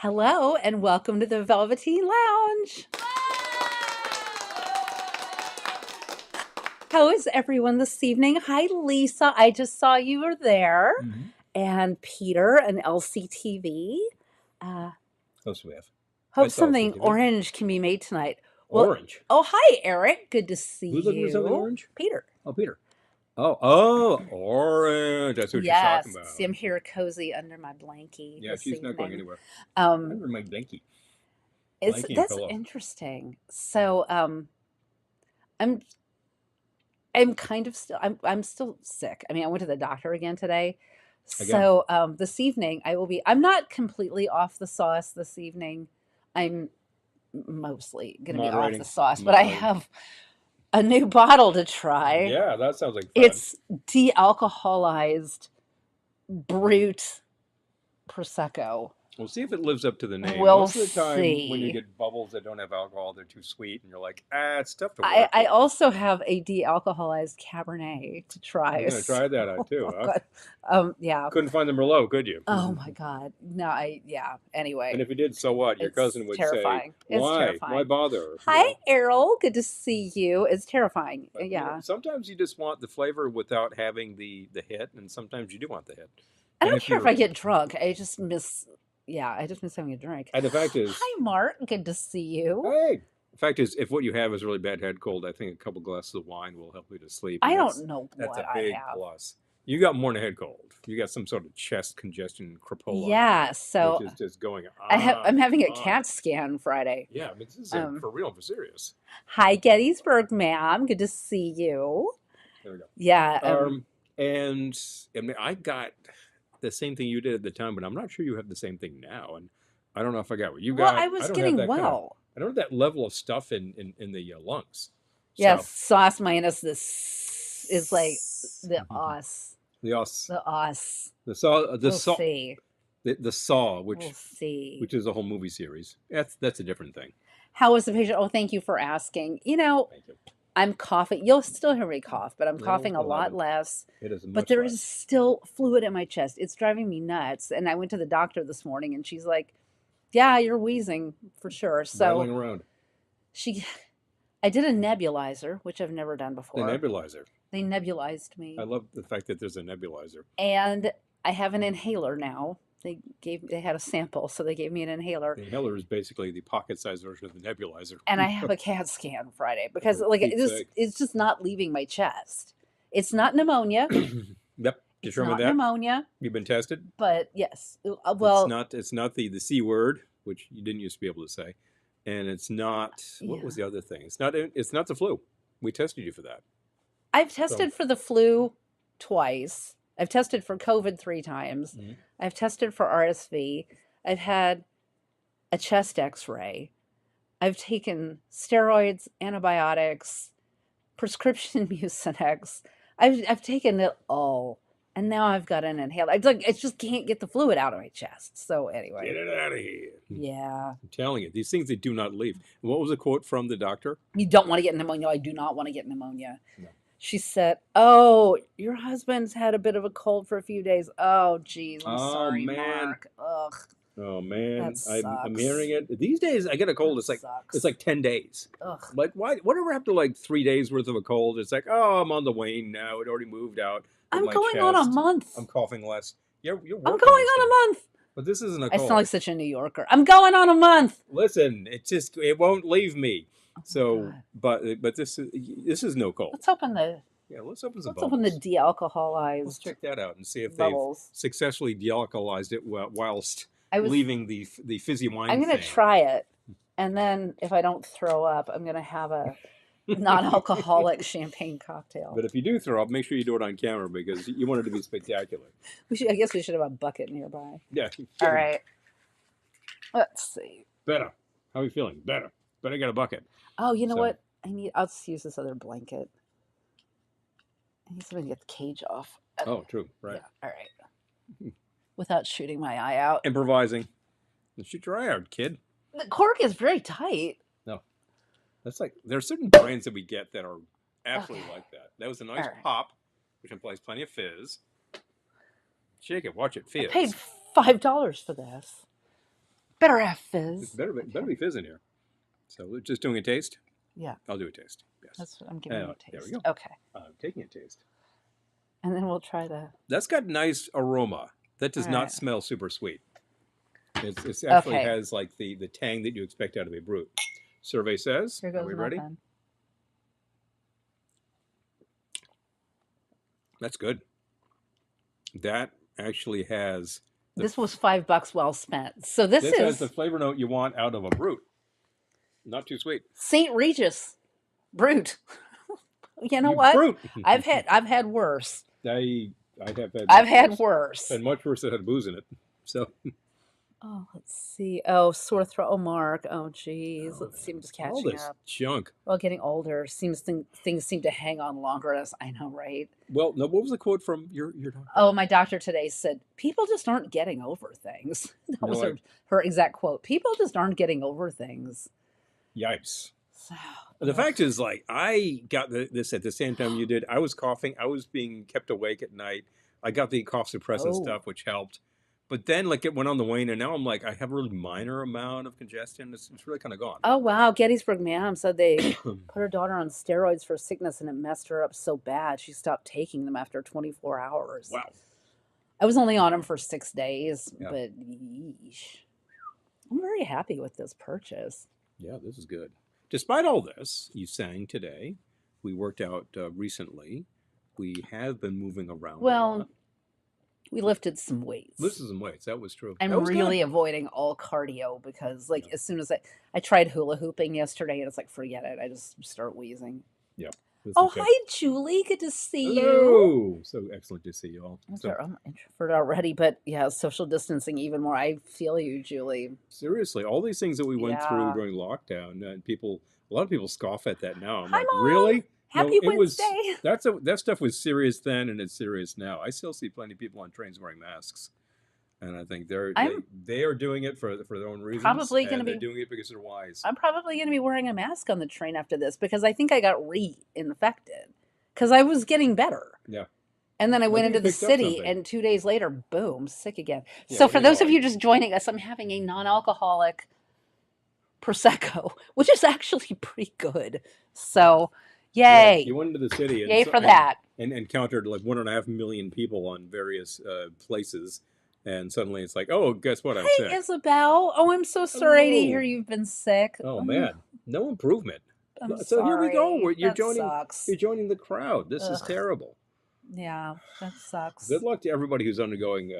Hello and welcome to the Velveteen Lounge. How is everyone this evening? Hi, Lisa. I just saw you were there. Mm-hmm. And Peter and LCTV. Close we have. Hope something orange can be made tonight. Well, Orange. Oh, hi, Eric. Good to see Who's looking for something you. orange? Peter. Oh, Peter. Oh, orange. That's what you're talking about. See, I'm here cozy under my blankie. Yeah, this she's not going evening. anywhere. Under my blankie. That's pillow. interesting. So, I'm kind of still I'm still sick. I mean, I went to the doctor again today. Again? So this evening I'm not completely off the sauce this evening. I'm mostly gonna be off the sauce, but I have a new bottle to try. Yeah, that sounds like fun. It's de-alcoholized brute Prosecco. We'll see if it lives up to the name. We'll Most of the time, see. when you get bubbles that don't have alcohol, they're too sweet, and you're like, it's tough to work I with. also have a de-alcoholized Cabernet to try. You're gonna try that out too, huh? Yeah. Couldn't find the Merlot, could you? Oh my God. No, anyway. And if you did, so what? Your cousin would terrifying. say, "Why? Terrifying. Why bother?" Hi, Errol. Good to see you. It's terrifying. But, yeah. Sometimes you just want the flavor without having the hit, and sometimes you do want the hit. I don't care if I get drunk. I just miss having a drink. And the fact is, hi, Mark. Good to see you. Hey. The fact is, if what you have is really bad head cold, I think a couple glasses of wine will help you to sleep. I don't know that's what a big I have. plus. You got more than a head cold. You got some sort of chest congestion, crapola. Yeah, so which is just going on. I'm having a CAT scan Friday. Yeah, I mean, this is for real, for serious. Hi, Gettysburg, ma'am. Good to see you. There we go. Yeah. And I mean, I got the same thing you did at the time, but I'm not sure you have the same thing now. And I don't know if I got what you got. Well, I was getting well. I don't have that level of stuff in the lungs. Yes, sauce minus this is like the os. The os. The os. The saw. The saw. See. The Saw, which see. is a whole movie series. That's a different thing. How was the patient? Oh, thank you for asking. Thank you. I'm coughing. You'll still hear me cough, but I'm coughing a lot less. It is but there is still fluid in my chest. It's driving me nuts. And I went to the doctor this morning, and she's like, "Yeah, you're wheezing for sure." So rattling around. I did a nebulizer, which I've never done before. The nebulizer. They nebulized me. I love the fact that there's a nebulizer. And I have an inhaler now. They had a sample, so they gave me an inhaler. The inhaler is basically the pocket-sized version of the nebulizer. And I have a CAT scan Friday because it's just not leaving my chest. It's not pneumonia. Yep, determined that. Pneumonia. You've been tested. But yes, well, it's not the C word, which you didn't used to be able to say, and it's not. What was the other thing? It's not the flu. We tested you for that. I've tested for the flu twice. I've tested for COVID 3 times. Mm-hmm. I've tested for RSV. I've had a chest x-ray. I've taken steroids, antibiotics, prescription Mucinex. I've taken it all. And now I've got an inhaler. I just can't get the fluid out of my chest. So anyway. Get it out of here. Yeah. I'm telling you, these things, they do not leave. What was the quote from the doctor? You don't want to get pneumonia. I do not want to get pneumonia. No. She said, "Oh, your husband's had a bit of a cold for a few days." Oh, geez, I'm sorry, man. Mark. Ugh. Oh man, that I'm hearing it. These days, I get a cold. It's like 10 days. Ugh. Like whatever after like 3 days worth of a cold, it's like, oh, I'm on the wane now. It already moved out. I'm going on a month. I'm coughing less. You're I'm going on a month. But this isn't a cold. I sound like such a New Yorker. I'm going on a month. Listen, it won't leave me. So, but this is no cold. Let's open the. Yeah, let's open some. Let's open the de-alcoholized. Let's check that out and see if bubbles. They've successfully de-alcoholized it whilst leaving the fizzy wine. I'm going to try it, and then if I don't throw up, I'm going to have a non-alcoholic champagne cocktail. But if you do throw up, make sure you do it on camera because you want it to be spectacular. I guess we should have a bucket nearby. Yeah. All right. Let's see. Better. How are you feeling? Better. Better get a bucket. Oh, you know what? I'll just use this other blanket. I need something to get the cage off. Oh, true. Right. Yeah. All right. Without shooting my eye out. Improvising. Shoot your eye out, kid. The cork is very tight. No. That's like, there are certain brands that we get that are absolutely like that. That was a nice pop, which implies plenty of fizz. Shake it. Watch it fizz. I paid $5 for this. Better have It's fizz. better be fizz in here. So we're just doing a taste. Yeah, I'll do a taste. Yes. that's what I'm giving you a There we taste. go. Okay. I'm taking a taste. And then we'll try the. That's got nice aroma. That does All not right. smell super sweet. It actually Okay. has like the tang that you expect out of a brute. Survey says. Here Are goes we ready? nothing. That's good. That actually has. This was $5 well spent. So this has is the flavor note you want out of a brute. Not too sweet. St. Regis Brute. You know what? Brute. I've had worse. I have had. I've had worse. And much worse that had booze in it. So. Oh, let's see. Oh, sore throat. Oh, Mark. Oh, geez. Let's see. I'm just All catching this up. junk. Well, getting older things seem to hang on longer. As I know, right? Well, no. What was the quote from your doctor? Oh, my doctor today said people just aren't getting over things. That was her exact quote. People just aren't getting over things. Yipes. So, The fact is, like, I got this at the same time you did. I was coughing. I was being kept awake at night. I got the cough suppressant stuff, which helped. But then, like, it went on the wane, and now I'm like, I have a really minor amount of congestion. It's really kind of gone. Oh, wow. Gettysburg Ma'am said they put her daughter on steroids for sickness, and it messed her up so bad she stopped taking them after 24 hours. Wow. I was only on them for 6 days, but yeesh. I'm very happy with this purchase. Yeah, this is good. Despite all this, you sang today. We worked out recently. We have been moving around. Well, we lifted some weights. Lifted some weights. That was true. I'm really avoiding all cardio because, like, as soon as I tried hula hooping yesterday, and it's like, forget it. I just start wheezing. Yeah. Oh, hi, Julie. Good to see you. Hello. So excellent to see you all. I'm introverted already, but yeah, social distancing even more. I feel you, Julie. Seriously, all these things that we went through during lockdown, and a lot of people scoff at that now. I'm hi, like, Mom. really? Happy Wednesday. That stuff was serious then, and it's serious now. I still see plenty of people on trains wearing masks, and I think they are doing it for their own reasons. Probably going to be doing it because they're wise. I'm probably going to be wearing a mask on the train after this because I think I got reinfected because I was getting better. Yeah. And then I went into the city, and 2 days later, boom, sick again. Yeah, so for those of you just joining us, I'm having a non-alcoholic Prosecco, which is actually pretty good. So, yay. Yeah, you went into the city. Yay for that. And encountered like 1.5 million people on various places. And suddenly it's like, oh, guess what? I'm sick. Hey, Isabel. Oh, I'm so sorry to hear you've been sick. Oh, man. No improvement. I'm so sorry. Here we go. You're sucks. joining the crowd. This is terrible. Yeah, that sucks. Good luck to everybody who's undergoing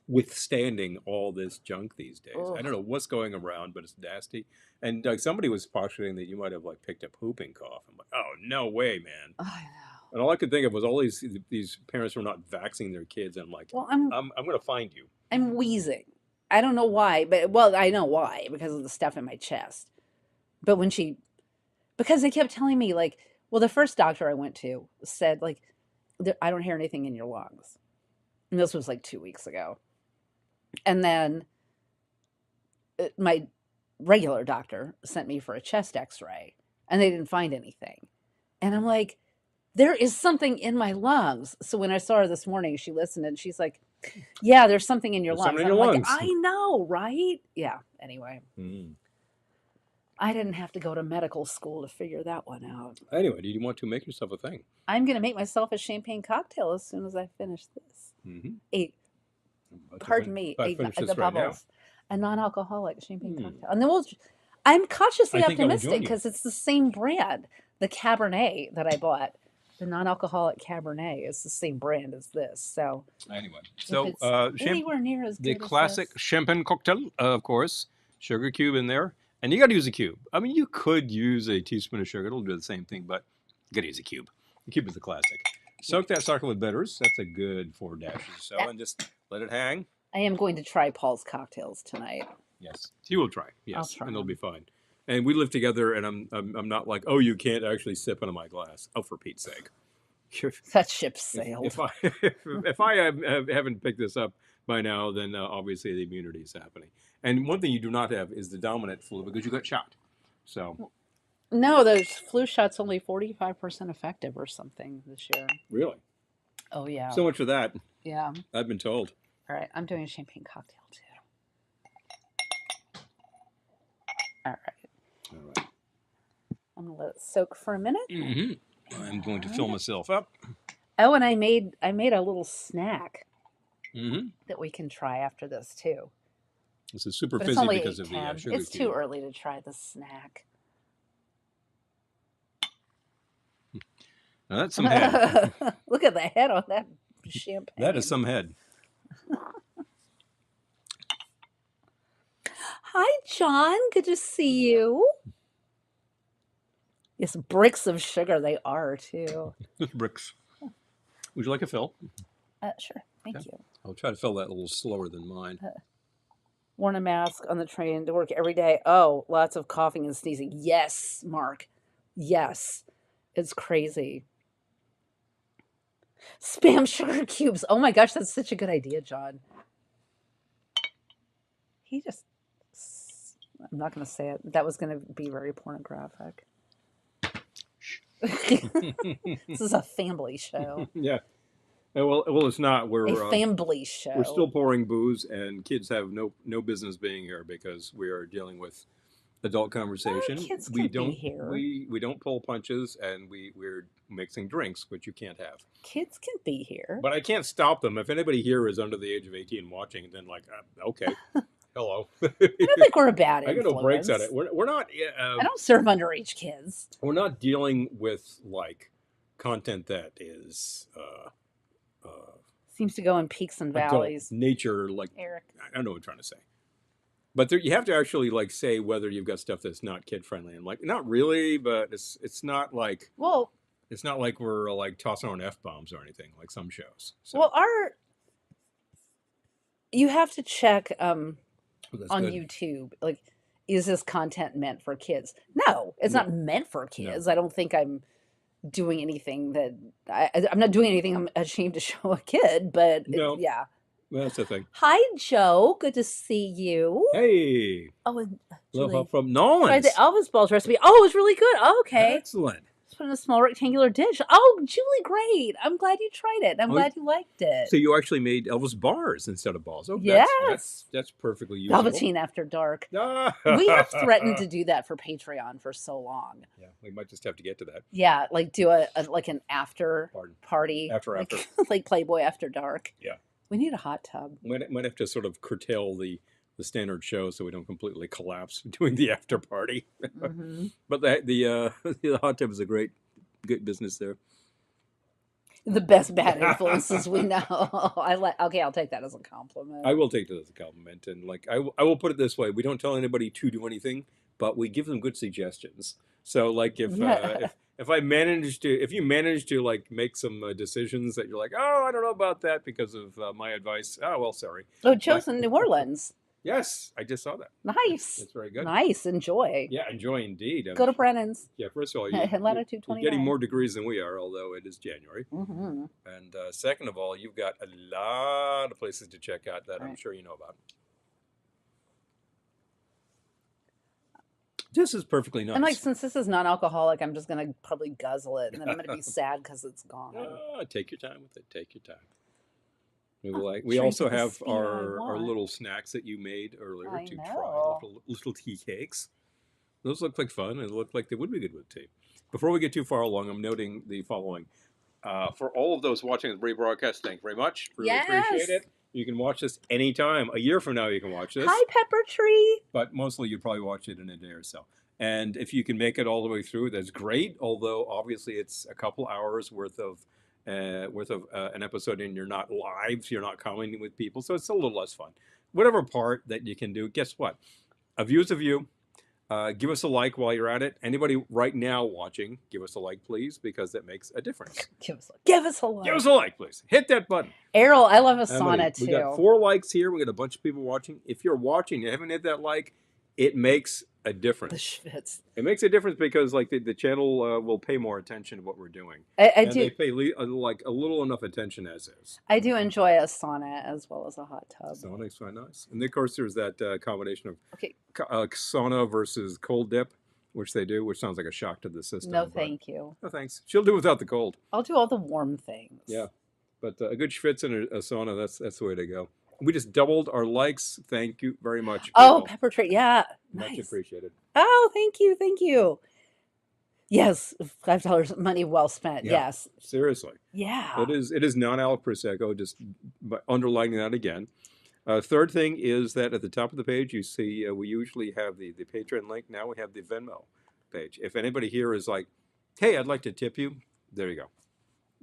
withstanding all this junk these days. Ugh. I don't know what's going around, but it's nasty. And somebody was postulating that you might have like picked up whooping cough. I'm like, oh, no way, man. I know. And all I could think of was all these parents were not vaccinating their kids. And I'm like, well, I'm going to find you. I'm wheezing. I don't know why, but I know why because of the stuff in my chest. But because they kept telling me like, well, the first doctor I went to said, like, I don't hear anything in your lungs. And this was like 2 weeks ago. And then my regular doctor sent me for a chest x-ray, and they didn't find anything. And I'm like, there is something in my lungs. So when I saw her this morning, she listened, and she's like, yeah, there's something in your lungs. I'm like, I know, right? Yeah, anyway. I didn't have to go to medical school to figure that one out. Anyway, do you want to make yourself a thing? I'm going to make myself a champagne cocktail as soon as I finish this. Mm-hmm. Pardon me, the bubbles. A non-alcoholic champagne cocktail. And then I'm cautiously optimistic because it's the same brand. The Cabernet that I bought, the non-alcoholic Cabernet, is the same brand as this. So anyway, anywhere near as good the classic champagne cocktail, of course, sugar cube in there. And you got to use a cube. I mean, you could use a teaspoon of sugar. It'll do the same thing, but you got to use a cube. The cube is the classic. Soak that sucker with bitters. That's a good 4 dashes or so. And just let it hang. I am going to try Paul's cocktails tonight. Yes. He will try. Yes. I'll try. And it'll be fine. And we live together, and I'm not like, oh, you can't actually sip out of my glass. Oh, for Pete's sake. That ship sailed. If I haven't picked this up by now, then obviously the immunity is happening. And one thing you do not have is the dominant flu because you got shot. So. No, those flu shots only 45% effective or something this year. Really? Oh, yeah. So much for that. Yeah. I've been told. All right. I'm doing a champagne cocktail, too. All right. All right. I'm gonna let it soak for a minute. I'm going to fill myself up. Oh, and I made a little snack Mm-hmm. that we can try after this too. This is super But it's fizzy only because of the 8:10. sugar It's cube. too early to try the snack. Now that's some head. Look at the head on that champagne. That is some head. Hi, John. Good to see you. Yes, bricks of sugar they are too. Bricks. Would you like a fill? Sure. Thank you. I'll try to fill that a little slower than mine. Worn a mask on the train to work every day. Oh, lots of coughing and sneezing. Yes, Mark. Yes. It's crazy. Spam sugar cubes. Oh my gosh, that's such a good idea, John. He just... I'm not going to say it. That was going to be very pornographic. This is a family show. Yeah. Well, it's not. We're a family show. We're still pouring booze, and kids have no business being here because we are dealing with adult conversation. Kids we can don't be here. We don't pull punches, and we're mixing drinks, which you can't have. Kids can be here. But I can't stop them. If anybody here is under the age of 18 watching, then like, okay, hello. I don't think we're a bad influence. I got no breaks at it. We're not. I don't serve underage kids. We're not dealing with like content that is. Seems to go in peaks and valleys. Nature, like Eric. I don't know what I'm trying to say. But there, you have to actually like say whether you've got stuff that's not kid friendly. I'm like, not really, but it's not like it's not like we're like tossing on F-bombs or anything like some shows. So. Well, you have to check on good. YouTube. Like, is this content meant for kids? No, it's not meant for kids. No. I don't think I'm doing anything that I'm not doing anything I'm ashamed to show a kid, but yeah. Well, that's the thing. Hi, Joe. Good to see you. Hey. Oh, and Love help from Nolan. Tried the Elvis balls recipe. Oh, it was really good. Oh, okay. Excellent. Let's put in a small rectangular dish. Oh, Julie, great. I'm glad you tried it. I'm glad you liked it. So you actually made Elvis bars instead of balls. Oh, yes. That's perfectly useful. Velveteen After Dark. We have threatened to do that for Patreon for so long. Yeah, we might just have to get to that. Yeah, like do like an after party. After. Like Playboy After Dark. Yeah. We need a hot tub. Might have to sort of curtail the standard show so we don't completely collapse doing the after party. Mm-hmm. But the hot tub is a good business there. The best bad influences we know. Okay, I'll take that as a compliment. I will take that as a compliment, and like I will put it this way: we don't tell anybody to do anything, but we give them good suggestions. So like if you manage to like make some decisions that you're like, oh, I don't know about that because of my advice. Oh, well, sorry. Oh, Joe's in New Orleans. Yes, I just saw that. Nice. That's very good. Nice. Enjoy. Yeah, enjoy indeed. Go to Brennan's. Yeah, first of all, you're getting more degrees than we are, although it is January. Mm-hmm. And second of all, you've got a lot of places to check out that I'm sure you know about. This is perfectly nice. And like, since this is non-alcoholic, I'm just going to probably guzzle it, and then I'm going to be sad because it's gone. Take your time with it. Take your time. We also have our little snacks that you made earlier to try, little tea cakes. Those look like fun, and look like they would be good with tea. Before we get too far along, I'm noting the following. For all of those watching the rebroadcast, thank you very much. Really appreciate it. You can watch this anytime. A year from now, you can watch this. Hi, Pepper Tree. But mostly, you'll probably watch it in a day or so. And if you can make it all the way through, that's great. Although, obviously, it's a couple hours worth of an episode, and you're not live, so you're not commenting with people, so it's a little less fun. Whatever part that you can do, guess what? A view's a view. Give us a like while you're at it. Anybody right now watching, give us a like, please, because that makes a difference. Give us a like. Give us a like, please. Hit that button. Errol, I love Asana too. We got 4 likes here. We got a bunch of people watching. If you're watching, you haven't hit that like, it makes a difference. The schwitz. It makes a difference because like the channel will pay more attention to what we're doing. I do. They pay like a little enough attention as is. I do enjoy a sauna as well as a hot tub. Sauna's quite nice. And of course there's that combination of sauna versus cold dip, which they do, which sounds like a shock to the system. No, thank you. No, thanks. She'll do without the cold. I'll do all the warm things. Yeah. But a good schwitz and a sauna, that's the way to go. We just doubled our likes. Thank you very much, Oh, people. pepper tree. Yeah. Much Nice. appreciated. Oh, thank you. Thank you. Yes. $5 money well spent. Yeah, Yes. seriously. Yeah. It is non-alc prosecco. Just underlining that again. Third thing is that at the top of the page, you see we usually have the Patreon link. Now we have the Venmo page. If anybody here is like, hey, I'd like to tip you, there you go.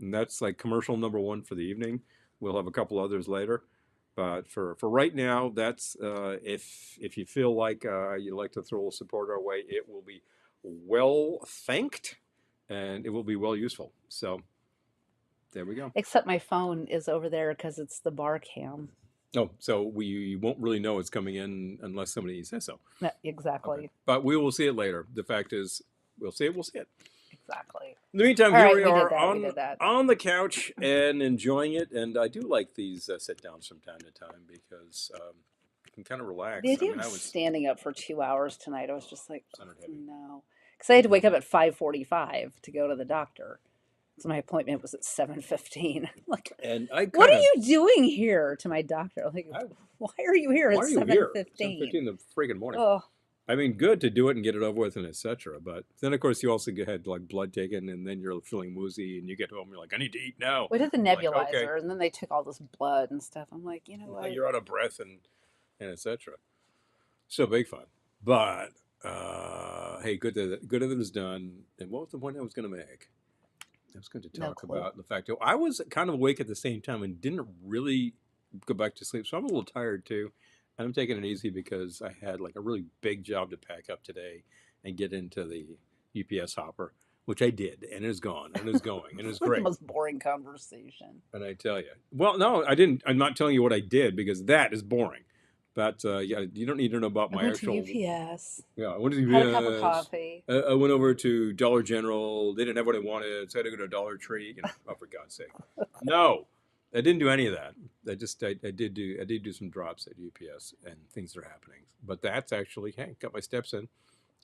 And that's like commercial number one for the evening. We'll have a couple others later. But for right now, that's if you feel like you'd like to throw a little support our way, it will be well thanked and it will be well useful. So there we go. Except my phone is over there because it's the bar cam. Oh, so we won't really know it's coming in unless somebody says so. Yeah, exactly. Okay. But we will see it later. The fact is, we'll see it. We'll see it. Exactly. In the meantime, All here right, we we are did that, we did that. on the couch and enjoying it. And I do like these sit downs from time to time because you can kind of relax. The idea I mean, of I was standing up for 2 hours tonight, I was just like, centered heavy. no. Because I had to wake up at 5:45 to go to the doctor. So my appointment was at 7:15. Like, And I what are you doing here? To my doctor. Like, why are you here at Why are you here? 7:15? 7:15 in the freaking morning. Oh, I mean, good to do it and get it over with and etc. But then, of course, you also had like blood taken and then you're feeling woozy and you get home, you're like, I need to eat now. we did the I'm nebulizer, like, okay. and then they took all this blood and stuff. I'm like, you know what? You're out of breath and etc. So big fun. But hey, good that it was done. And what was the point I was going to make? I was going to talk about the fact that I was kind of awake at the same time and didn't really go back to sleep. So I'm a little tired too. And I'm taking it easy because I had like a really big job to pack up today and get into the UPS hopper, which I did, and it's gone, and it's going, and it's great. The most boring conversation. And I tell you, well, no, I didn't. I'm not telling you what I did because that is boring. But yeah, you don't need to know about my actual. I went to UPS. Yeah, I went to UPS. Had a cup of coffee. I went over to Dollar General. They didn't have what I wanted, so I had to go to Dollar Tree. You know, oh, for God's sake, no. I didn't do any of that. I did do some drops at UPS and things are happening. But that's actually, hey, got my steps in.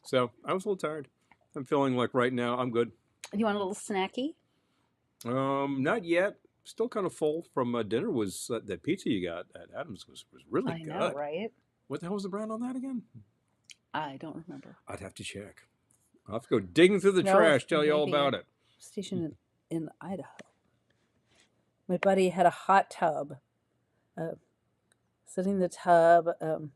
So I was a little tired. I'm feeling like right now I'm good. You want a little snacky? Not yet. Still kind of full from dinner. Was that pizza you got at Adams was really good. I know, right? What the hell was the brand on that again? I don't remember. I'd have to check. I'll have to go digging through the trash, tell you all about it. Station in Idaho. My buddy had a hot tub, sitting in the tub and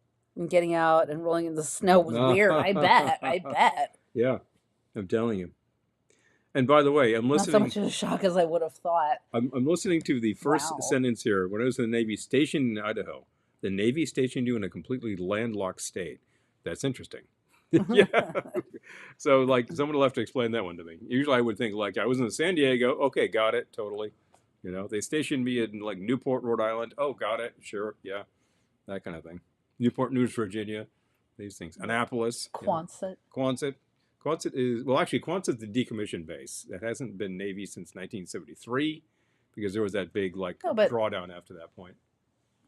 getting out and rolling in the snow was weird. I bet. Yeah, I'm telling you. And by the way, I'm listening. Not so much of a shock as I would have thought. I'm listening to the first sentence here. When I was in the Navy stationed in Idaho, the Navy stationed you in a completely landlocked state. That's interesting. Yeah. So, like, someone will have to explain that one to me. Usually I would think, like, I was in San Diego. Okay, got it. Totally. You know, they stationed me in like Newport, Rhode Island. Oh, got it. Sure. Yeah. That kind of thing. Newport News, Virginia. These things. Annapolis. Quonset. Quonset. Quonset is, well, actually, Quonset's the decommissioned base. That hasn't been Navy since 1973 because there was that big, like, drawdown after that point.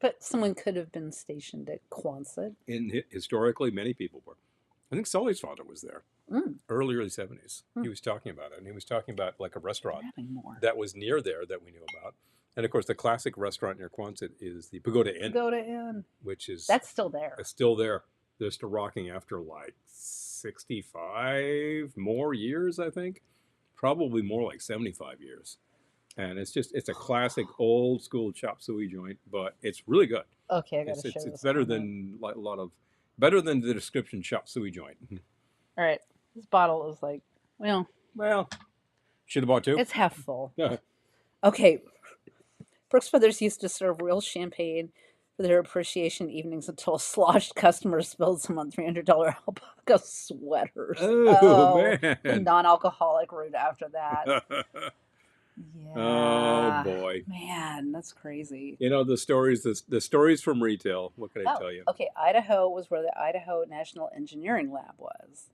But someone could have been stationed at Quonset. Historically, many people were. I think Sully's father was there. Early 70s. He was talking about it. And he was talking about like a restaurant that was near there that we knew about. And of course, the classic restaurant near Quonset is the Pagoda Inn. Pagoda Inn. Which is... That's still there. It's still there. They're still rocking after like 65 more years, I think. Probably more like 75 years. And it's a classic old school chop suey joint, but it's really good. Okay, I got to show you. It's better than like better than the description chop suey joint. All right. This bottle is like, well, should have bought two. It's half full. Okay. Brooks Brothers used to serve real champagne for their appreciation evenings until a sloshed customer spilled some on $300 alpaca sweaters. Oh man. The non-alcoholic route after that. Yeah. Oh boy. Man, that's crazy. You know the stories from retail. What can I tell you? Okay, Idaho was where the Idaho National Engineering Lab was.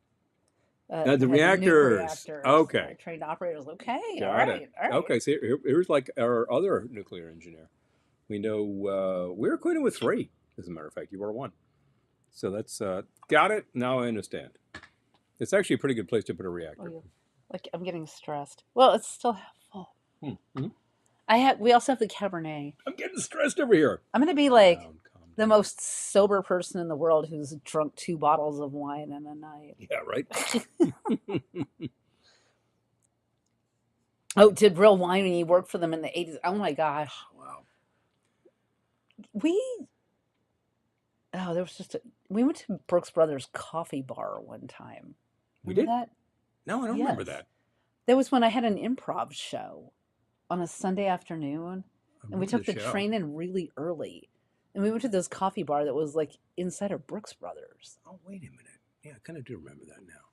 The reactors. Okay. Trained operators. Okay. Got it. All right. Okay, so here's like our other nuclear engineer. We know we're acquainted with 3, as a matter of fact. You were 1. So that's got it. Now I understand. It's actually a pretty good place to put a reactor. Like I'm getting stressed. Well, it's still half full. Mm-hmm. We also have the Cabernet. I'm getting stressed over here. I'm gonna be Calm like down, calm the down. most sober person in the world who's drunk 2 bottles of wine in a night. Yeah, right. Oh, did real wine when you worked for them in the 80s. Oh my gosh. Wow. There was we went to Brooks Brothers Coffee Bar one time. We Remember did? that? No, I don't remember Yes. that. That was when I had an improv show on a Sunday afternoon, I and we remember took the show. train in really early. And we went to this coffee bar that was like inside of Brooks Brothers. Oh, wait a minute. Yeah, I kind of do remember that now.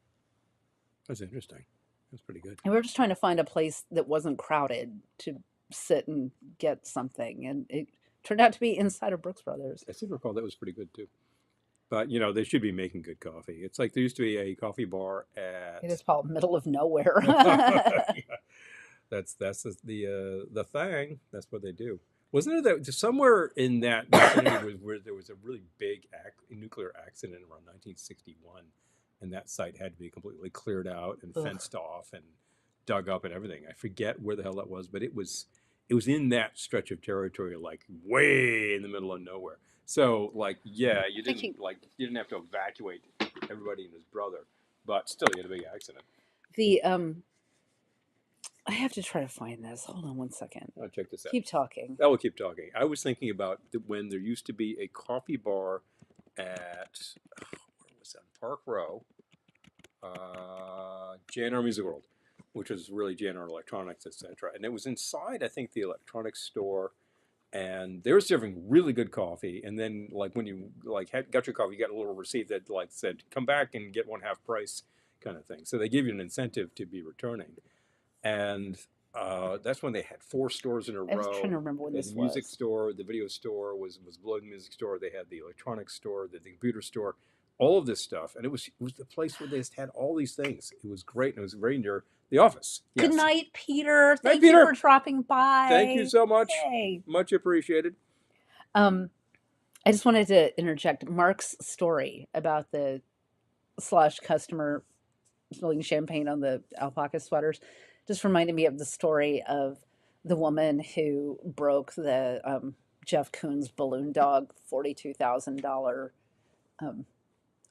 That's interesting. That's pretty good. And we were just trying to find a place that wasn't crowded to sit and get something. And it turned out to be inside of Brooks Brothers. I seem to recall that was pretty good too. But you know, they should be making good coffee. It's like there used to be a coffee bar at. It is called middle of nowhere. Yeah. That's the thing. That's what they do. Wasn't there that somewhere in that vicinity was where there was a really big nuclear accident around 1961, and that site had to be completely cleared out and fenced off and dug up and everything. I forget where the hell that was, but it was in that stretch of territory, like way in the middle of nowhere. So, like, yeah, you didn't have to evacuate everybody and his brother, but still, you had a big accident. I have to try to find this. Hold on one second. I'll check this out. Keep talking. I will keep talking. I was thinking about when there used to be a coffee bar at where was that? Park Row, JNR Music World, which was really JNR Electronics, etc. And it was inside, I think, the electronics store. And they were serving really good coffee. And then, like, when you got your coffee, you got a little receipt that like said, "Come back and get one half price," kind of thing. So they give you an incentive to be returning. And that's when they had 4 stores in a row. I was trying to remember when this was. The music store, the video store was below the music store. They had the electronics store, the computer store, all of this stuff. And it was the place where they just had all these things. It was great. And it was very near the office. Yes. Good night, Peter. Thank you for dropping by. Thank you so much. Yay. Much appreciated. I just wanted to interject Mark's story about the Slosh customer spilling champagne on the alpaca sweaters. Just reminded me of the story of the woman who broke the Jeff Koons balloon dog $42,000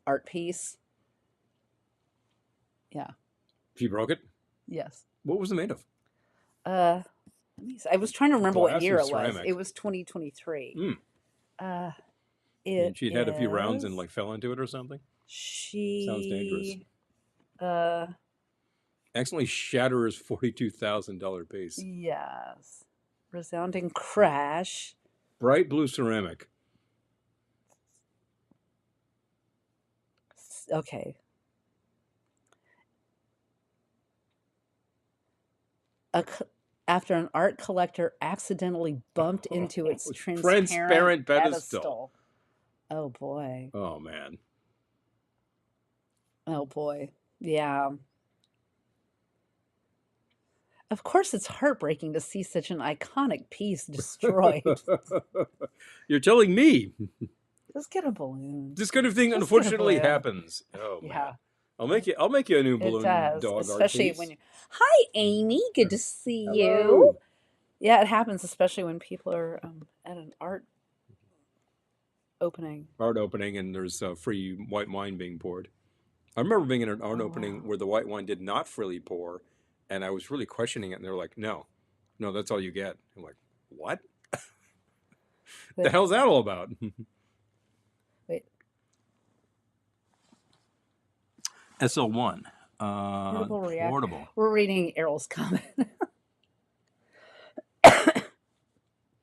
art piece. Yeah. She broke it? Yes. What was it made of? I was trying to remember what year it was. Ceramic? It was 2023. And she'd had a few rounds and like fell into it or something? Sounds dangerous. Accidentally shatter his $42,000 piece. Yes. Resounding crash. Bright blue ceramic. Okay. After an art collector accidentally bumped into its transparent pedestal. Oh, boy. Oh, man. Oh, boy. Yeah. Of course, it's heartbreaking to see such an iconic piece destroyed. You're telling me. Just get a balloon. This kind of thing, unfortunately, happens. Oh, man. Yeah. I'll make you a new balloon dog especially art piece. When you. Hi, Amy. Good to see you. Yeah, it happens, especially when people are at an art opening. Art opening, and there's free white wine being poured. I remember being in an art opening where the white wine did not freely pour, and I was really questioning it, and they were like, no, that's all you get. I'm like, what? The hell's that all about? Wait. SL1. Portable. We're reading Errol's comment.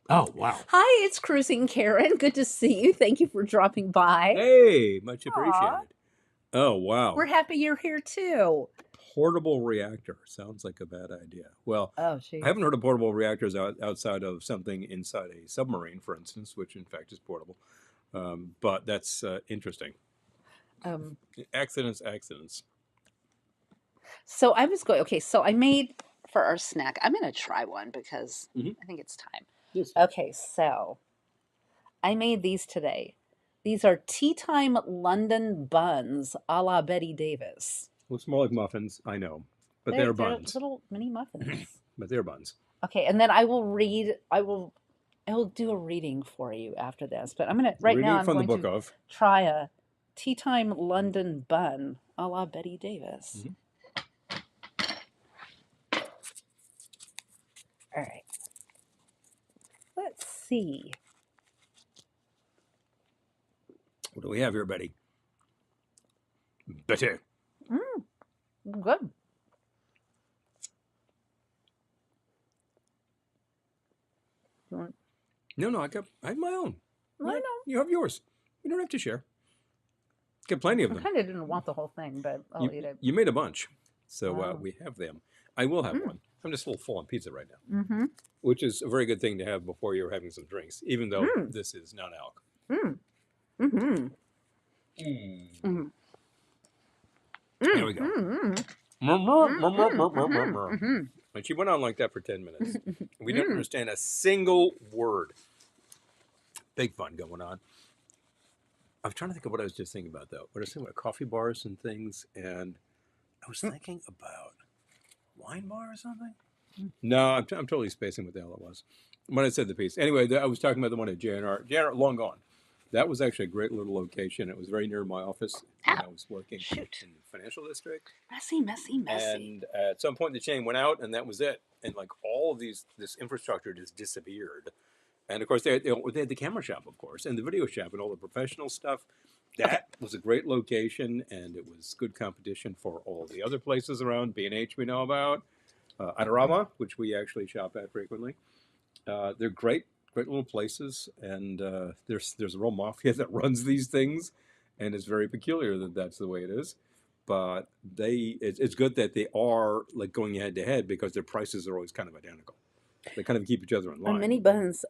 Oh, wow. Hi, it's Cruising Karen. Good to see you. Thank you for dropping by. Hey, much appreciated. Oh, wow. We're happy you're here, too. Portable reactor. Sounds like a bad idea. Well, I haven't heard of portable reactors outside of something inside a submarine, for instance, which in fact is portable. But that's interesting. Accidents. So I was going, so I made for our snack, I'm going to try one because I think it's time. Yes. Okay, so I made these today. These are tea time London buns a la Betty Davis. Looks more like muffins, I know, but they're buns. They're little mini muffins. But they're buns. Okay, and then I will do a reading for you after this. But right now Reading I'm from the going book to of. try a tea time London bun a la Betty Davis. Mhm. All right. Let's see. What do we have here, Betty? Betty. Good. You want- No, I have my own. I know. You have yours. You don't have to share. Get plenty of I them. kind of didn't want the whole thing, but I'll eat it. You made a bunch, so Wow. we have them. I will have one. I'm just a little full on pizza right now, Mm-hmm. which is a very good thing to have before you're having some drinks, even though this is non-alc. Mm-hmm. Mm. Mm-hmm. There we go. And she went on like that for 10 minutes. We didn't understand a single word. Big fun going on. I was trying to think of what I was just thinking about, though. What I was thinking about coffee bars and things, and I was thinking about wine bar or something. No, I'm totally spacing what the hell it was when I said the piece. Anyway, I was talking about the one at JNR. JNR, long gone. That was actually a great little location. It was very near my office when I was working in the financial district. Messy. And at some point, the chain went out, and that was it. And like all of this infrastructure just disappeared. And of course, they had the camera shop, of course, and the video shop, and all the professional stuff. That was a great location, and it was good competition for all the other places around. B&H we know about, Adorama, which we actually shop at frequently. They're great little places, and there's a real mafia that runs these things, and it's very peculiar that that's the way it is. But it's good that they are like going head to head because their prices are always kind of identical. They kind of keep each other in line. Mini buns,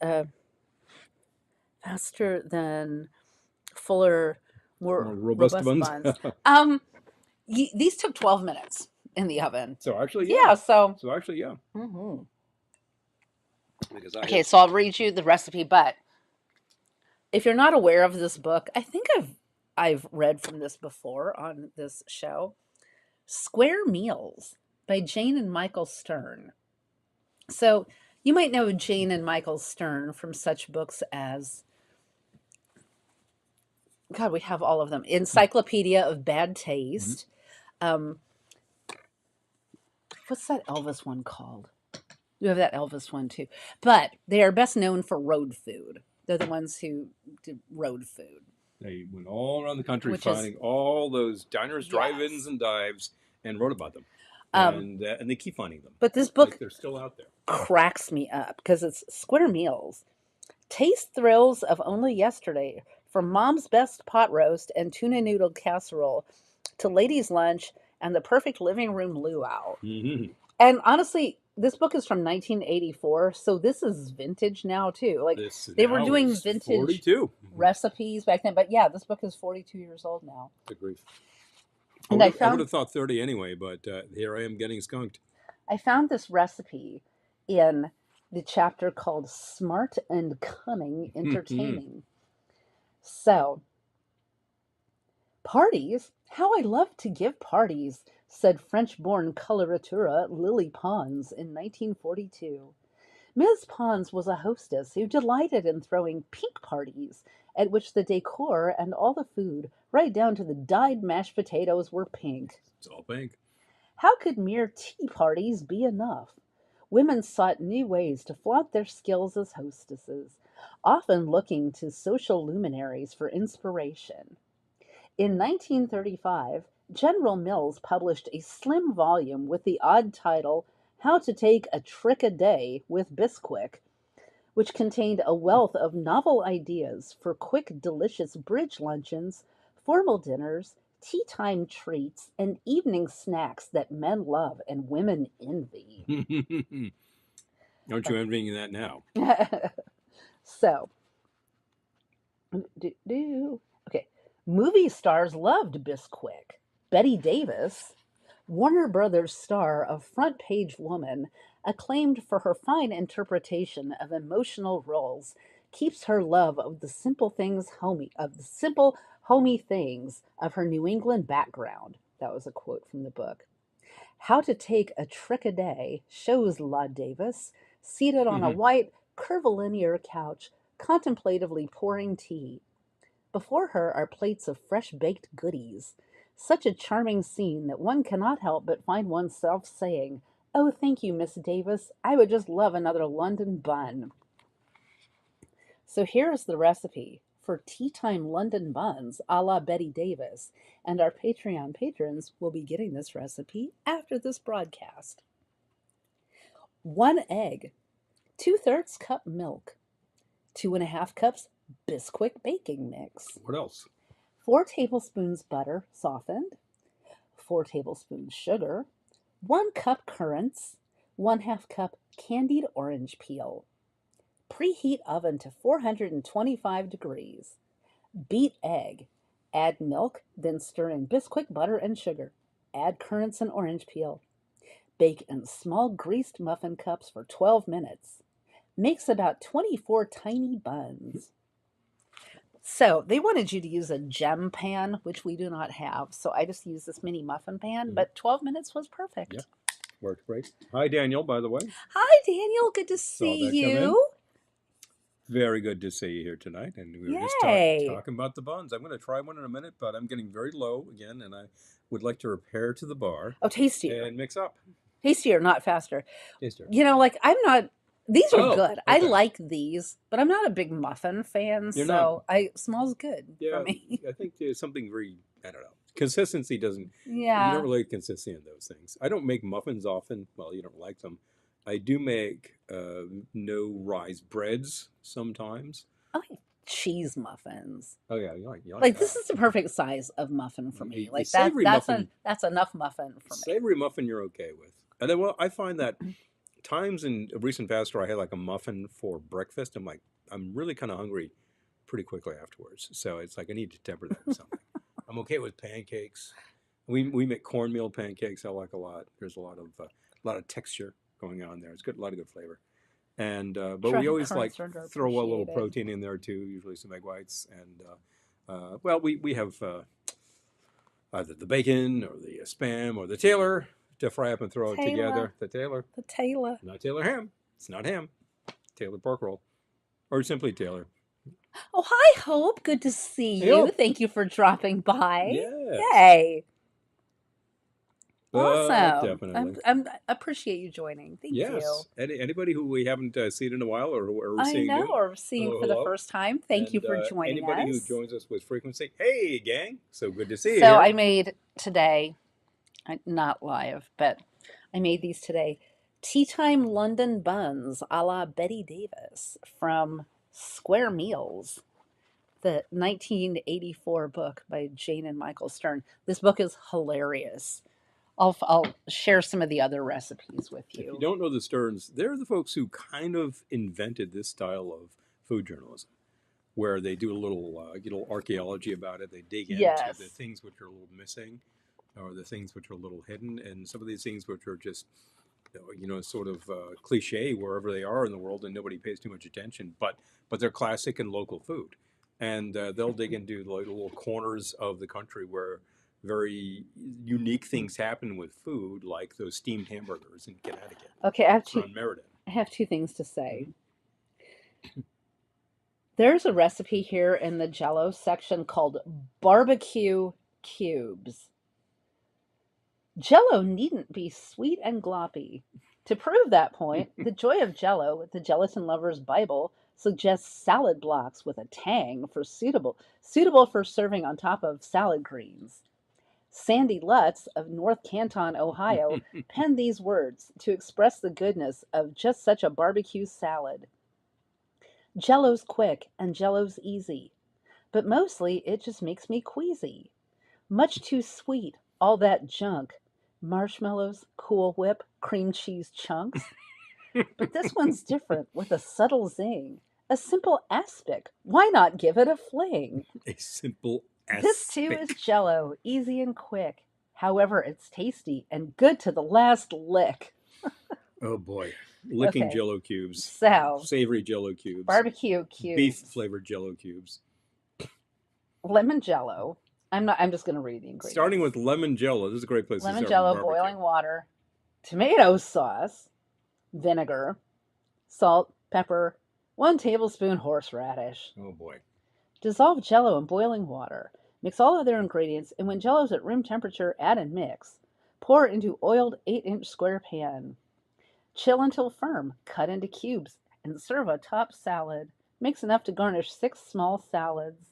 faster than fuller, more robust buns. These took 12 minutes in the oven. So actually, yeah. So actually, yeah. Mm-hmm. Because So I'll read you the recipe. But if you're not aware of this book, I think I've read from this before on this show. Square Meals by Jane and Michael Stern. So you might know Jane and Michael Stern from such books as, God, we have all of them. Encyclopedia of Bad Taste. What's that Elvis one called? You have that Elvis one too. But they are best known for road food. They're the ones who did road food. They went all around the country finding all those diners, drive-ins, and dives, and wrote about them. And they keep finding them. But this book, they're still out there. Cracks me up because it's Square Meals. Taste thrills of only yesterday, from mom's best pot roast and tuna noodle casserole to ladies' lunch and the perfect living room luau. Mm-hmm. And honestly, this book is from 1984, so this is vintage now too. Like they were doing vintage 42 recipes back then, but yeah, this book is 42 years old now. Good grief. And I would have thought 30 anyway, but here I am getting skunked. I found this recipe in the chapter called Smart and Cunning Entertaining. So, parties? How I love to give parties, said French-born coloratura Lily Pons in 1942. Ms. Pons was a hostess who delighted in throwing pink parties, at which the decor and all the food, right down to the dyed mashed potatoes, were pink. It's all pink. How could mere tea parties be enough? Women sought new ways to flaunt their skills as hostesses, often looking to social luminaries for inspiration. In 1935, General Mills published a slim volume with the odd title, How to Take a Trick a Day with Bisquick, which contained a wealth of novel ideas for quick, delicious bridge luncheons, formal dinners, tea time treats, and evening snacks that men love and women envy. Aren't you envying that now? So, okay. Movie stars loved Bisquick. Betty Davis, Warner Brothers star of Front Page Woman, acclaimed for her fine interpretation of emotional roles, keeps her love of the simple homey things of her New England background. That was a quote from the book. How to Take a Trick a Day shows La Davis seated on a white, curvilinear couch, contemplatively pouring tea. Before her are plates of fresh-baked goodies. Such a charming scene that one cannot help but find oneself saying, "Oh, thank you, Miss Davis. I would just love another London bun." So here is the recipe for tea time London buns a la Betty Davis, and our Patreon patrons will be getting this recipe after this broadcast. 1 egg, 2/3 cup milk, 2.5 cups Bisquick baking mix, What else? 4 tablespoons butter softened, 4 tablespoons sugar, 1 cup currants, 1/2 cup candied orange peel. Preheat oven to 425 degrees. Beat egg. Add milk, then stir in Bisquick butter and sugar. Add currants and orange peel. Bake in small greased muffin cups for 12 minutes. Makes about 24 tiny buns. So they wanted you to use a gem pan, which we do not have. So I just used this mini muffin pan, but 12 minutes was perfect. Yeah, worked great. Hi, Daniel, by the way. Hi, Daniel. Good to see that come in. you. Very good to see you here tonight. And we were just talking about the buns. I'm going to try one in a minute, but I'm getting very low again, and I would like to repair to the bar. Oh, tastier. And mix up. Tastier, not faster. Tastier. You know, like I'm not. These are good. Okay. I like these, but I'm not a big muffin fan. You're so smells good for me. I think there's something very, I don't know. Consistency doesn't. Yeah. You don't really get consistency in those things. I don't make muffins often. Well, you don't like them. I do make no rise breads sometimes. I like cheese muffins. Oh yeah, you like Like that. this is the perfect size of muffin for me. A Like savory muffin. That's enough muffin for me. Savory muffin you're okay with. And then, well, I find that times in a recent past where I had like a muffin for breakfast, I'm really kind of hungry pretty quickly afterwards. So it's like I need to temper that with something. I'm okay with pancakes. We make cornmeal pancakes. I like a lot. There's a lot of texture going on there. It's good, a lot of good flavor. And but we always like throw a little protein in there too. Usually some egg whites. And well, we have either the bacon or the Spam or the Taylor to fry up and throw it together. The Taylor. Not Taylor ham. It's not ham. Taylor pork roll. Or simply Taylor. Oh, hi, Hope. Good to see you. Hope. Thank you for dropping by. Yes. Yay. Awesome. Definitely. I appreciate you joining. Thank you. Anybody who we haven't seen in a while or we're seeing new, or seeing for the first time, thank you for joining anybody us. who joins us with frequency, hey, gang. So good to see you. So here. I made today, not live, but I made these today, Tea Time London Buns a la Betty Davis from Square Meals, the 1984 book by Jane and Michael Stern. This book is hilarious. I'll share some of the other recipes with you. If you don't know the Sterns, they're the folks who kind of invented this style of food journalism, where they do a little archaeology about it. They dig into the things which are a little missing, or the things which are a little hidden, and some of these things which are just sort of cliche wherever they are in the world, and nobody pays too much attention. But they're classic and local food, and they'll dig into the little corners of the country where very unique things happen with food, like those steamed hamburgers in Connecticut. Okay, I have two things to say. There's a recipe here in the Jell-O section called barbecue cubes. Jell-O needn't be sweet and gloppy. To prove that point, the Joy of Jell-O, the Gelatin Lover's Bible, suggests salad blocks with a tang for suitable for serving on top of salad greens. Sandy Lutz of North Canton, Ohio, penned these words to express the goodness of just such a barbecue salad. Jell-O's quick and Jell-O's easy, but mostly it just makes me queasy. Much too sweet, all that junk. Marshmallows, Cool Whip, cream cheese chunks. But this one's different with a subtle zing. A simple aspic. Why not give it a fling? A simple aspic. This too is Jell-O, easy and quick. However, it's tasty and good to the last lick. Oh boy. Licking Jell-O cubes. So, savory Jell-O cubes. Barbecue cubes. Beef flavored Jell-O cubes. Lemon Jell-O. I'm just going to read the ingredients. Starting with lemon Jell-O. This is a great place to start. Lemon Jell-O, boiling water, tomato sauce, vinegar, salt, pepper, 1 tablespoon horseradish. Oh boy. Dissolve Jell-O in boiling water. Mix all other ingredients, and when Jell-O is at room temperature, add and mix. Pour into oiled 8-inch square pan. Chill until firm. Cut into cubes and serve a top salad. Makes enough to garnish 6 small salads.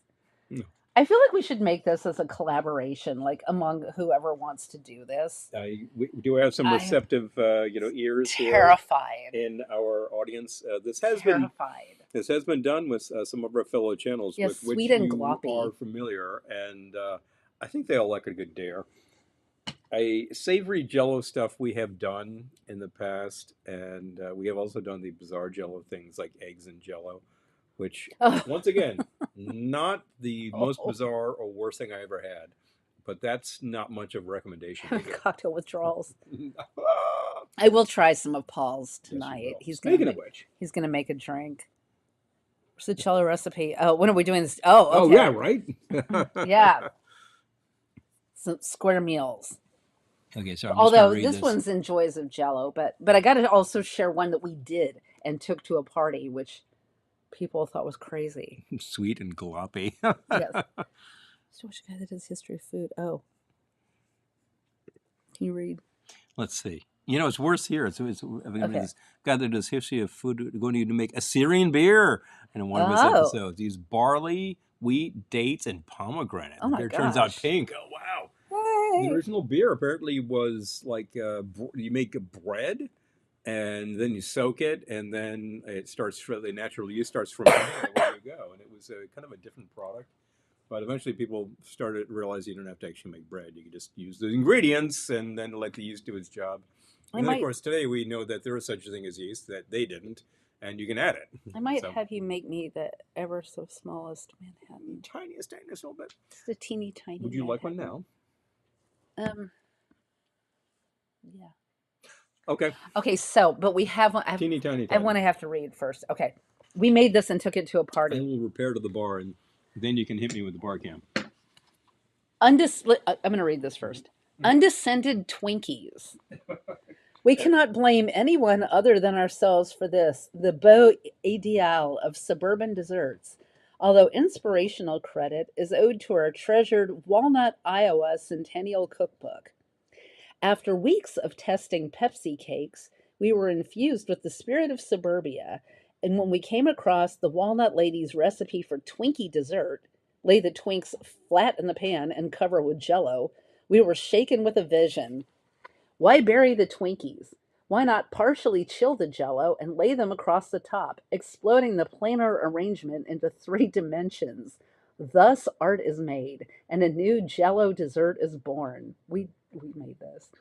No. I feel like we should make this as a collaboration, like among whoever wants to do this. Do we have some receptive, ears terrified here in our audience? This has been done with some of our fellow channels with which Sweet and you gloppy. are familiar, and I think they all like a good dare. A savory Jello stuff we have done in the past, and we have also done the bizarre Jello things like eggs and Jello, which once again, not the most bizarre or worst thing I ever had, but that's not much of a recommendation. Cocktail withdrawals. I will try some of Paul's tonight. Yes, Speaking of which, he's going to make a drink. Where's the Jello recipe? Oh, when are we doing this? Oh, oh okay. yeah, right. Yeah. Some square meals. Okay, so although this one's in Joys of Jello, but I got to also share one that we did and took to a party, which people thought was crazy. Sweet and gloppy. Yes. So which guy that does history of food? Oh, can you read? Let's see. It's worse here. It's this guy that does history of food going to make Assyrian beer in one of his episodes. Use barley, wheat, dates, and pomegranate. Oh my beer gosh. turns out pink. Oh wow. Hey. The original beer apparently was like you make a bread and then you soak it and then it starts the natural yeast starts fermenting and away you go. And it was kind of a different product. But eventually people started to realize you don't have to actually make bread. You can just use the ingredients and then let the yeast do its job. And then, of course, today we know that there is such a thing as yeast, that they didn't, and you can add it. I might have you make me the ever so smallest Manhattan. Tiniest little bit. Just a teeny tiny Would you like one now? Yeah. Okay. Okay, so, but we have one. Teeny tiny. I want to have to read first. Okay. We made this and took it to a party. And we'll repair to the bar, and then you can hit me with the bar cam. I'm going to read this first. Undescended Twinkies. We cannot blame anyone other than ourselves for this, the beau ideal of suburban desserts, although inspirational credit is owed to our treasured Walnut, Iowa Centennial Cookbook. After weeks of testing Pepsi cakes, we were infused with the spirit of suburbia, and when we came across the Walnut Lady's recipe for Twinkie dessert, lay the Twinks flat in the pan and cover with Jell-O, we were shaken with a vision. Why bury the Twinkies? Why not partially chill the Jell-O and lay them across the top, exploding the planar arrangement into 3 dimensions? Thus art is made, and a new Jell-O dessert is born. We made this.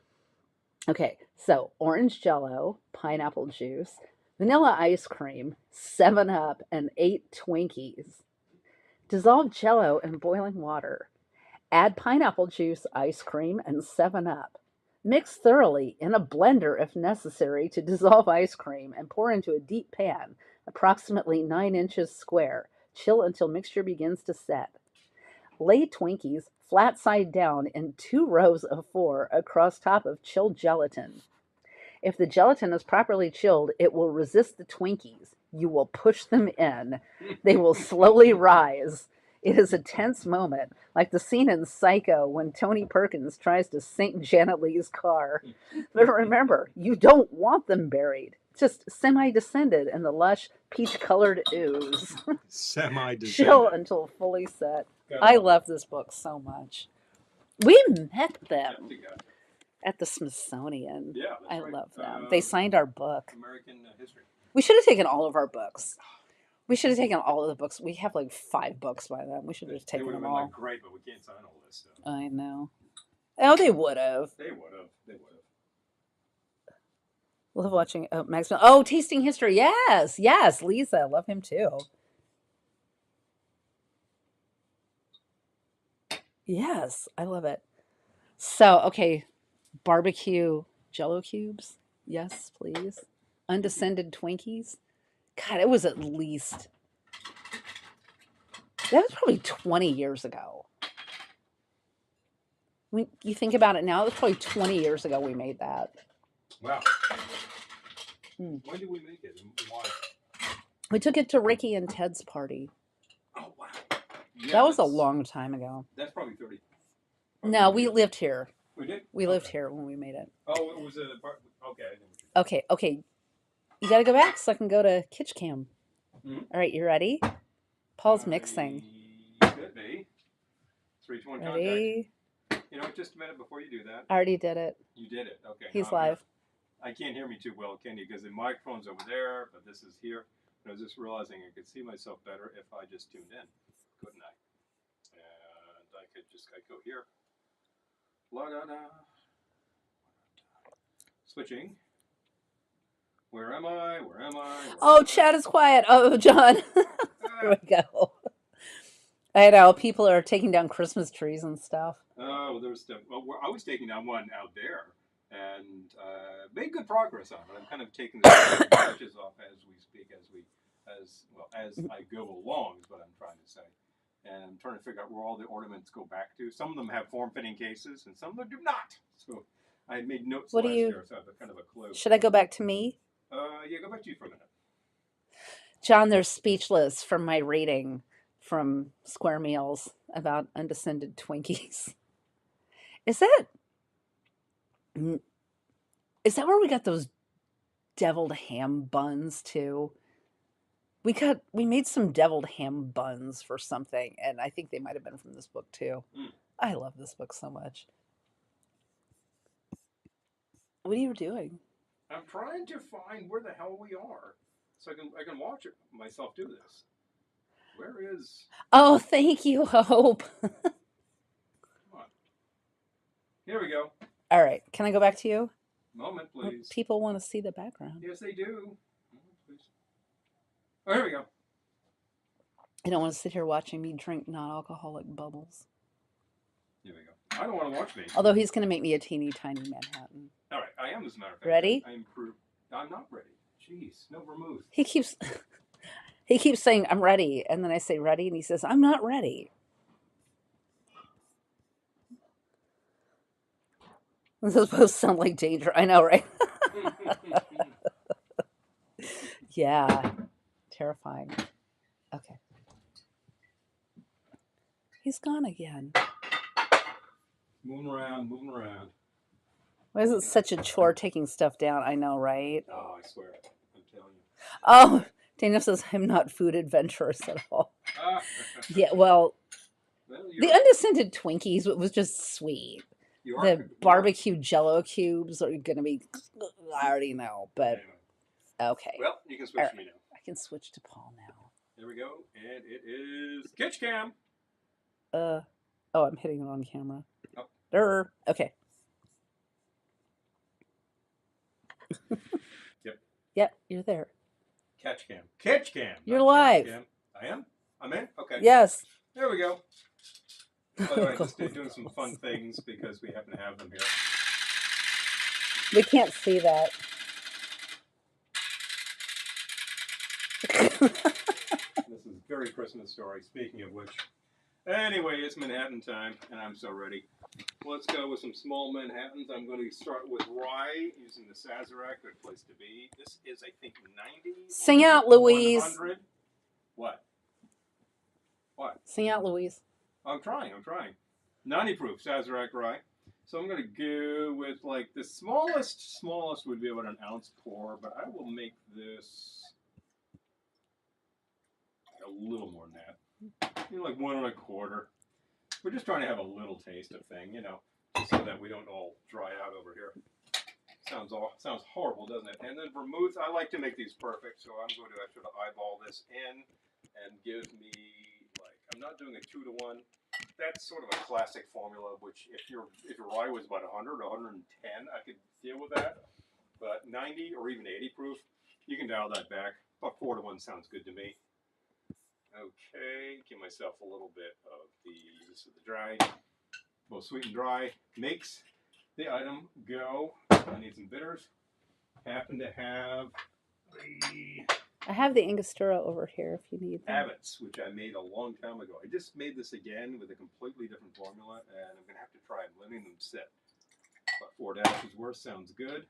Okay, so orange Jell-O, pineapple juice, vanilla ice cream, 7-Up, and 8 Twinkies. Dissolve Jell-O in boiling water. Add pineapple juice, ice cream, and 7-Up. Mix thoroughly in a blender if necessary to dissolve ice cream and pour into a deep pan, approximately 9 inches square. Chill until mixture begins to set. Lay Twinkies flat side down in 2 rows of 4 across top of chilled gelatin. If the gelatin is properly chilled, it will resist the Twinkies. You will push them in. They will slowly rise. It is a tense moment, like the scene in Psycho when Tony Perkins tries to sink Janet Leigh's car. But remember, you don't want them buried. Just semi-descended in the lush, peach-colored ooze. Semi-descended. Chill until fully set. I love this book so much. We met them at the Smithsonian. Yeah, I love them. They signed our book. American history. We should have taken all of our books. We should have taken all of the books. We have like 5 books by then. We should have just taken them all. Like, great, but we can't sign all this stuff. I know. Oh, they would have. They would have. Love watching Max. Oh, Tasting History. Yes. Lisa, love him too. Yes, I love it. So, okay, barbecue Jell-O cubes. Yes, please. Undescended Twinkies. God, it was at least, that was probably 20 years ago. When you think about it now, it was probably 20 years ago we made that. Wow. Mm. When did we make it? And why? We took it to Ricky and Ted's party. Oh, wow. Yeah, That was a long time ago. That's probably 30. No, we lived here. We did? We lived here when we made it. Oh, it was a part. Okay. Okay. You got to go back so I can go to Kitsch-en. Mm-hmm. All right, you ready? Paul's mixing. Could be. 3-2-1 Ready? contact. You know, just a minute before you do that. I already did it. You did it. Okay. He's live. I can't hear me too well, can you? Because the microphone's over there, but this is here. And I was just realizing I could see myself better if I just tuned in, couldn't I? And I'd go here. La da da. Switching. Where am I? Where am I? Oh, chat is quiet. Oh, John. There we go. I know people are taking down Christmas trees and stuff. Oh, there's stuff. Well, I was taking down one out there and made good progress on it. I'm kind of taking the branches off as we speak, as I go along is what I'm trying to say. And I'm trying to figure out where all the ornaments go back to. Some of them have form-fitting cases, and some of them do not. So I had made notes last year, so I have kind of a clue. Should I go back to me? Yeah, go back to you for a minute. John, they're speechless from my rating from Square Meals about undescended Twinkies. Is that where we got those deviled ham buns too? We made some deviled ham buns for something, and I think they might have been from this book too. I love this book so much. What are you doing? I'm trying to find where the hell we are, so I can watch it myself do this. Where is? Oh, thank you, Hope. Come on. Here we go. All right, can I go back to you? Moment, please. People want to see the background. Yes, they do. Please. Oh, here we go. I don't want to sit here watching me drink non-alcoholic bubbles. Here we go. I don't want to watch me. Although he's going to make me a teeny tiny Manhattan. All right, I am, as a matter of fact. Ready? I'm not ready. Jeez, no vermouth. He keeps saying, I'm ready. And then I say, ready? And he says, I'm not ready. This is supposed to sound like danger. I know, right? Yeah. Terrifying. Okay. He's gone again. Moving around. Why is it such a chore taking stuff down? I know, right? Oh, I swear. I'm telling you. Oh, Daniel says, I'm not food adventurous at all. Yeah, well the undescended Twinkies was just sweet. The barbecue Jello cubes are going to be, I already know, but anyway. Okay. Well, you can switch to me now. I can switch to Paul now. There we go, and it is Kitsch-cam. Oh, I'm hitting it on camera. Oh. Okay. Yep, you're there. Kitsch-cam. You're live. Kitsch-cam. I am? I'm in? Okay. Yes. There we go. By the way, just doing some fun things because we happen to have them here. We can't see that. This is very Christmas story, speaking of which. Anyway, it's Manhattan time, and I'm so ready. Let's go with some small Manhattans. I'm going to start with rye using the Sazerac. Good place to be. This is, I think, 90. Sing out, Louise. 100. What? Sing out, Louise. I'm trying. 90 proof Sazerac rye. So I'm going to go with like the smallest would be about an ounce pour, but I will make this a little more than that. Like 1 1/4. We're just trying to have a little taste of thing, just so that we don't all dry out over here. Sounds horrible, doesn't it? And then vermouth, I like to make these perfect, so I'm going to sort of eyeball this in and give me, like, I'm not doing a 2 to 1. That's sort of a classic formula, which if your rye was about 100 or 110, I could deal with that. But 90 or even 80 proof, you can dial that back. About 4 to 1 sounds good to me. Okay, give myself a little bit of this is the dry, both sweet and dry. Makes the item go. I need some bitters. Happen to have I have the Angostura over here if you need them. Abbott's, which I made a long time ago. I just made this again with a completely different formula, and I'm going to have to try letting them sit. About 4 dashes worth sounds good.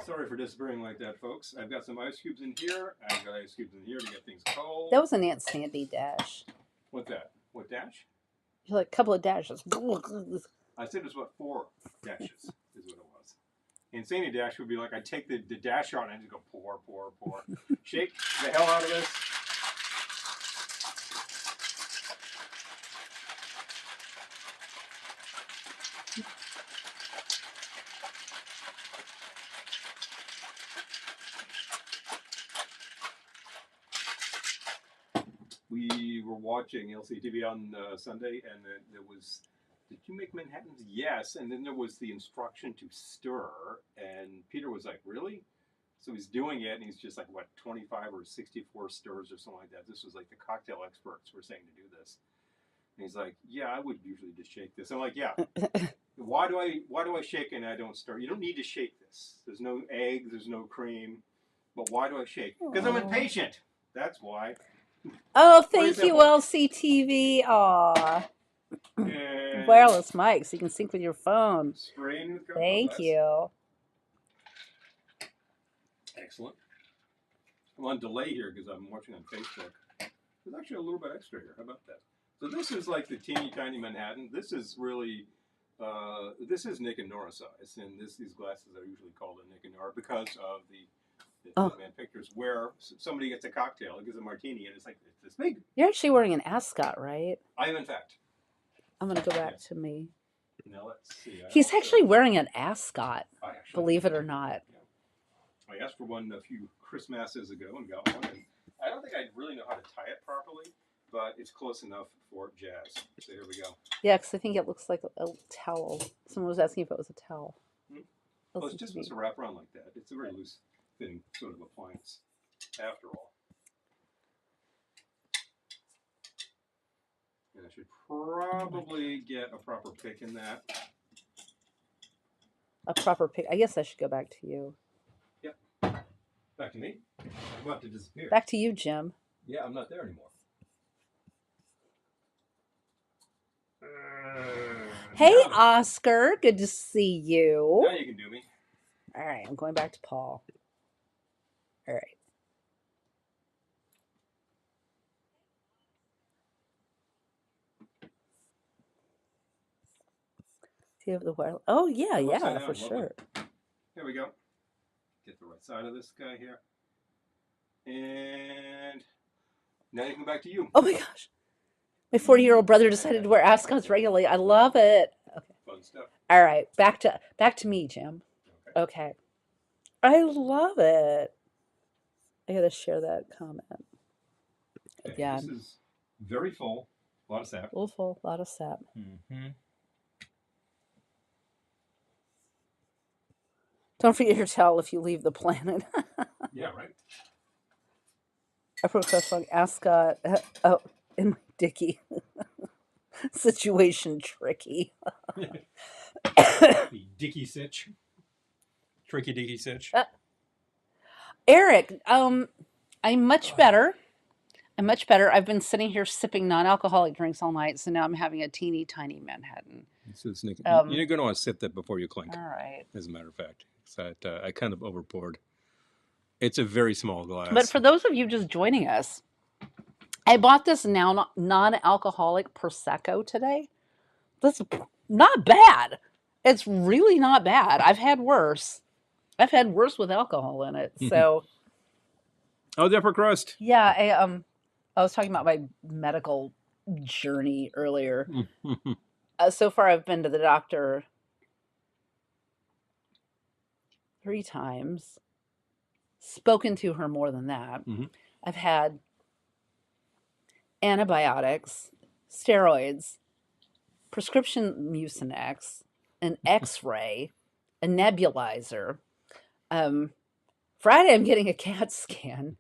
Sorry for disappearing like that, folks. I've got some ice cubes in here. I've got ice cubes in here to get things cold. That was an Aunt Sandy dash. What's that? What dash? Like a couple of dashes. I said it was what, 4 dashes is what it was. Insanity dash would be like I take the dash on and just go pour, pour, pour. Shake the hell out of this. We were watching LCTV on Sunday, and there was, did you make Manhattans? Yes, and then there was the instruction to stir, and Peter was like, really? So he's doing it, and he's just like, what, 25 or 64 stirs or something like that. This was like the cocktail experts were saying to do this. And he's like, yeah, I would usually just shake this. I'm like, yeah. Why do I shake and I don't stir? You don't need to shake this. There's no eggs, there's no cream. But why do I shake? Because I'm impatient. That's why. Oh, thank you, LCTV. Aw. Wireless mic, so you can sync with your phone. Thank you. Excellent. I'm on delay here because I'm watching on Facebook. There's actually a little bit extra here. How about that? So this is like the teeny tiny Manhattan. This is really, this is Nick and Nora size, and these glasses are usually called a Nick and Nora because of the Man pictures where somebody gets a cocktail, it gives a martini, and it's like it's this big. You're actually wearing an ascot, right? I am, in fact. I'm gonna go back to me. Now let's see. He's actually wearing an ascot, believe it or not. Yeah. I asked for one a few Christmases ago and got one. And I don't think I really know how to tie it properly, but it's close enough for jazz. So here we go. Yeah, because I think it looks like a towel. Someone was asking if it was a towel. Well, it's just supposed to wrap around like that. It's a very loose fitting sort of appliance, after all. And I should probably get a proper pick in that. A proper pick. I guess I should go back to you. Yep. Back to me. I'm about to disappear. Back to you, Jim. Yeah, I'm not there anymore. Hey, Oscar. Good to see you. Now you can do me. All right, I'm going back to Paul. All right. Do you have the wireless? Oh, yeah, for sure. Here we go. Get the right side of this guy here. And now you can go back to you. Oh, my gosh. My 40-year-old brother decided to wear ascots regularly. I love it. Okay. Fun stuff. All right, back to me, Jim. Okay. I love it. I got to share that comment. Okay, Yeah. This is very full. A lot of sap. Full, a lot of sap. Mm-hmm. Don't forget your towel if you leave the planet. Yeah, right. I put a song ascot in my dicky. Situation tricky. Dicky sitch. Tricky dicky sitch. Eric, I'm much better. I've been sitting here sipping non-alcoholic drinks all night, so now I'm having a teeny tiny Manhattan. So it's you're going to want to sip that before you clink. All right. As a matter of fact, so I kind of overpoured. It's a very small glass. But for those of you just joining us, I bought this now non-alcoholic Prosecco today. That's not bad. It's really not bad. I've had worse. I've had worse with alcohol in it. So. Oh, the upper crust. Yeah, I was talking about my medical journey earlier. So far, I've been to the doctor 3 times. Spoken to her more than that. Mm-hmm. I've had antibiotics, steroids, prescription Mucinex, an X-ray, a nebulizer. Friday, I'm getting a CAT scan,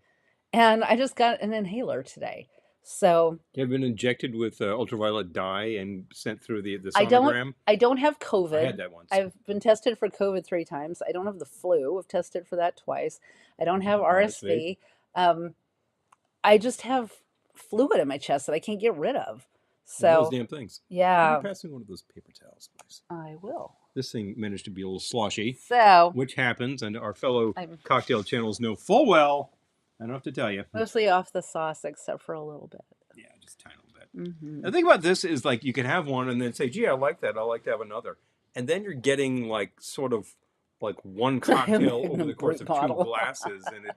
and I just got an inhaler today. So you've been injected with ultraviolet dye and sent through the sonogram? I don't have COVID. I had that once. I've been tested for COVID 3 times. I don't have the flu. I've tested for that twice. I don't have RSV. I just have fluid in my chest that I can't get rid of. So those damn things. Yeah. You're passing one of those paper towels, please. I will. This thing managed to be a little sloshy, So, which happens, and our fellow I'm cocktail channels know full well. I don't have to tell you. mostly off the sauce, except for a little bit. Yeah, just a tiny little bit. Mm-hmm. The thing about this is like you can have one and then say, gee, I like that. I'd like to have another. And then you're getting like sort of like one cocktail over the course of bottle. 2 glasses. And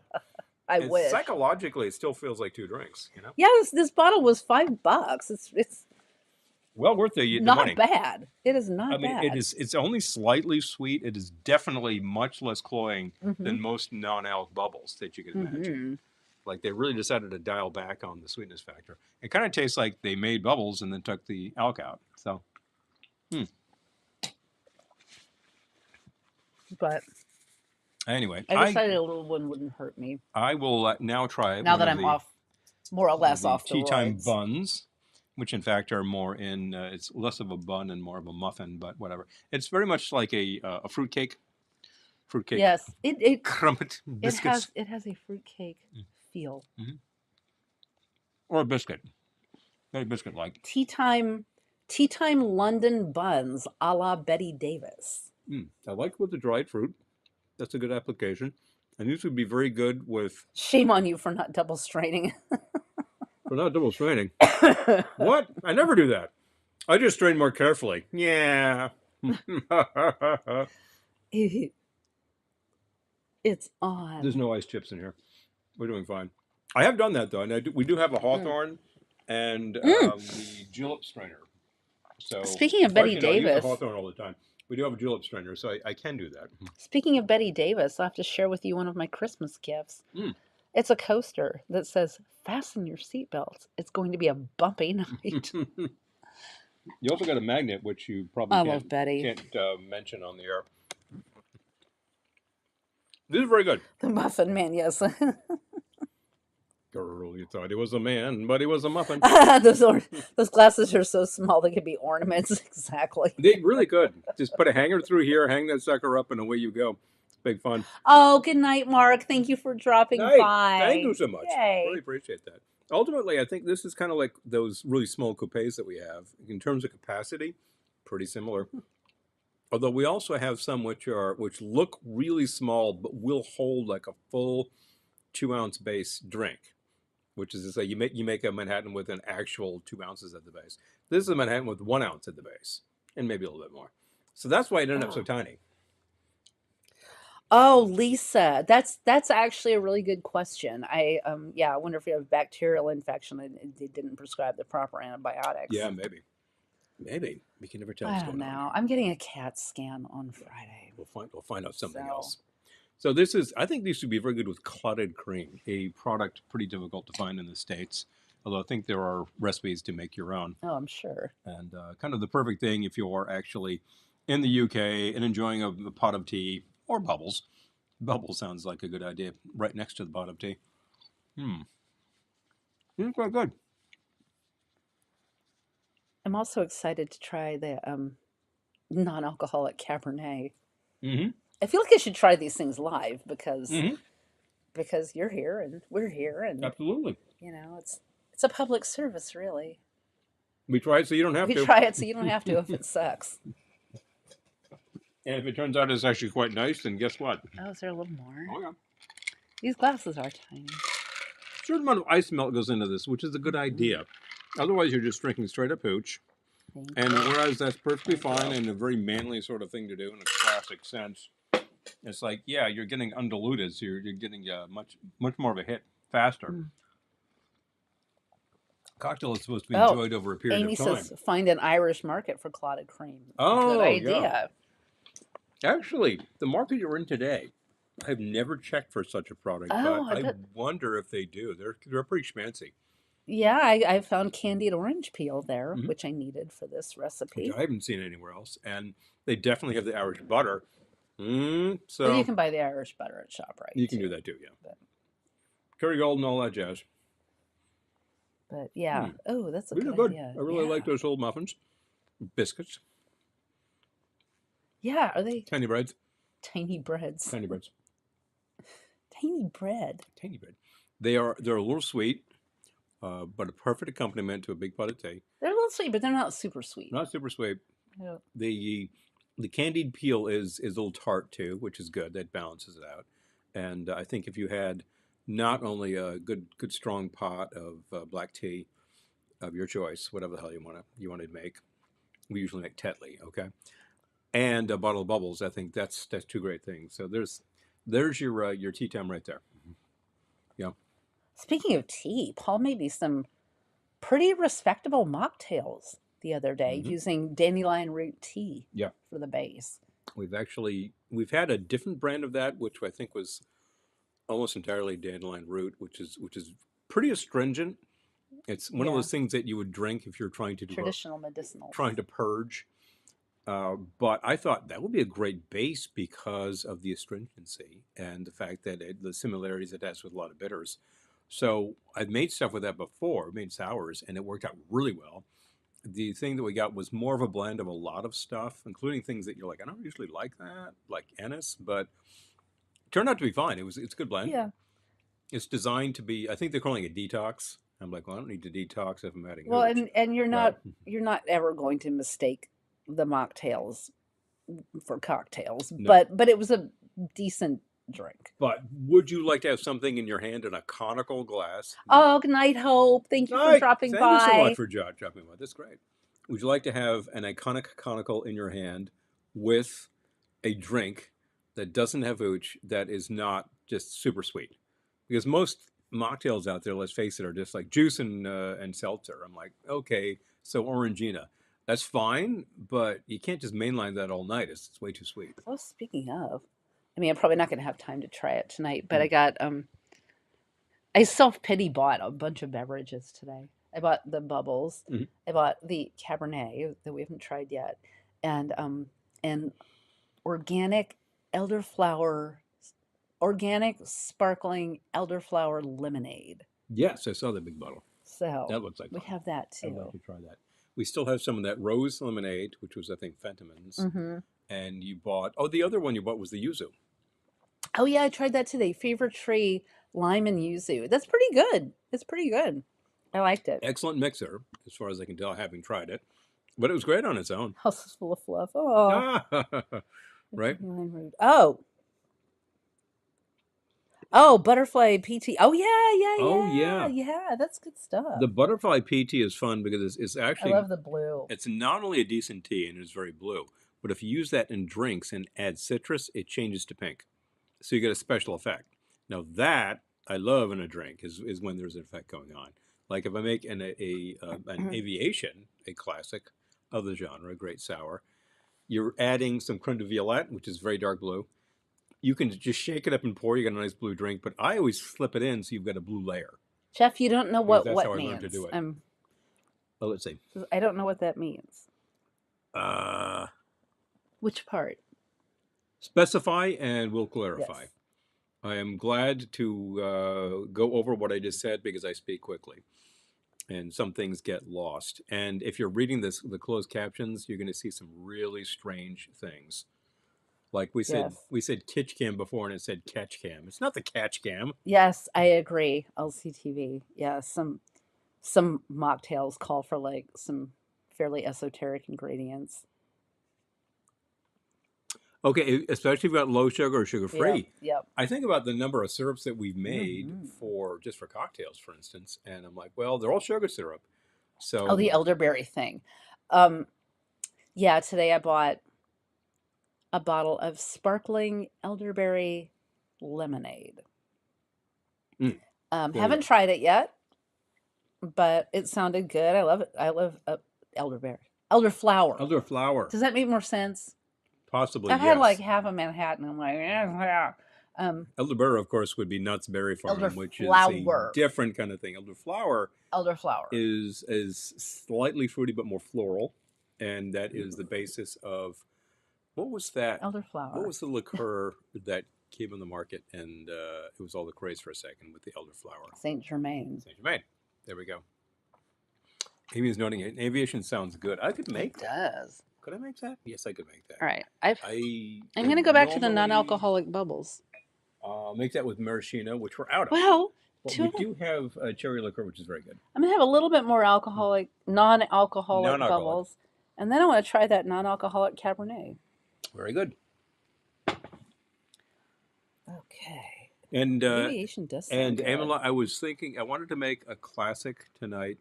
I wish. Psychologically, it still feels like 2 drinks, you know? Yeah, this bottle was $5. It's Well worth the not money. bad. It is not I mean, bad. it's only slightly sweet. It is definitely much less cloying Mm-hmm. than most non-alc bubbles that you can imagine. Mm-hmm. Like they really decided to dial back on the sweetness factor. It kind of tastes like they made bubbles and then took the alc out. So, But anyway, I decided a little one wouldn't hurt me. I will now try Now that I'm off, more or less off the tea time roids. buns, which in fact are more in. It's less of a bun and more of a muffin, but whatever. It's very much like a fruitcake. Fruitcake. Yes, it crumpet biscuits. It has a fruitcake feel. Mm-hmm. Or a biscuit. Very biscuit-like. Tea time London buns, a la Betty Davis. I like with the dried fruit. That's a good application. And these would be very good with... Shame on you for not double straining. For not double straining? What? I never do that. I just strain more carefully. Yeah. It's odd. There's no ice chips in here. We're doing fine. I have done that, though. And we do have a Hawthorne and the julep strainer. So speaking of Betty Davis... I use the Hawthorne all the time. We do have a julep strainer, so I can do that. Speaking of Betty Davis, I'll have to share with you one of my Christmas gifts. It's a coaster that says, fasten your seatbelts. It's going to be a bumpy night. You also got a magnet, which you probably can't mention on the air. This is very good. The Muffin Man, yes. Girl, you thought he was a man, but he was a muffin. Those glasses are so small they could be ornaments. Exactly. They really could. Just put a hanger through here, hang that sucker up, and away you go. It's big fun. Oh, good night, Mark. Thank you for dropping by. Thank you so much. Yay. Really appreciate that. Ultimately, I think this is kind of like those really small coupes that we have. In terms of capacity, pretty similar. Although we also have some which look really small, but will hold like a full 2-ounce base drink. Which is to say, you make a Manhattan with an actual 2 ounces at the base. This is a Manhattan with 1 ounce at the base, and maybe a little bit more. So that's why it ended up so tiny. Oh, Lisa, that's actually a really good question. I wonder if you have bacterial infection and they didn't prescribe the proper antibiotics. Yeah, maybe. We can never tell. I don't know. I'm getting a CAT scan on Friday. We'll find out something else. So this is, I think these would be very good with clotted cream, a product pretty difficult to find in the States, although I think there are recipes to make your own. Oh, I'm sure. And kind of the perfect thing if you're actually in the UK and enjoying a pot of tea or bubbles. Bubbles sounds like a good idea right next to the pot of tea. It's quite good. I'm also excited to try the non-alcoholic Cabernet. Mm-hmm. I feel like I should try these things live because you're here and we're here and absolutely, it's a public service, really. We try it so you don't have to. We try it so you don't have to if it sucks. And if it turns out it's actually quite nice, then guess what? Oh, is there a little more? Oh yeah. These glasses are tiny. A certain amount of ice melt goes into this, which is a good idea. Otherwise, you're just drinking straight up hooch. And whereas that's perfectly fine and a very manly sort of thing to do in a classic sense, it's like, yeah, you're getting undiluted, so you're getting much more of a hit faster. Cocktail is supposed to be enjoyed over a period of time. Amy says, find an Irish market for clotted cream. Oh, good idea. Yeah. Actually, the market you're in today, I've never checked for such a product, but I wonder if they do. They're pretty schmancy. Yeah, I found candied orange peel there, which I needed for this recipe. Which I haven't seen anywhere else. And they definitely have the Irish butter. So but you can buy the Irish butter at ShopRite. You can do that too, yeah. But Kerrygold and all that jazz. But yeah, that's a good idea. I really like those old muffins. Biscuits. Yeah, are they? Tiny breads. Tiny breads. Tiny breads. Tiny bread. Tiny bread. They're a little sweet, but a perfect accompaniment to a big pot of tea. They're a little sweet, but they're not super sweet. Not super sweet. No. The The candied peel is a little tart too, which is good. That balances it out. And I think if you had not only a good strong pot of black tea of your choice, whatever the hell you want to make, we usually make Tetley, okay, and a bottle of bubbles. I think that's two great things. So there's your tea time right there. Yeah. Speaking of tea, Paul made me some pretty respectable mocktails the other day using dandelion root tea Yeah. for the base. We've had a different brand of that, which I think was almost entirely dandelion root, which is pretty astringent. It's one of those things that you would drink if you're trying to do traditional medicinal, trying to purge. But I thought that would be a great base because of the astringency and the fact that the similarities it has with a lot of bitters. So I've made stuff with that before, made sours, and it worked out really well. The thing that we got was more of a blend of a lot of stuff, including things that you're like, I don't usually like that, like anise, but it turned out to be fine. It's a good blend. Yeah. It's designed to be, I think they're calling it detox. I'm like, well, I don't need to detox if I'm adding Well, hooch. and you're not ever going to mistake the mocktails for cocktails, No. but it was a decent drink. But would you like to have something in your hand in a conical glass? Oh, good night, Hope. Thank you for dropping by. Thank you so much for dropping by. That's great. Would you like to have an iconic conical in your hand with a drink that doesn't have hooch, that is not just super sweet? Because most mocktails out there, let's face it, are just like juice and seltzer. I'm like, okay, so Orangina. That's fine, but you can't just mainline that all night. It's way too sweet. Oh, speaking of, I mean, I'm probably not going to have time to try it tonight, but I got, I self-pity bought a bunch of beverages today. I bought the bubbles. I bought the Cabernet that we haven't tried yet, and organic organic sparkling elderflower lemonade. Yes, I saw the big bottle. So that looks like we have that too. I'd like to try that. We still have some of that rose lemonade, which was, I think, Fentiman's. And you bought, the other one you bought was the yuzu. Oh, yeah, I tried that today. Fever Tree lime and yuzu. That's pretty good. It's pretty good. I liked it. Excellent mixer, as far as I can tell, having tried it. But it was great on its own. House is full of fluff. Oh. Right? Oh, butterfly PT. Oh, yeah. Oh, yeah. Yeah, that's good stuff. The butterfly PT is fun because it's actually... I love the blue. It's not only a decent tea, and it's very blue, but if you use that in drinks and add citrus, it changes to pink. So you get a special effect. Now that I love in a drink is when there's an effect going on. Like if I make an aviation, a classic of the genre, a great sour, you're adding some creme de violette, which is very dark blue. You can just shake it up and pour. You got a nice blue drink, but I always slip it in so you've got a blue layer. Jeff, you don't know what how means. I learned to do it. Let's see. I don't know what that means. Uh, Which part? Specify and we'll clarify. Yes. I am glad to go over what I just said because I speak quickly. And some things get lost. And if you're reading the closed captions, you're going to see some really strange things. Like we said Kitsch-en before, and it said catch cam. It's not the catch cam. Yes, I agree. LCTV. Yeah, some mocktails call for like some fairly esoteric ingredients. Okay, especially if you've got low sugar or sugar free. Yep. I think about the number of syrups that we've made for cocktails, for instance, and I'm like, well, they're all sugar syrup. So the elderberry thing. Yeah, today I bought a bottle of sparkling elderberry lemonade. Haven't tried it yet, but it sounded good. I love it. I love elderberry. Elderflower. Elderflower. Does that make more sense? Possibly, I've had like half a Manhattan. I'm like, yeah. Elderberry, of course, would be Nuts Berry Farm, which is a different kind of thing. Elderflower is slightly fruity but more floral, and that is the basis of what was that? Elderflower. What was the liqueur that came on the market, and it was all the craze for a second with the elderflower? Saint Germain. Saint Germain. There we go. Amy is noting it. Aviation sounds good. I could make that. It does. Could I make that? Yes, I could make that. All right. I'm going to go back to the non-alcoholic bubbles. Make that with maraschino, which we're out of. Well, we do have cherry liqueur, which is very good. I'm going to have a little bit more non-alcoholic bubbles. And then I want to try that non-alcoholic Cabernet. Very good. Okay. And Aviation does sound good. Amala, I was thinking I wanted to make a classic tonight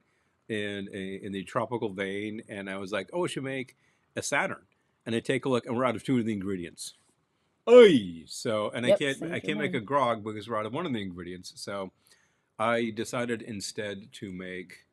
in the tropical vein, and I was like, oh, I should make a Saturn. And I take a look, and we're out of two of the ingredients. Oy! So, and Yep, I same for can't make me. a grog because we're out of one of the ingredients. So, I decided instead to make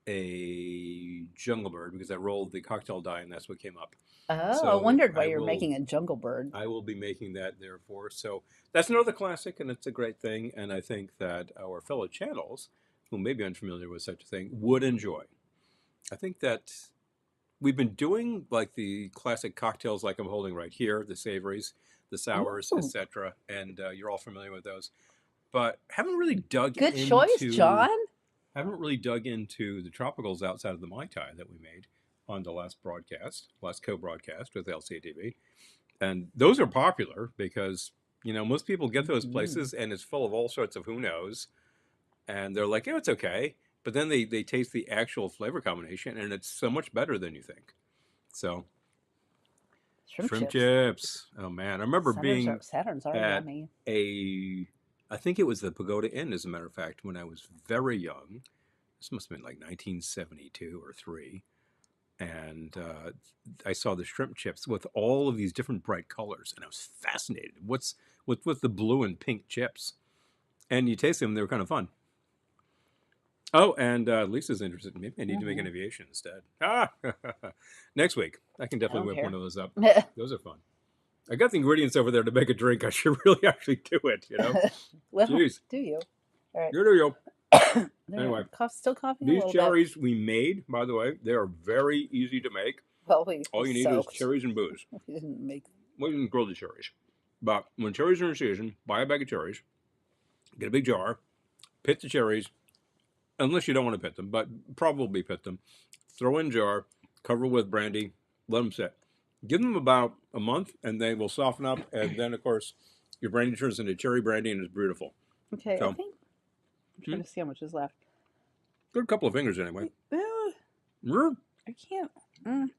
a jungle bird because I rolled the cocktail die, and that's what came up. Oh, I So wondered why you're making a jungle bird. I will be making that therefore. So that's another classic, and it's a great thing. And I think that our fellow channels, who may be unfamiliar with such a thing, would enjoy. I think that we've been doing like the classic cocktails, like I'm holding right here, the savories, the sours, Ooh, etc. And you're all familiar with those, but haven't really dug good choice, into John. the tropicals outside of the Mai Tai that we made on the last co-broadcast with LCTV. And those are popular because, most people get those places and it's full of all sorts of who knows. And they're like, yeah, it's okay. But then they taste the actual flavor combination and it's so much better than you think. So, shrimp chips. Oh, man. I remember being Saturns are at yummy. I think it was the Pagoda Inn, as a matter of fact, when I was very young. This must have been like 1972 or 3. And I saw the shrimp chips with all of these different bright colors, and I was fascinated. What's with the blue and pink chips? And you taste them; they were kind of fun. Oh, and Lisa's interested. Maybe I need to make an aviation instead. Next week I can definitely whip one of those up. Those are fun. I got the ingredients over there to make a drink. I should really actually do it. Well, Jeez. do you? All right. There you go. Anyway, still coughing these a little cherries we made, by the way, they are very easy to make. Well, all you need is cherries and booze. We didn't make. We didn't grill the cherries, but when cherries are in season, buy a bag of cherries, get a big jar, pit the cherries, unless you don't want to pit them, but probably pit them. Throw in jar, cover with brandy, let them sit. Give them about a month, and they will soften up, and then of course your brandy turns into cherry brandy, and it's beautiful. Okay, so, I think I'm trying to see how much is left. Good couple of fingers anyway. I can't.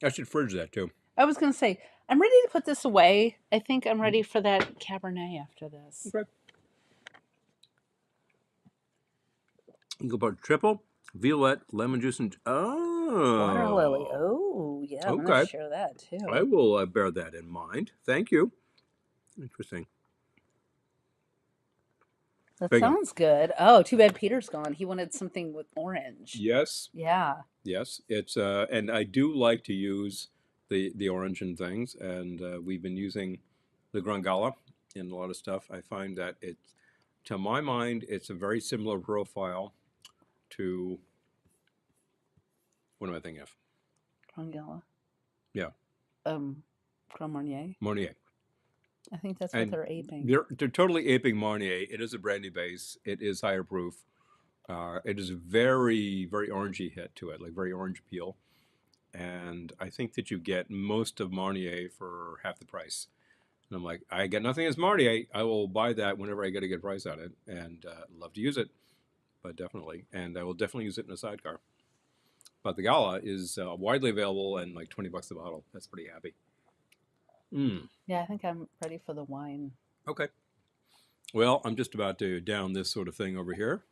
I should fridge that too. I was going to say, I'm ready to put this away. I think I'm ready for that Cabernet after this. Okay. You go about triple, violette, lemon juice, and Water lily. Oh, yeah. I'm going to share that too. I will bear that in mind. Thank you. Interesting. That sounds good. Oh, too bad Peter's gone. He wanted something with orange. Yes. Yeah. Yes. It's and I do like to use the orange in things, and we've been using the Grangala in a lot of stuff. I find that to my mind, it's a very similar profile to. What am I thinking of? Grangala. Yeah. Grand Marnier. Marnier. I think that's what they're aping. They're totally aping Marnier. It is a brandy base. It is higher proof. It is a very, very orangey hit to it, like very orange peel. And I think that you get most of Marnier for half the price. And I'm like, I get nothing as Marnier. I will buy that whenever I get a good price on it, and love to use it, but definitely. And I will definitely use it in a sidecar. But the Gala is widely available and like $20 a bottle. That's pretty happy. Yeah, I think I'm ready for the wine. Okay. Well, I'm just about to down this sort of thing over here.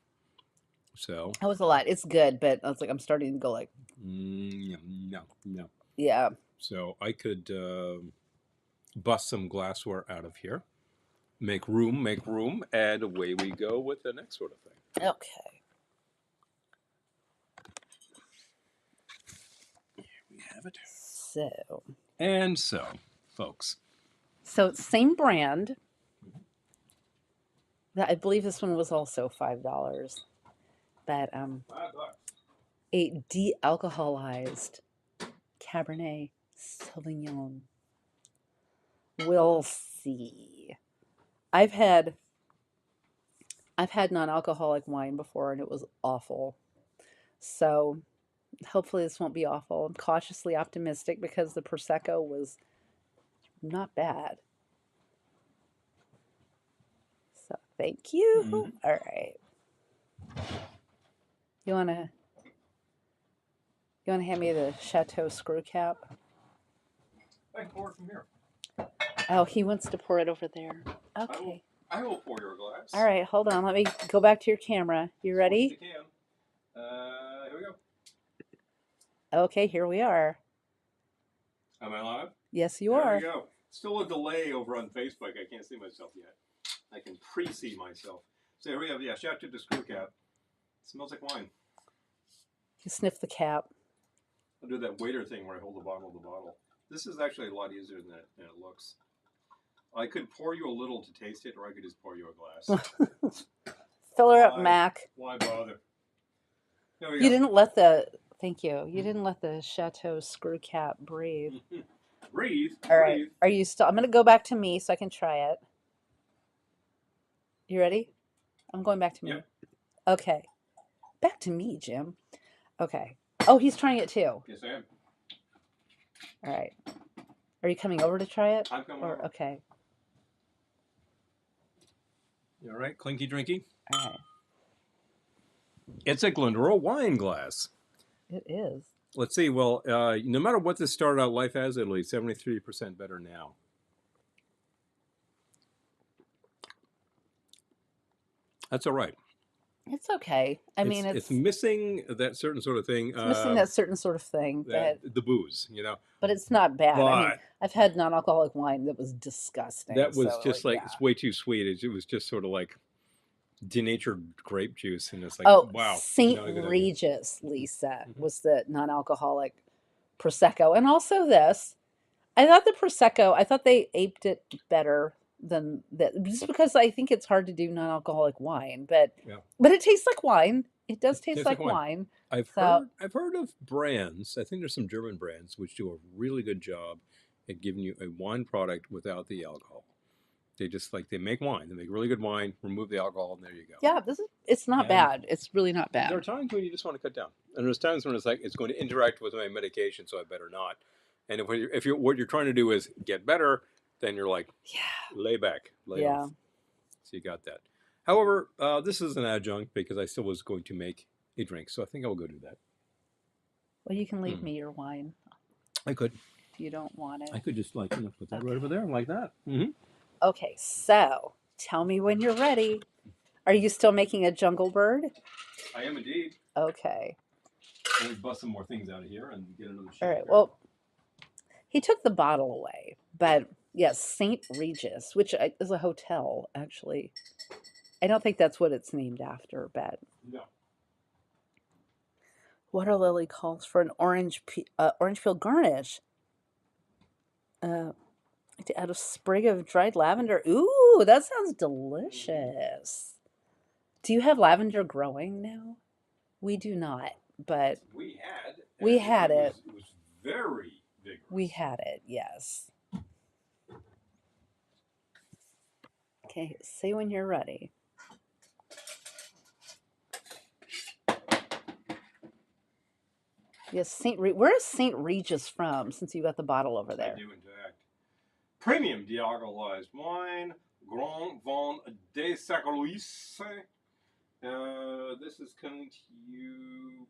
So that was a lot. It's good, but I was like, I'm starting to go like. No. Yeah. So I could bust some glassware out of here, make room, and away we go with the next sort of thing. Okay. Here we have it. So, folks. So same brand. I believe this one was also $5. But $5. A de-alcoholized Cabernet Sauvignon. We'll see. I've had non-alcoholic wine before and it was awful. So hopefully this won't be awful. I'm cautiously optimistic because the Prosecco was not bad. So thank you. Mm-hmm. All right. You wanna hand me the Chateau screw cap? I can pour it from here. Oh, he wants to pour it over there. Okay. I will pour your glass. All right, hold on. Let me go back to your camera. You ready? Here we go. Okay, here we are. Am I live? Yes, you there are. There we go. Still a delay over on Facebook. I can't see myself yet. I can pre-see myself. So here we have, yeah, shout to the screw cap. It smells like wine. You sniff the cap. I'll do that waiter thing where I hold the bottle of the bottle. This is actually a lot easier than it looks. I could pour you a little to taste it, or I could just pour you a glass. Fill her up, Mac. Why bother? You didn't let the, thank you. You didn't let the Chateau screw cap breathe. Breathe? All right. Are you still, I'm going to go back to me so I can try it. You ready? I'm going back to me. Yep. Okay. Back to me, Jim. Okay. Oh, he's trying it too. Yes, I am. All right. Are you coming over to try it? I'm coming over. Okay. You all right? Clinky drinky? All right. It's a Glendora wine glass. It is. Let's see. Well, no matter what this started out life as, it'll be 73% better now. That's all right. It's okay. I mean, it's missing that certain sort of thing. It's missing that certain sort of thing. The booze, you know. But it's not bad. But I mean, I've had non-alcoholic wine that was disgusting. That was just like it's way too sweet. It was just sort of like denatured grape juice, and it's like, wow. St. Regis, Lisa, was the non-alcoholic Prosecco, and also this. I thought the Prosecco. I thought they aped it better than that, just because I think it's hard to do non-alcoholic wine, but it tastes like wine. It does taste like wine. I've heard of brands. I think there's some German brands which do a really good job at giving you a wine product without the alcohol. They just they make wine. They make really good wine. Remove the alcohol, and there you go. Yeah, it's not bad. It's really not bad. There are times when you just want to cut down, and there's times when it's like it's going to interact with my medication, so I better not. And if what you're trying to do is get better, then you're like, lay back, lay off. So you got that. However, this is an adjunct because I still was going to make a drink, so I think I'll go do that. Well, you can leave me your wine. I could. If you don't want it. I could just put that right over there like that. Mm-hmm. Okay, so tell me when you're ready. Are you still making a jungle bird? I am indeed. Okay. Let me bust some more things out of here and get another shot. All right, well, he took the bottle away, but yes, St. Regis, which is a hotel, actually. I don't think that's what it's named after, but... No. Water lily calls for an orange peel garnish. To add a sprig of dried lavender. Ooh, that sounds delicious. Do you have lavender growing now? We do not, but... We had it. It was very vigorous. We had it, yes. Okay, say when you're ready. Yes, where is St. Regis from, since you got the bottle over there? I do, in fact. Premium dealcoholized wine, Grand Vin de Saint-Louis. This is coming to you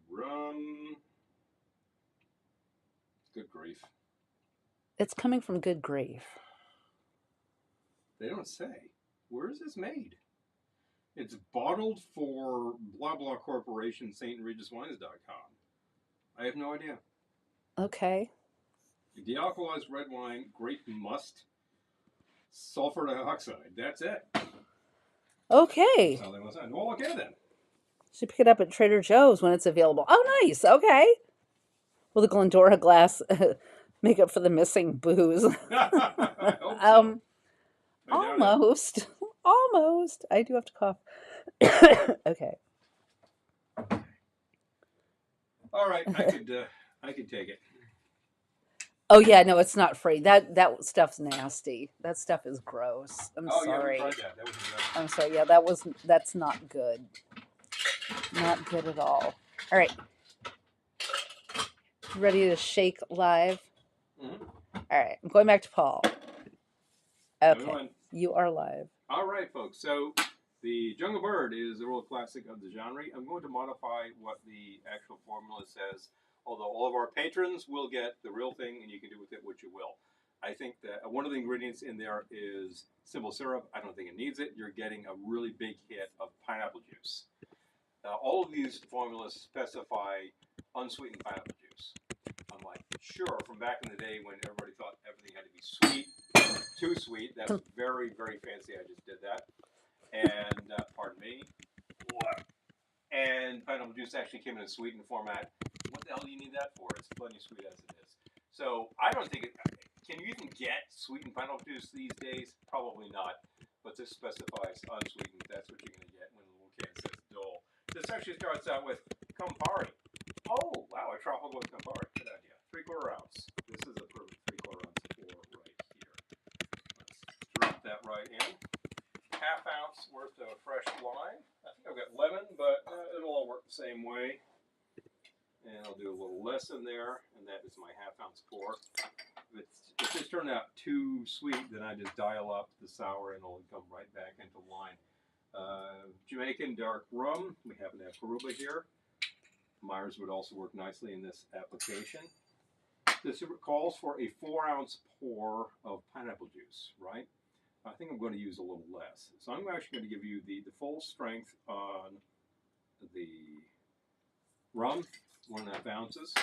from... Good grief. It's coming from Good Grief. They don't say. Where is this made? It's bottled for blah blah corporation, stregiswines.com. I have no idea. Okay. Dealcoholized red wine, grape must, sulfur dioxide. That's it. Okay. That's how they must end. Well, okay then. Should pick it up at Trader Joe's when it's available. Oh, nice. Okay. Will the Glendora glass make up for the missing booze? I hope so. Almost. Almost. I do have to cough. Okay. All right, I could take it. Oh yeah, no, it's not free. That stuff's nasty. That stuff is gross. I'm sorry. Yeah, we tried that. That wasn't good. I'm sorry. Yeah, that's not good. Not good at all. All right. Ready to shake live? Mm-hmm. All right. I'm going back to Paul. Okay. Everyone. You are live. All right, folks. So the Jungle Bird is a real classic of the genre. I'm going to modify what the actual formula says although all of our patrons will get the real thing, and you can do with it what you will. I think that one of the ingredients in there is simple syrup. I don't think it needs it. You're getting a really big hit of pineapple juice. All of these formulas specify unsweetened pineapple juice. I'm like, sure, from back in the day when everybody thought everything had to be sweet, too sweet. That's very, very fancy. I just did that. And, pardon me. What? And pineapple juice actually came in a sweetened format. What the hell do you need that for? It's plenty sweet as it is. So I don't think it. Can you even get sweetened pineapple juice these days? Probably not. But this specifies unsweetened. That's what you're going to get when the little can says Dole. This actually starts out with Campari. Oh, wow, a tropical with Campari. Good idea. 3/4 ounce. This is a perfect 3/4 ounce pour right here. Let's drop that right in. 1/2 ounce worth of fresh lime. I think I've got lemon, but it'll all work the same way. And I'll do a little less in there, and that is my 1/2 ounce pour. If this turned out too sweet, then I just dial up the sour and it'll come right back into line. Jamaican dark rum. We happen to have Caruba here. Myers would also work nicely in this application. This calls for a 4-ounce pour of pineapple juice, right? I think I'm going to use a little less. So I'm actually going to give you the full strength on the rum, 1.5 ounces.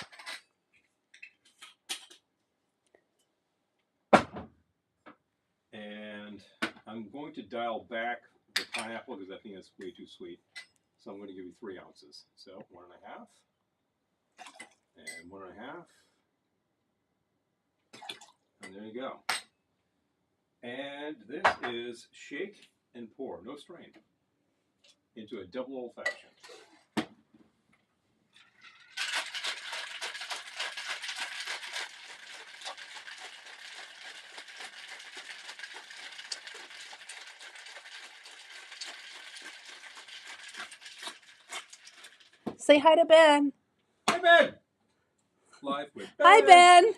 And I'm going to dial back the pineapple because I think it's way too sweet. So I'm going to give you 3 ounces. So 1.5 and 1.5. And there you go. And this is shake and pour, no strain, into a double old fashioned. Say hi to Ben. Hi, Ben. Live with Ben. Hi, Ben.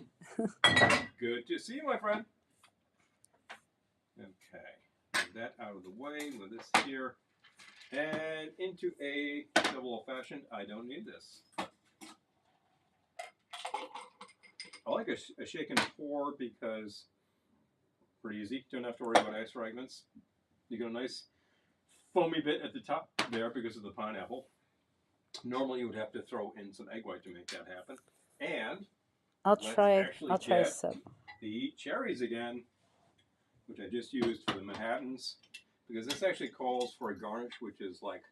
Good to see you, my friend. Okay, move that out of the way with this here. And into a double old fashioned. I don't need this. I like a shake and pour because pretty easy. Don't have to worry about ice fragments. You get a nice foamy bit at the top there because of the pineapple. Normally you would have to throw in some egg white to make that happen. And I'll try some. The cherries again, which I just used for the Manhattans, because this actually calls for a garnish which is like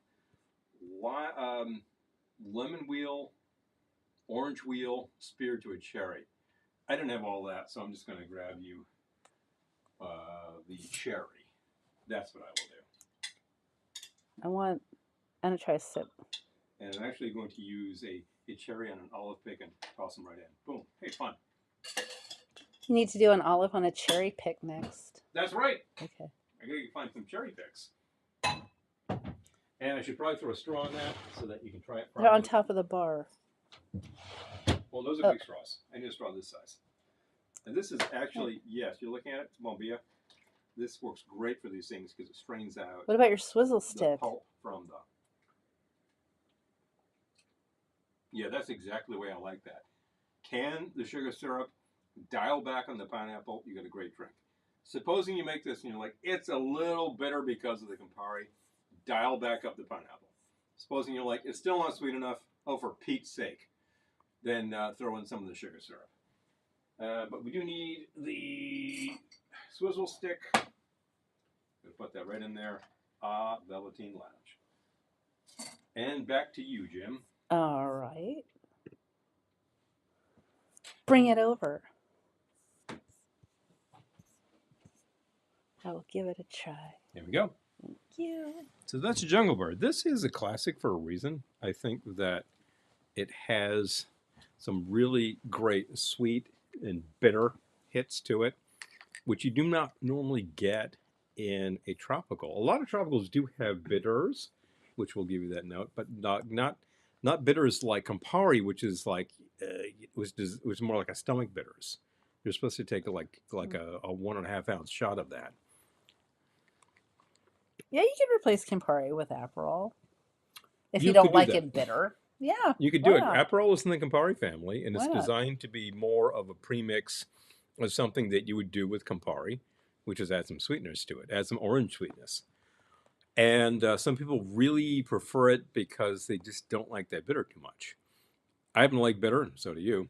lemon wheel, orange wheel, speared to a cherry. I didn't have all that, so I'm just going to grab you the cherry. That's what I will do. I'm going to try a sip. And I'm actually going to use a cherry on an olive pick and toss them right in. Boom. Hey, fun. You need to do an olive on a cherry pick next. That's right. Okay. I gotta find some cherry picks. And I should probably throw a straw in that so that you can try it properly. They're on top of the bar. Well, those are big straws. I need a straw this size. And this is actually, yes, you're looking at it, it's Mombia. This works great for these things because it strains out. What about your swizzle the stick? Pulp from the. Yeah, that's exactly the way I like that. Can the sugar syrup, dial back on the pineapple, you get a great drink. Supposing you make this and you're like, it's a little bitter because of the Campari, dial back up the pineapple. Supposing you're like, it's still not sweet enough, oh, for Pete's sake, then throw in some of the sugar syrup. But we do need the swizzle stick. I'm going to put that right in there. Velveteen Lounge. And back to you, Jim. All right. Bring it over. I will give it a try. Here we go. Thank you. So that's a Jungle Bird. This is a classic for a reason. I think that it has some really great sweet and bitter hits to it, which you do not normally get in a tropical. A lot of tropicals do have bitters, which will give you that note, but not bitters like Campari, which is like it was more like a stomach bitters. You're supposed to take like a 1.5 ounce shot of that. Yeah, you can replace Campari with Aperol if you don't like it bitter. Yeah. You could do why it. not? Aperol is in the Campari family, and it's Why not? designed to be more of a premix of something that you would do with Campari, which is add some sweeteners to it, add some orange sweetness. And some people really prefer it because they just don't like that bitter too much. I happen to like bitter, and so do you.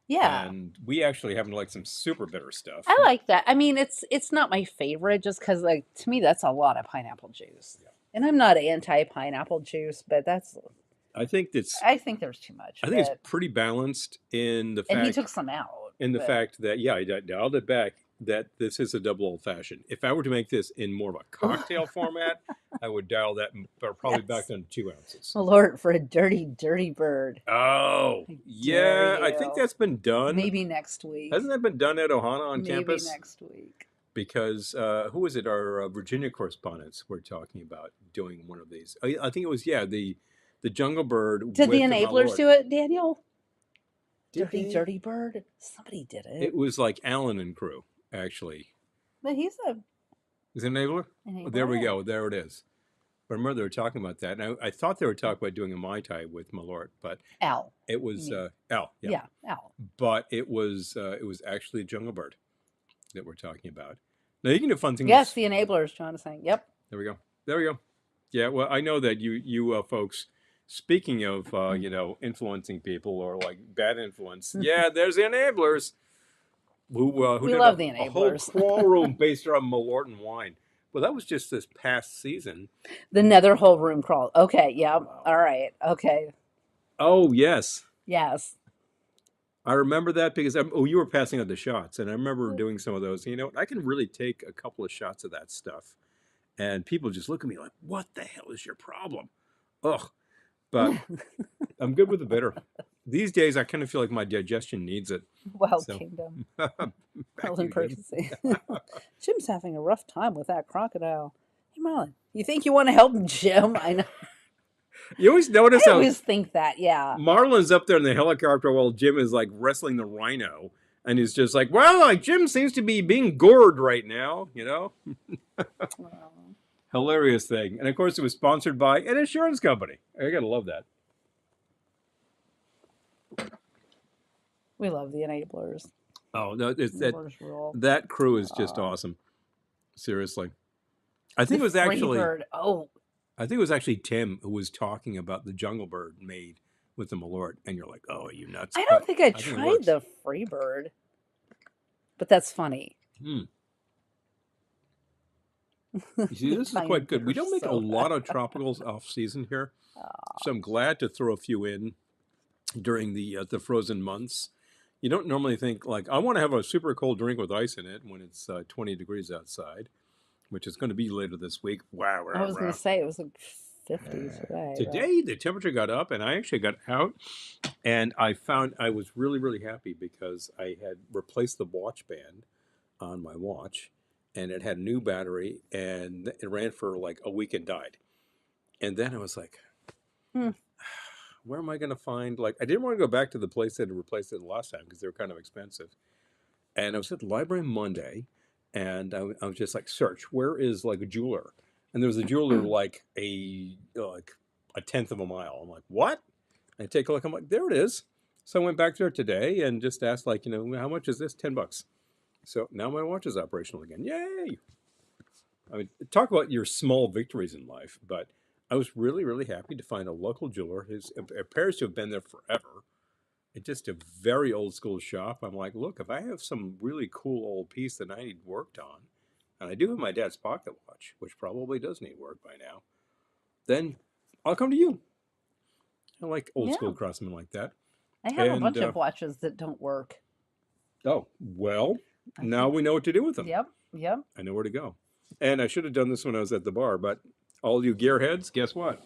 Yeah. And we actually happen to like some super bitter stuff. I like that. I mean, it's not my favorite just because, like, to me, that's a lot of pineapple juice. Yeah. And I'm not anti pineapple juice, but I think that's. I think there's too much. I think it's pretty balanced in the And he fact took some out. in the But fact that I dialed it back that this is a double old fashioned. If I were to make this in more of a cocktail format, I would dial that probably back yes. down to 2 ounces. Lord, for a dirty, dirty bird. Oh, I yeah, dare I think you. that's been done. Maybe next week. Hasn't that been done at Ohana on Maybe campus? next week. Because who was it? Our Virginia correspondents were talking about doing one of these. I think it was the Jungle Bird. Did with the enablers do it, Daniel? Dirty, dirty bird. Somebody did it. It was like Allen and crew, actually. But he's a Is it enabler? enabler. Oh, there we go. There it is. But remember they were talking about that. And I thought they were talking about doing a Mai Tai with Malort, but Al. it was Al. Yeah, Al. But it was actually Jungle Bird that we're talking about. Now you can do fun things. Yes, the enablers, John is saying. Yep. There we go. There we go. Yeah, well, I know that you folks, speaking of, influencing people or like bad influence, yeah, there's the enablers who We did love the a whole enablers. crawl room based around Malort and wine. Well, that was just this past season. The nether whole room crawl. Okay, yeah. Wow. All right. Okay. Oh, yes. Yes. I remember that because you were passing out the shots, and I remember doing some of those. You know, I can really take a couple of shots of that stuff, and people just look at me like, "What the hell is your problem?" Ugh. But I'm good with the bitter. These days, I kind of feel like my digestion needs it. Well, So- Kingdom. Back to Marlon you, Jim. Purchasing. Jim's having a rough time with that crocodile. Hey, Marlon, you think you want to help Jim? I know. You always notice I how always think that, yeah. Marlon's up there in the helicopter while Jim is like wrestling the rhino, and he's just like, "Well, like Jim seems to be being gored right now," you know. Well, Hilarious thing, and of course, it was sponsored by an insurance company. I gotta love that. we love the enablers. Oh no, it's that Enablers rule. that crew is just Aw. awesome. Seriously, I think it was The actually Freebird. Oh, I think it was actually Tim who was talking about the Jungle Bird made with the Malort, and you're like, "Oh, are you nuts?" I don't But think I think it tried works. the Freebird, but that's funny. Hmm. You see, this is My quite good. We don't make a so lot of tropicals off season here, so I'm glad to throw a few in during the frozen months. You don't normally think like I want to have a super cold drink with ice in it when it's 20 degrees outside, which is going to be later this week. Wow, I was going to say it was like 50s today. but- Today the temperature got up, and I actually got out, and I found I was really really happy because I had replaced the watch band on my watch, and it had a new battery, and it ran for like a week and died. And then I was like, Hmm. where am I going to find, like, I didn't want to go back to the place that had replaced it the last time because they were kind of expensive. And I was at the library Monday, and I was just like, search, where is like a jeweler? And there was a jeweler like a tenth of a mile. I'm like, what? I take a look, I'm like, there it is. So I went back there today and just asked, like, how much is this? $10. So now my watch is operational again. Yay! I mean, talk about your small victories in life, but I was really, really happy to find a local jeweler who appears to have been there forever. It's just a very old school shop. I'm like, look, if I have some really cool old piece that I need worked on, and I do have my dad's pocket watch, which probably does need work by now, then I'll come to you. I like old school Yeah. craftsmen like that. I have a bunch And, of watches that don't work. Oh, well, I now think- we know what to do with them. Yep. Yep. I know where to go. And I should have done this when I was at the bar, but all you gearheads, guess what?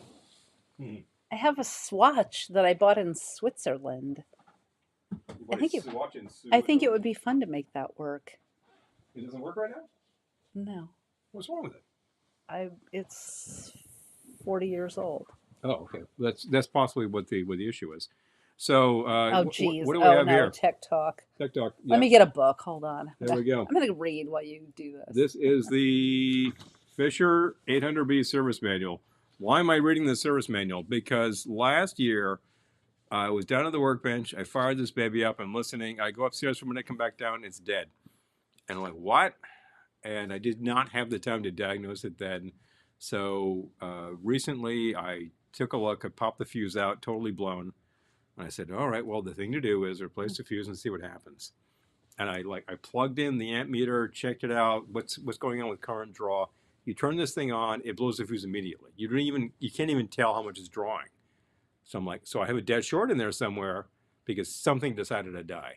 I have a swatch that I bought in Switzerland. I think it would be fun to make that work. It doesn't work right now? No. What's wrong with it? It's 40 years old. Oh, okay. That's possibly what the issue is. So, Oh, geez. what do we Oh, have no. here? Tech Talk. Tech Talk. Let me get a book. Hold on. There we go. I'm going to read while you do this. This is the Fisher 800B service manual. Why am I reading the service manual? Because last year I was down at the workbench. I fired this baby up. I'm listening. I go upstairs for a minute, come back down. It's dead. And I'm like, what? And I did not have the time to diagnose it then. So recently I took a look. I popped the fuse out, totally blown. And I said, all right, well, the thing to do is replace the fuse and see what happens. And I plugged in the amp meter, checked it out, what's going on with current draw. You turn this thing on, it blows the fuse immediately. You can't even tell how much it's drawing. So I'm like, so I have a dead short in there somewhere because something decided to die.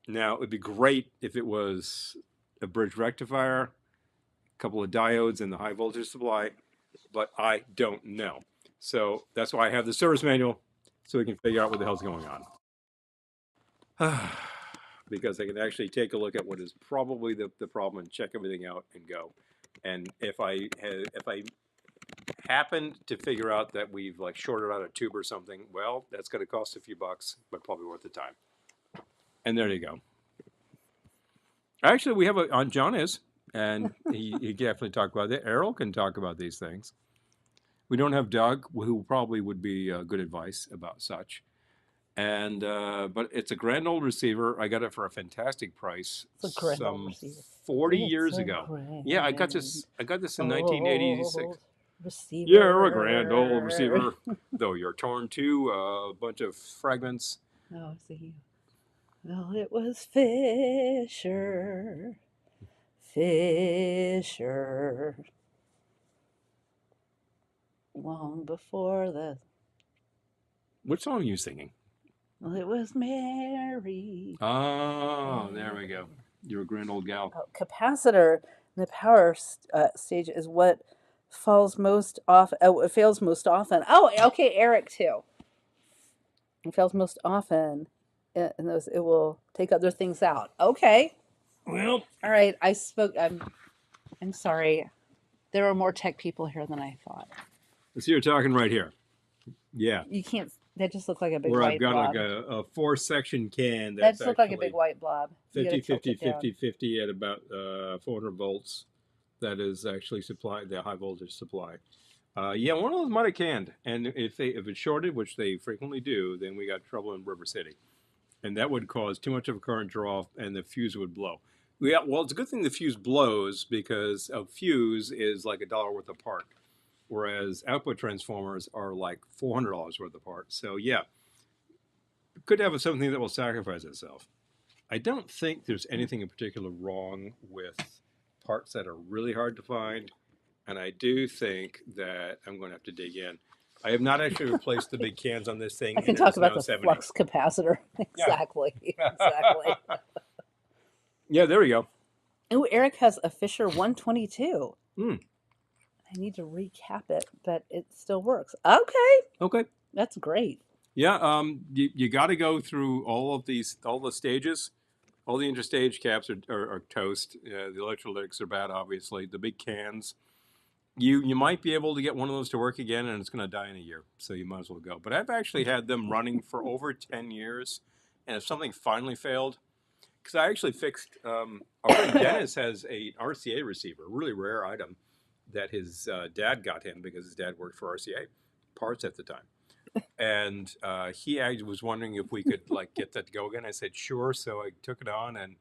Now, it would be great if it was a bridge rectifier, a couple of diodes, and the high voltage supply, but I don't know. So that's why I have the service manual, so we can figure out what the hell's going on. Because I can actually take a look at what is probably the problem and check everything out and go. And if I happen to figure out that we've like shorted out a tube or something, well, that's going to cost a few bucks, but probably worth the time. And there you go. Actually, we have on John is, and he definitely talk about it. Errol can talk about these things. We don't have Doug, who probably would be good advice about such. And but it's a grand old receiver. I got it for a fantastic price some 40 years ago. Yeah, I got this in 1986. Receiver. You're a grand old receiver, though you're torn to a bunch of fragments. Oh, see. Well, it was Fisher. Long before the. What song are you singing? Well, it was Mary. Oh, there we go. You're a grand old gal. Capacitor in the power stage is what falls most off. It fails most often. Oh, okay, Eric too. It fails most often, and those it will take other things out. Okay. Well, all right. I spoke. I'm sorry. There are more tech people here than I thought. So you're talking right here. Yeah. You can't. That just looked like a big where white I've got blob. like a 4-section can. That just looked like a big white blob. 50, 50, 50, 50 at about 400 volts. That is actually supplied, the high voltage supply. Yeah, one of those might have canned. And if it shorted, which they frequently do, then we got trouble in River City. And that would cause too much of a current draw and the fuse would blow. Yeah, well, it's a good thing the fuse blows because a fuse is like $1 worth of part. Whereas output transformers are like $400 worth of parts. So yeah, could have something that will sacrifice itself. I don't think there's anything in particular wrong with parts that are really hard to find. And I do think that I'm going to have to dig in. I have not actually replaced the big cans on this thing. I can talk about the flux capacitor. Exactly. Yeah. Exactly. Yeah, there we go. Oh, Eric has a Fisher 122. I need to recap it, but it still works. Okay. That's great. Yeah, you got to go through all the stages. All the interstage caps are toast. The electrolytics are bad, obviously. The big cans. You might be able to get one of those to work again, and it's going to die in a year, so you might as well go. But I've actually had them running for over 10 years, and if something finally failed, because I actually fixed, our friend Dennis has a RCA receiver, a really rare item, that his dad got him because his dad worked for RCA parts at the time. And he was wondering if we could like get that to go again. I said, sure. So I took it on and it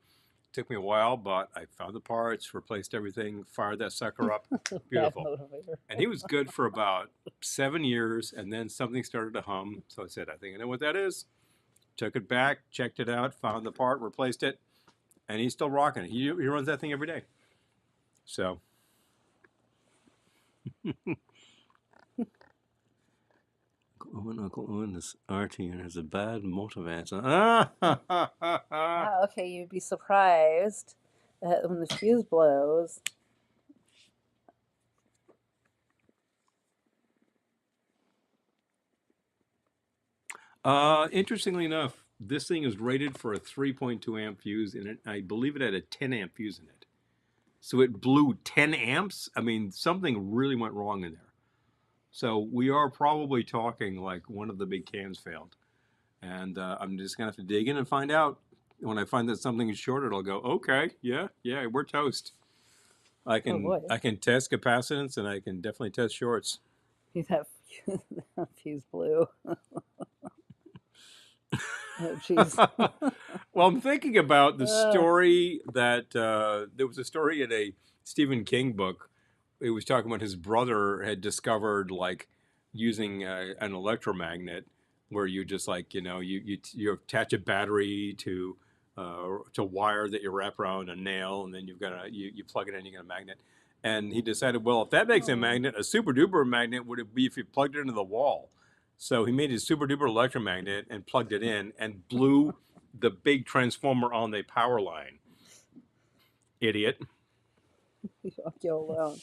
took me a while, but I found the parts, replaced everything, fired that sucker up. Beautiful. And he was good for about 7 years. And then something started to hum. So I said, I think I know what that is. Took it back, checked it out, found the part, replaced it. And he's still rocking it. He runs that thing every day. So... Uncle Owen, this RTN has a bad motivator. Okay, you'd be surprised that when the fuse blows. Interestingly enough, this thing is rated for a 3.2 amp fuse, and I believe it had a 10 amp fuse in it. So it blew 10 amps. I mean, something really went wrong in there. So we are probably talking like one of the big cans failed. And I'm just going to have to dig in and find out. When I find that something is shorted, I'll go, okay, yeah, we're toast. I can test capacitance and I can definitely test shorts. That fuse blew. Oh, jeez. Well, I'm thinking about the Uh, story that there was a story in a Stephen King book. It was talking about his brother had discovered like using an electromagnet where you just like you attach a battery to wire that you wrap around a nail, and then you plug it in, you get a magnet. And he decided, well, if that makes a oh. magnet, a super duper magnet would it be if you plugged it into the wall. So he made his super duper electromagnet and plugged it in and blew the big transformer on the power line. Idiot. Go alone.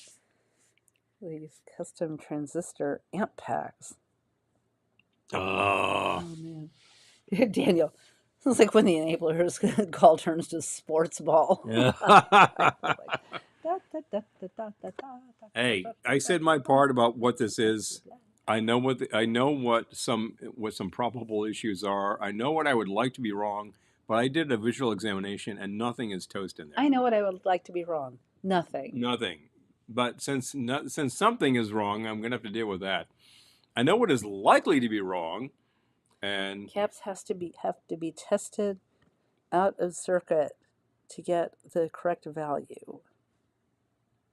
These custom transistor amp packs. Oh. Oh, man. Daniel. It's like when the enablers call turns to sports ball. Yeah. Hey, I said my part about what this is. I know what some probable issues are. I know what I would like to be wrong, but I did a visual examination and nothing is toast in there. I know what I would like to be wrong. Nothing. Nothing. But since something is wrong, I'm going to have to deal with that. I know what is likely to be wrong, and Caps have to be tested out of circuit to get the correct value.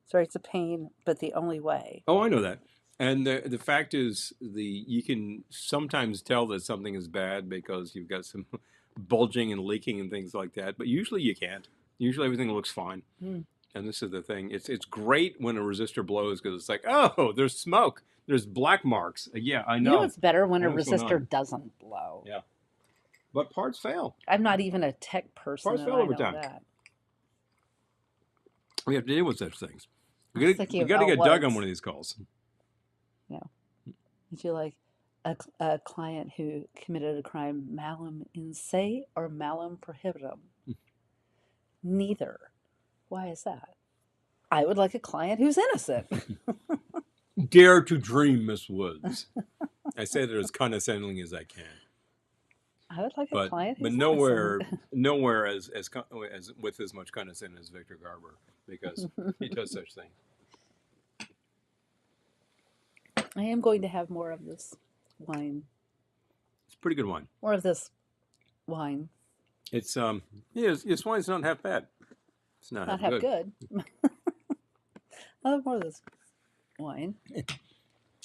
Sorry, it's a pain, but the only way. oh, I know that. And the fact is, you can sometimes tell that something is bad because you've got some bulging and leaking and things like that. But usually you can't. Usually everything looks fine. Mm. And this is the thing. It's great when a resistor blows because it's like, oh, there's smoke. There's black marks. Yeah, I know. You know what's better when I a know what's going resistor on. doesn't blow? Yeah. But parts fail. I'm not even a tech person, Parts and fail I over know time. that. We have to deal with such things. I We was got thinking to get about Doug on what's- one of these calls. Would you like a client who committed a crime malum in se or malum prohibitum? Neither. Why is that? I would like a client who's innocent. Dare to dream, Miss Woods. I say that as condescendingly as I can. I would like a But client who's nowhere innocent. nowhere as with as much condescension as Victor Garber, because he does such things. I am going to have more of this wine. It's a pretty good wine. More of this wine. It's his wine's not half bad. It's not Not half have good. good. I'll have more of this wine.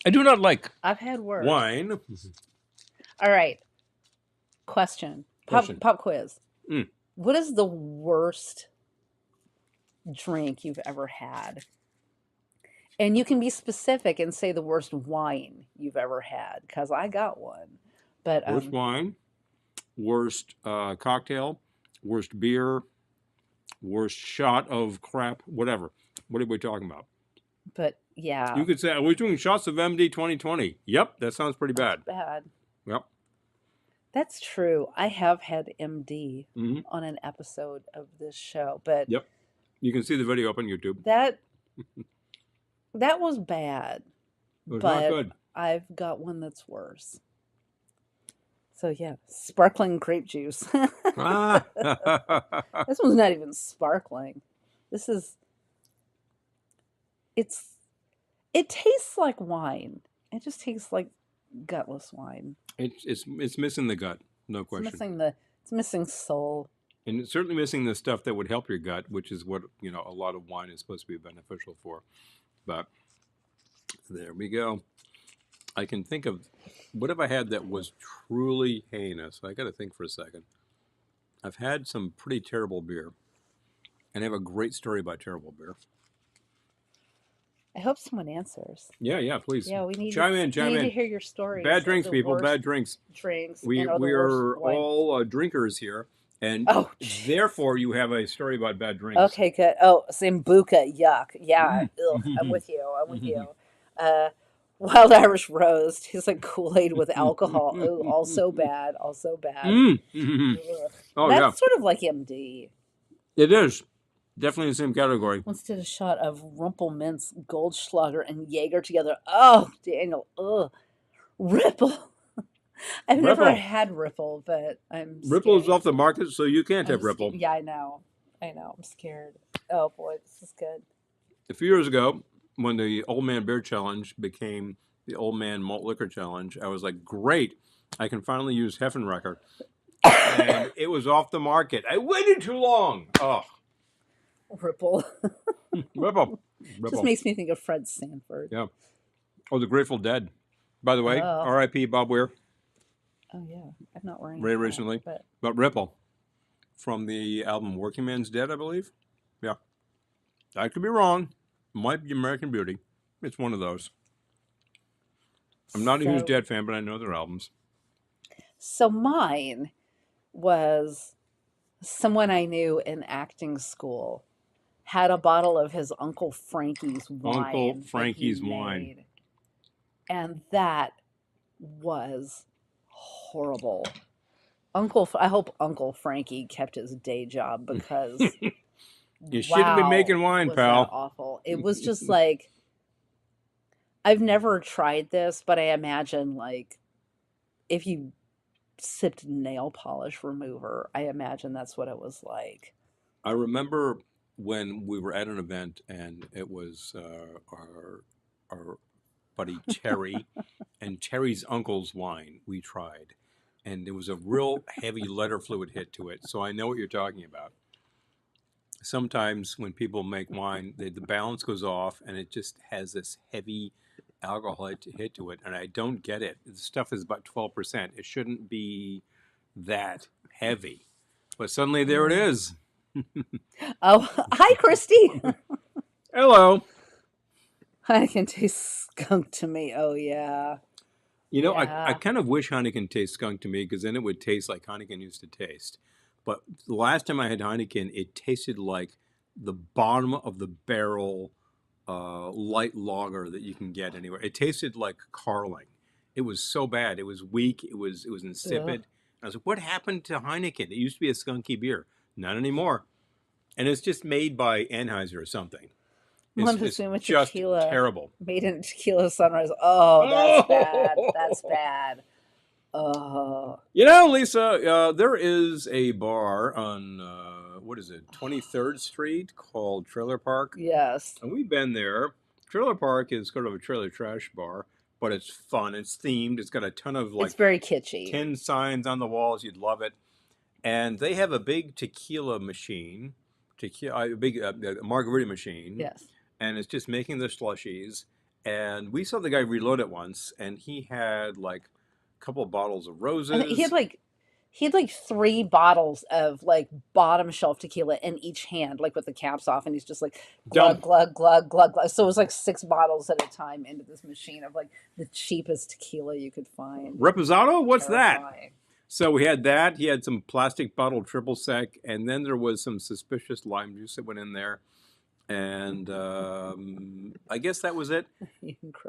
I do not like I've had worse. wine. All right. Question. Question. Pop quiz. Mm. What is the worst drink you've ever had? And you can be specific and say the worst wine you've ever had, because I got one. But Worst wine, worst cocktail, worst beer, worst shot of crap, whatever. What are we talking about? But yeah, You could say, are we doing shots of MD 2020? Yep, that sounds pretty bad. bad. Yep. That's true. I have had MD hmm on an episode of this show, but Yep. You can see the video up on YouTube. that was bad. It was but not good. I've got one that's worse. So yeah, sparkling grape juice. Ah. This one's not even sparkling. This is it tastes like wine. It just tastes like gutless wine. It's missing the gut, no question. It's missing soul. And it's certainly missing the stuff that would help your gut, which is what a lot of wine is supposed to be beneficial for. But there we go. I can think of what have I had that was truly heinous. I got to think for a second. I've had some pretty terrible beer, and I have a great story about terrible beer. I hope someone answers. Yeah, please. Yeah, we need chime in. to hear your stories. Bad of drinks, the people. worst Bad drinks. drinks. We and the are worst wine. all drinkers here, and Oh, therefore you have a story about bad drinks. Okay, good. Oh, Sambuca, yuck. Yeah, ugh, I'm with you. I'm with you. Wild Irish Roast. He's like Kool-Aid with alcohol. Oh, also bad. Also bad. Ugh. Oh, That's yeah. sort of like MD. It is. Definitely the same category. Once did a shot of Rumpelmintz, Goldschlager, and Jaeger together. Oh, Daniel. Ugh. Ripple. I've never Ripple. had Ripple, but I'm scared. Ripple is off the market, so you can't have I'm Ripple. Yeah, I know. I'm scared. Oh, boy. This is good. A few years ago, when the Old Man Beer Challenge became the Old Man Malt Liquor Challenge, I was like, great. I can finally use Heffenrecker. And it was off the market. I waited too long. Oh, Ripple. Ripple. Just makes me think of Fred Sanford. Yeah. Oh, the Grateful Dead. By the way, Oh. R.I.P. Bob Weir. Oh, yeah. I'm not wearing Very that, recently. But Ripple. From the album Working Man's Dead, I believe. Yeah. I could be wrong. Might be American Beauty. It's one of those. I'm not a huge Dead fan, but I know their albums. So mine was someone I knew in acting school had a bottle of his Uncle Frankie's wine. Uncle Frankie's wine. And that was horrible. I hope Uncle Frankie kept his day job because you shouldn't be making wine, pal. That awful. It was just like, I've never tried this, but I imagine like if you sipped nail polish remover, I imagine that's what it was like. I remember when we were at an event and it was our buddy Terry and Terry's uncle's wine we tried. And there was a real heavy letter fluid hit to it. So I know what you're talking about. Sometimes when people make wine, the balance goes off and it just has this heavy alcohol hit to it. And I don't get it. The stuff is about 12%. It shouldn't be that heavy. But suddenly there it is. Oh, hi, Christy. Hello. I can taste skunk to me. Oh, yeah. You know, I kind of wish Heineken tastes skunk to me because then it would taste like Heineken used to taste. But the last time I had Heineken, it tasted like the bottom of the barrel light lager that you can get anywhere. It tasted like Carling. It was so bad. It was weak. It was insipid. I was like, what happened to Heineken? It used to be a skunky beer. Not anymore. And it's just made by Anheuser or something. It's just tequila, terrible. Made in Tequila Sunrise. Oh, that's bad. That's bad. Oh. You know, Lisa, there is a bar on, 23rd Street called Trailer Park? Yes. And we've been there. Trailer Park is sort of a trailer trash bar, but it's fun. It's themed. It's got a ton of, it's very kitschy. 10 signs on the walls. You'd love it. And they have a big tequila machine, a big margarita machine. Yes. And it's just making the slushies. And we saw the guy reload it once, and he had like a couple of bottles of roses. And he had like 3 bottles of like bottom shelf tequila in each hand, like with the caps off, and he's just like glug, glug, glug, glug, glug. So it was like 6 bottles at a time into this machine of like the cheapest tequila you could find. Reposado? What's that? So we had that. He had some plastic bottle triple sec, and then there was some suspicious lime juice that went in there. And I guess that was it.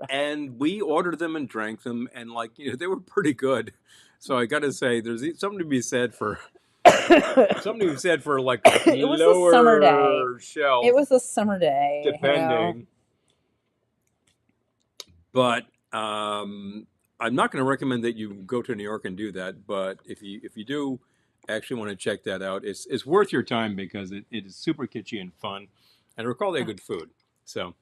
And we ordered them and drank them, and they were pretty good. So I got to say, there's something to be said for like it was lower a summer day. Shelf. It was a summer day, depending. But I'm not going to recommend that you go to New York and do that. But if you do actually want to check that out, it's worth your time because it is super kitschy and fun. And I recall they had good food. So.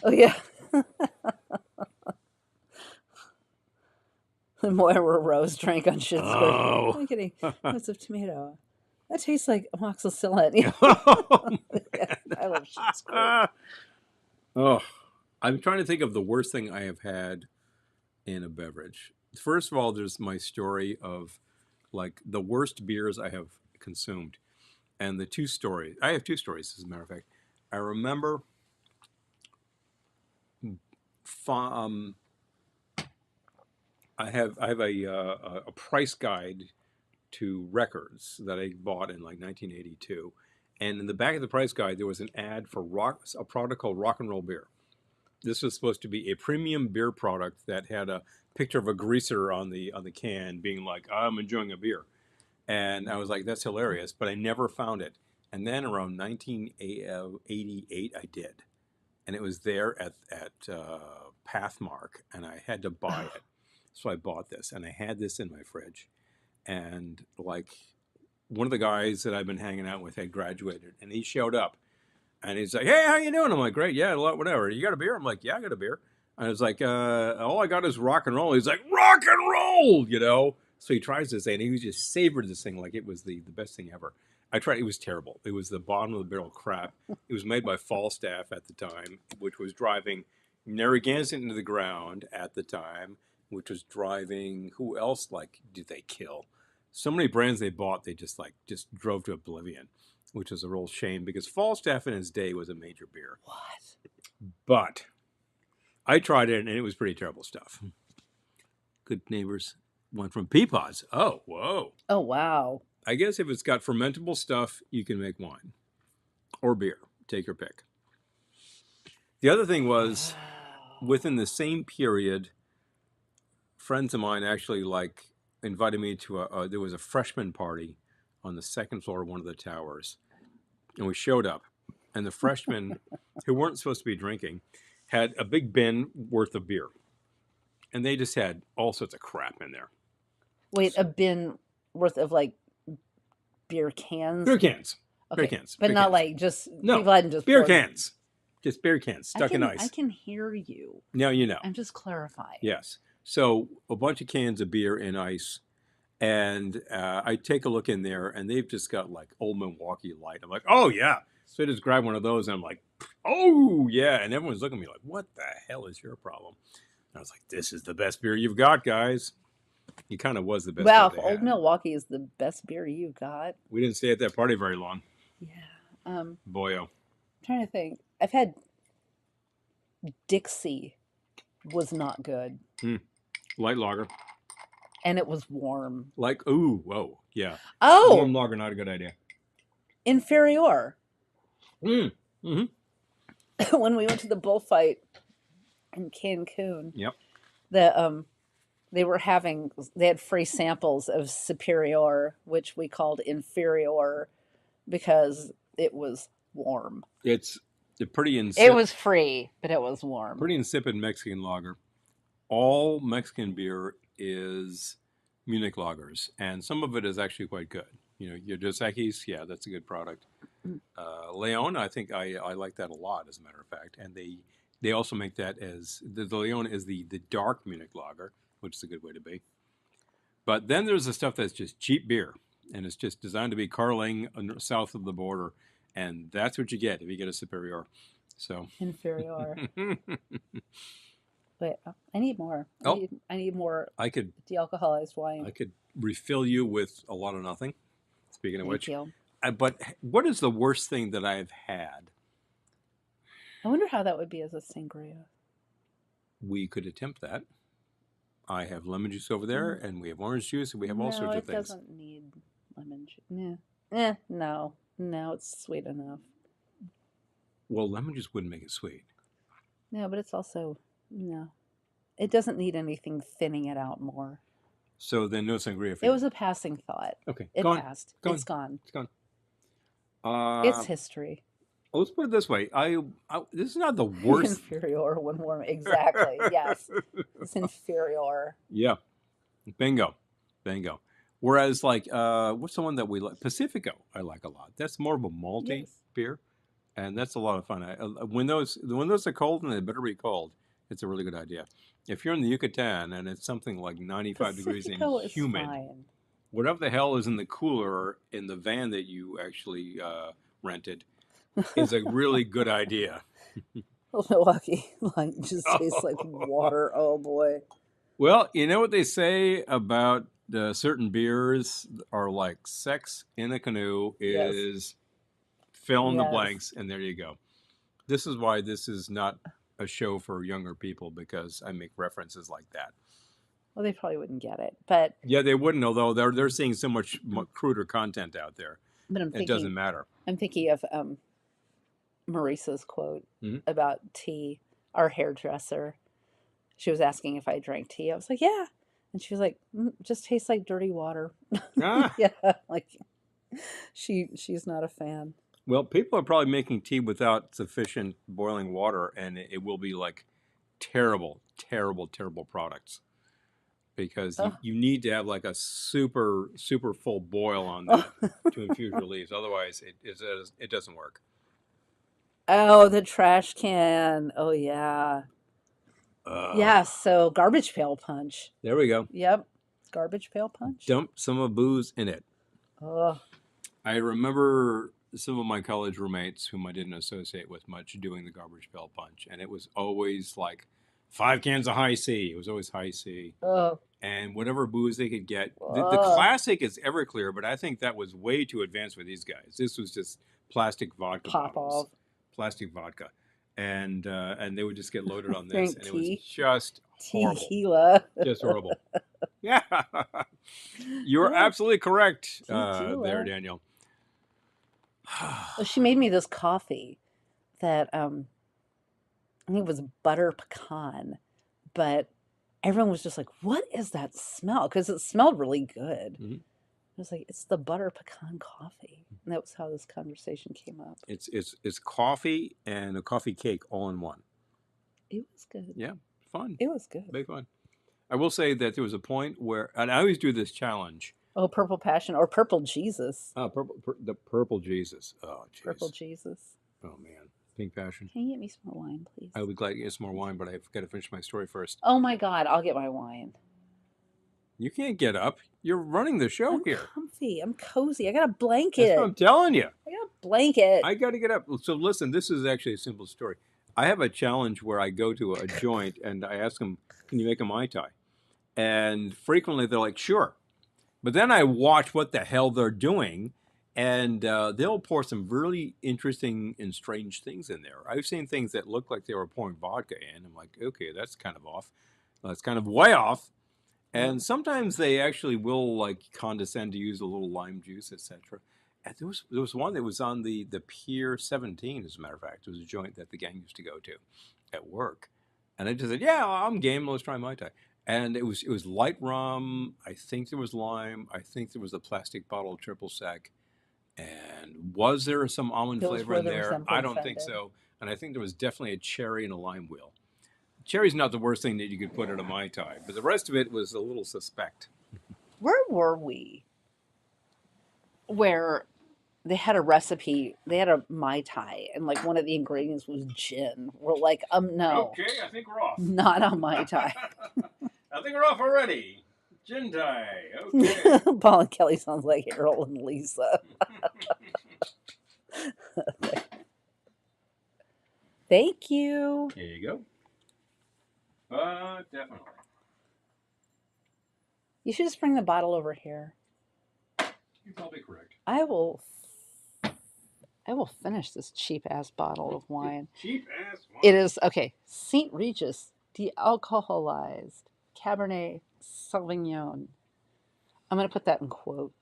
Oh, yeah. The Moira Rose drank on shit's good. Oh. I'm kidding. Lots of tomato. That tastes like amoxicillin. I love shit's good. Oh, I'm trying to think of the worst thing I have had in a beverage. First of all, there's my story of like the worst beers I have consumed. And the 2 stories, I have 2 stories, as a matter of fact. I remember I have a price guide to records that I bought in like 1982. And in the back of the price guide, there was an ad for a product called Rock and Roll Beer. This was supposed to be a premium beer product that had a picture of a greaser on the can being like, I'm enjoying a beer. And I was like, that's hilarious, but I never found it. And then around 1988, I did. And it was there at Pathmark, and I had to buy it. So I bought this, and I had this in my fridge. And like one of the guys that I've been hanging out with had graduated, and he showed up. And he's like, hey, how you doing? I'm like, great, yeah, whatever. You got a beer? I'm like, yeah, I got a beer. And it's like, all I got is rock and roll. He's like, rock and roll, you know? So he tries this thing, and he just savored this thing like it was the best thing ever. I tried. It was terrible. It was the bottom of the barrel crap. It was made by Falstaff at the time, which was driving Narragansett into the ground at the time, which was driving, who else, like, did they kill? So many brands they bought, they just drove to oblivion, which was a real shame because Falstaff in his day was a major beer. What? But I tried it, and it was pretty terrible stuff. Good neighbors. One from Peapods. Oh, whoa. Oh, wow. I guess if it's got fermentable stuff, you can make wine or beer. Take your pick. The other thing was, within the same period, friends of mine actually invited me to there was a freshman party on the second floor of one of the towers. And we showed up. And the freshmen, who weren't supposed to be drinking, had a big bin worth of beer. And they just had all sorts of crap in there. Wait, a bin worth of like beer cans? Beer cans. Okay. Beer cans. But beer not cans. like just, no, people hadn't just beer poured them. cans. Just beer cans stuck in ice. I can hear you. Now you know. I'm just clarifying. Yes. So a bunch of cans of beer in ice. And I take a look in there, and they've just got like Old Milwaukee Light. I'm like, oh, yeah. So I just grab one of those, and I'm like, oh, yeah. And everyone's looking at me like, what the hell is your problem? And I was like, this is the best beer you've got, guys. It kind of was the best beer Wow, they Old had. Milwaukee is the best beer you've got. We didn't stay at that party very long. Yeah. Boyo. I'm trying to think. I've had Dixie was not good. Light lager. And it was warm. Like, ooh, whoa, yeah. Oh! Warm lager, not a good idea. Inferior. Mm-hmm. When we went to the bullfight in Cancun, Yep. They had free samples of Superior, which we called Inferior because it was warm. It's pretty insipid. It was free, but it was warm. Pretty insipid Mexican lager. All Mexican beer is Munich lagers, and some of it is actually quite good. You know, your Dos Equis, yeah, that's a good product. Leon, I think I like that a lot, as a matter of fact. And they also make that as, the Leon is the dark Munich lager, which is a good way to be. But then there's the stuff that's just cheap beer, and it's just designed to be Carling south of the border, and that's what you get if you get a Superior. So Inferior. Wait, I need more. I need more I could de-alcoholized wine. I could refill you with a lot of nothing. Speaking of which, You. but what is the worst thing that I've had? I wonder how that would be as a sangria. We could attempt that. I have lemon juice over there, and we have orange juice, and we have all sorts of things. No, it doesn't need lemon juice. No, it's sweet enough. Well, lemon juice wouldn't make it sweet. No, but it's also, no. It doesn't need anything thinning it out more. So then no sangria for It you. was a passing thought. Okay. It passed. It's gone. gone. It's gone. It's history. Let's put it this way. This is not the worst. Inferior when warm. Exactly. Yes. It's inferior. Yeah. Bingo. Whereas, like, what's the one that we like? Pacifico, I like a lot. That's more of a malty beer, and that's a lot of fun. When those are cold, and they better be cold, it's a really good idea. If you're in the Yucatan and it's something like 95 degrees and humid, fine. Whatever the hell is in the cooler in the van that you actually rented is a really good idea. Milwaukee Light just tastes like water. Oh boy. Well, you know what they say about certain beers are like sex in a canoe is fill in the blanks, and there you go. This is why this is not a show for younger people, because I make references like that. Well, they probably wouldn't get it, but yeah, they wouldn't, although they're seeing so much cruder content out there. But it doesn't matter. I'm thinking of Marissa's quote about tea. Our hairdresser, she was asking if I drank tea. I was like, yeah, and she was like, just tastes like dirty water. Ah. Yeah, like she's not a fan. Well, people are probably making tea without sufficient boiling water, and it will be like terrible, terrible, terrible products. Because you need to have like a super, super full boil on that to infuse your leaves. Otherwise, it doesn't work. Oh, the trash can. Oh, yeah. Yeah, so garbage pail punch. There we go. Yep. Garbage pail punch. Dump some of booze in it. Ugh. I remember some of my college roommates, whom I didn't associate with much, doing the garbage pail punch, and it was always like 5 cans of high C. It was always high C, Ugh. and whatever booze they could get. The Ugh. classic is Everclear, but I think that was way too advanced for these guys. This was just plastic vodka Pop bottles, off. plastic vodka, and they would just get loaded on this, Drink and it was tea. just horrible, Tequila. just horrible. Yeah, you're Yeah. absolutely correct Tequila. there, Daniel. Well, she made me this coffee that I think it was butter pecan, but everyone was just like, "What is that smell?" Because it smelled really good. Mhm. I was like, "It's the butter pecan coffee," and that was how this conversation came up. It's coffee and a coffee cake all in one. It was good. Yeah, fun, It was good. big fun. I will say that there was a point where, and I always do this challenge. Oh, purple passion or purple Jesus. Oh, the purple Jesus. Oh, jeez. Purple Jesus. Oh man, pink passion. Can you get me some more wine, please? I would be glad to get some more wine, but I've got to finish my story first. Oh my God, I'll get my wine. You can't get up. You're running the show I'm here. comfy. I'm cozy. I got a blanket. That's what I'm telling you. I got a blanket. I got to get up. So listen, this is actually a simple story. I have a challenge where I go to a joint and I ask them, "Can you make a Mai Tai?" And frequently they're like, "Sure." But then I watch what the hell they're doing, and they'll pour some really interesting and strange things in there. I've seen things that look like they were pouring vodka in. I'm like, okay, that's kind of off. That's kind of way off. And sometimes they actually will like condescend to use a little lime juice, etc. And there was one that was on the Pier 17, as a matter of fact. It was a joint that the gang used to go to at work. And I just said, yeah, I'm game. Let's try Mai Tai. And it was light rum. I think there was lime. I think there was a plastic bottle of triple sec. And was there some almond Those flavor were in the there? I don't think resemblance so. And I think there was definitely a cherry and a lime wheel. Cherry's not the worst thing that you could put in a Mai Tai, but the rest of it was a little suspect. Where were we? Where they had a recipe, they had a Mai Tai, and like one of the ingredients was gin. We're like, no, Okay, I think we're off. not a Mai Tai. I think we're off already. Gin Tai. Okay. Paul and Kelly sounds like Harold and Lisa. Thank you. Here you go. Definitely. You should just bring the bottle over here. You're probably correct. I will finish this cheap ass bottle of wine. Cheap ass wine. It is okay. St. Regis de-alcoholized Cabernet Sauvignon. I'm going to put that in quotes.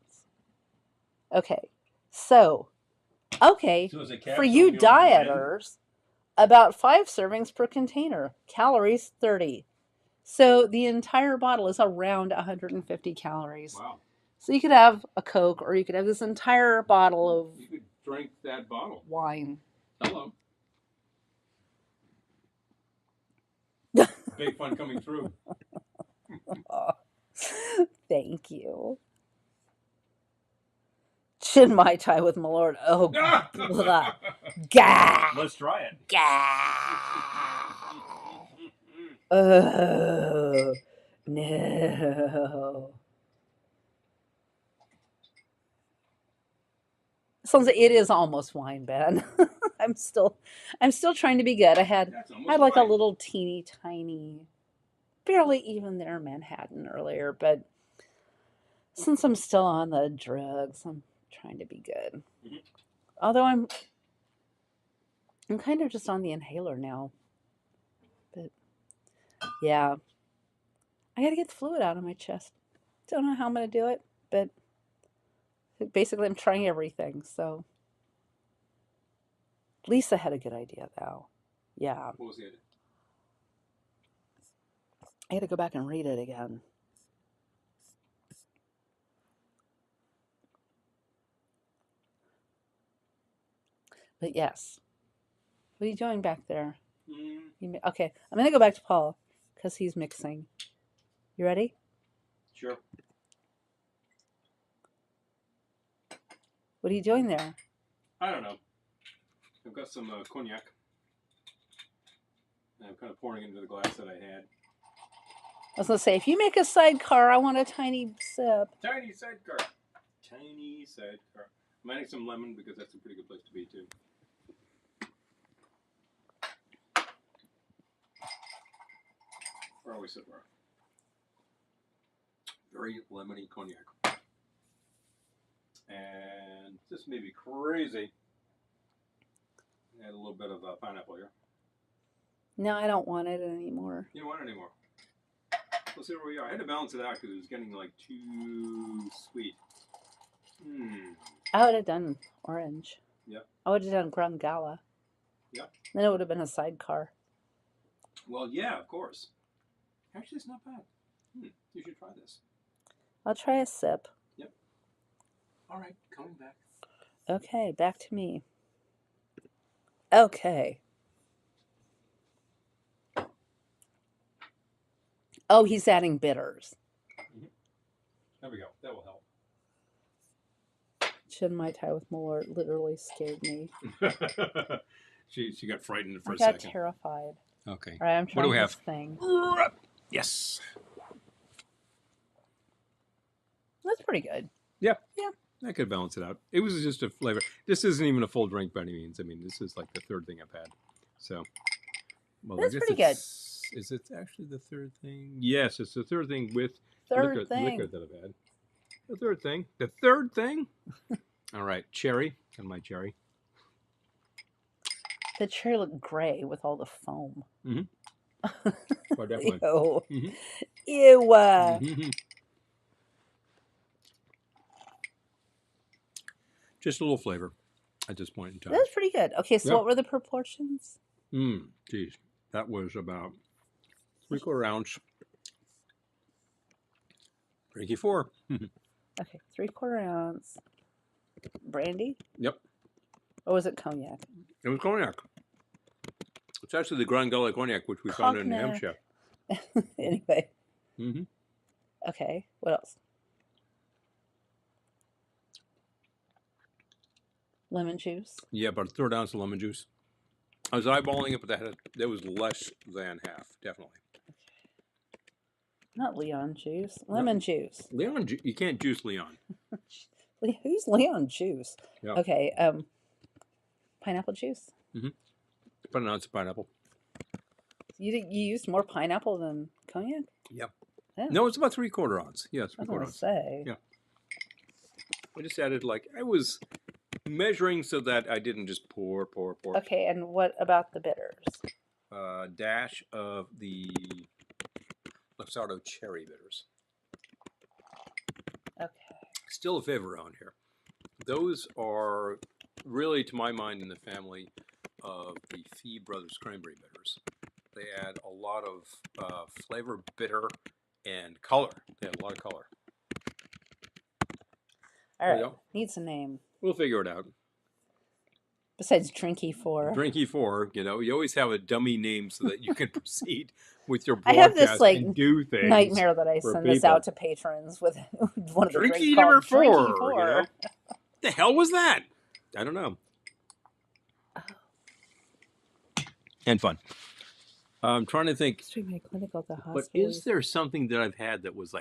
Okay. So is it Cab for you Sauvignon dieters, about 5 servings per container. Calories 30. So the entire bottle is around 150 calories. Wow. So you could have a Coke or you could have this entire bottle of You could drink that bottle. wine. Hello. Big fun coming through. Thank you. Chin Mai Tai with Malort. Oh, blah. Gah. Let's try it. Gah. Oh, no. Sounds like it is almost wine, Ben. I'm still trying to be good. I had like a little teeny tiny, barely even there Manhattan earlier, but since I'm still on the drugs, I'm trying to be good. Mhm. Although I'm kind of just on the inhaler now. But yeah, I got to get the fluid out of my chest. Don't know how I'm going to do it, but basically I'm trying everything. So Lisa had a good idea though. Yeah. What was the idea? I had to go back and read it again. But yes. What are you doing back there? Okay, I'm going to go back to Paul because he's mixing. You ready? Sure. What are you doing there? I don't know. I've got some cognac. And I'm kind of pouring it into the glass that I had. I was going to say, if you make a sidecar, I want a tiny sip. Tiny sidecar. Tiny sidecar. I'm adding some lemon because that's a pretty good place to be, too. Where are we so far? Very lemony cognac. And this may be crazy. Add a little bit of pineapple here. No, I don't want it anymore. You don't want it anymore. Let's see where we are. I had to balance it out because it was getting like too sweet. I would have done orange. Yep. I would have done Grand Gala. Yep. Then it would have been a sidecar. Well, yeah, of course. Actually, it's not bad. You should try this. I'll try a sip. Yep. All right, coming back. Okay, back to me. Okay. Oh, he's adding bitters. There we go. That will help. Chin Mai Tai with Malort literally scared me. She got frightened for a second. I second. got terrified. Okay. All right, I'm trying what do we this have? thing. Yes. That's pretty good. Yeah. Yeah. I could balance it out. It was just a flavor. This isn't even a full drink by any means. I mean, this is like the third thing I've had. So. Well, that's pretty good. Is it actually the third thing? Yes, it's the third thing with liquor that I've had. The third thing. The third thing? All right. Cherry. And my cherry. The cherry looked gray with all the foam. Mm-hmm. Oh, definitely. Ew. Mm-hmm. Ew. Mm-hmm. Just a little flavor at this point in time. That's pretty good. Okay, so what were the proportions? Geez. That was about 3/4 ounce. Drinky 4. Okay, 3/4 ounce. Brandy? Yep. Or was it cognac? It was cognac. It's actually the Grand Gala cognac, which we found in Hampshire. Anyway. Mm-hmm. Okay, what else? Lemon juice? Yeah, about 1/3 ounce of lemon juice. I was eyeballing it, but that was less than half, definitely. Not Leon juice. Lemon juice. Leon, you can't juice Leon. Who's Leon juice? Yeah. Okay, pineapple juice? Mm-hmm. About an ounce of pineapple. You used more pineapple than cognac? Yep. Yeah. No, it's about 3/4 ounce. Yeah, 3/4 ounce. I was going to say. Yeah. I just added I was measuring so that I didn't just pour. Okay, and what about the bitters? Dash of the Luxardo cherry bitters. Okay. Still a favorite around here. Those are really, to my mind, in the family of the Fee Brothers cranberry bitters. They add a lot of flavor, bitter, and color. They add a lot of color. All right. Needs a name. We'll figure it out. Besides Drinky 4. Drinky 4, you always have a dummy name so that you can proceed with your broadcast. I have this and do things nightmare that I send this out to patrons with one of the drinks Drinky called number 4. Drinky 4. What the hell was that? I don't know. And fun. I'm trying to think. My clinical at the hospital. But is there something that I've had that was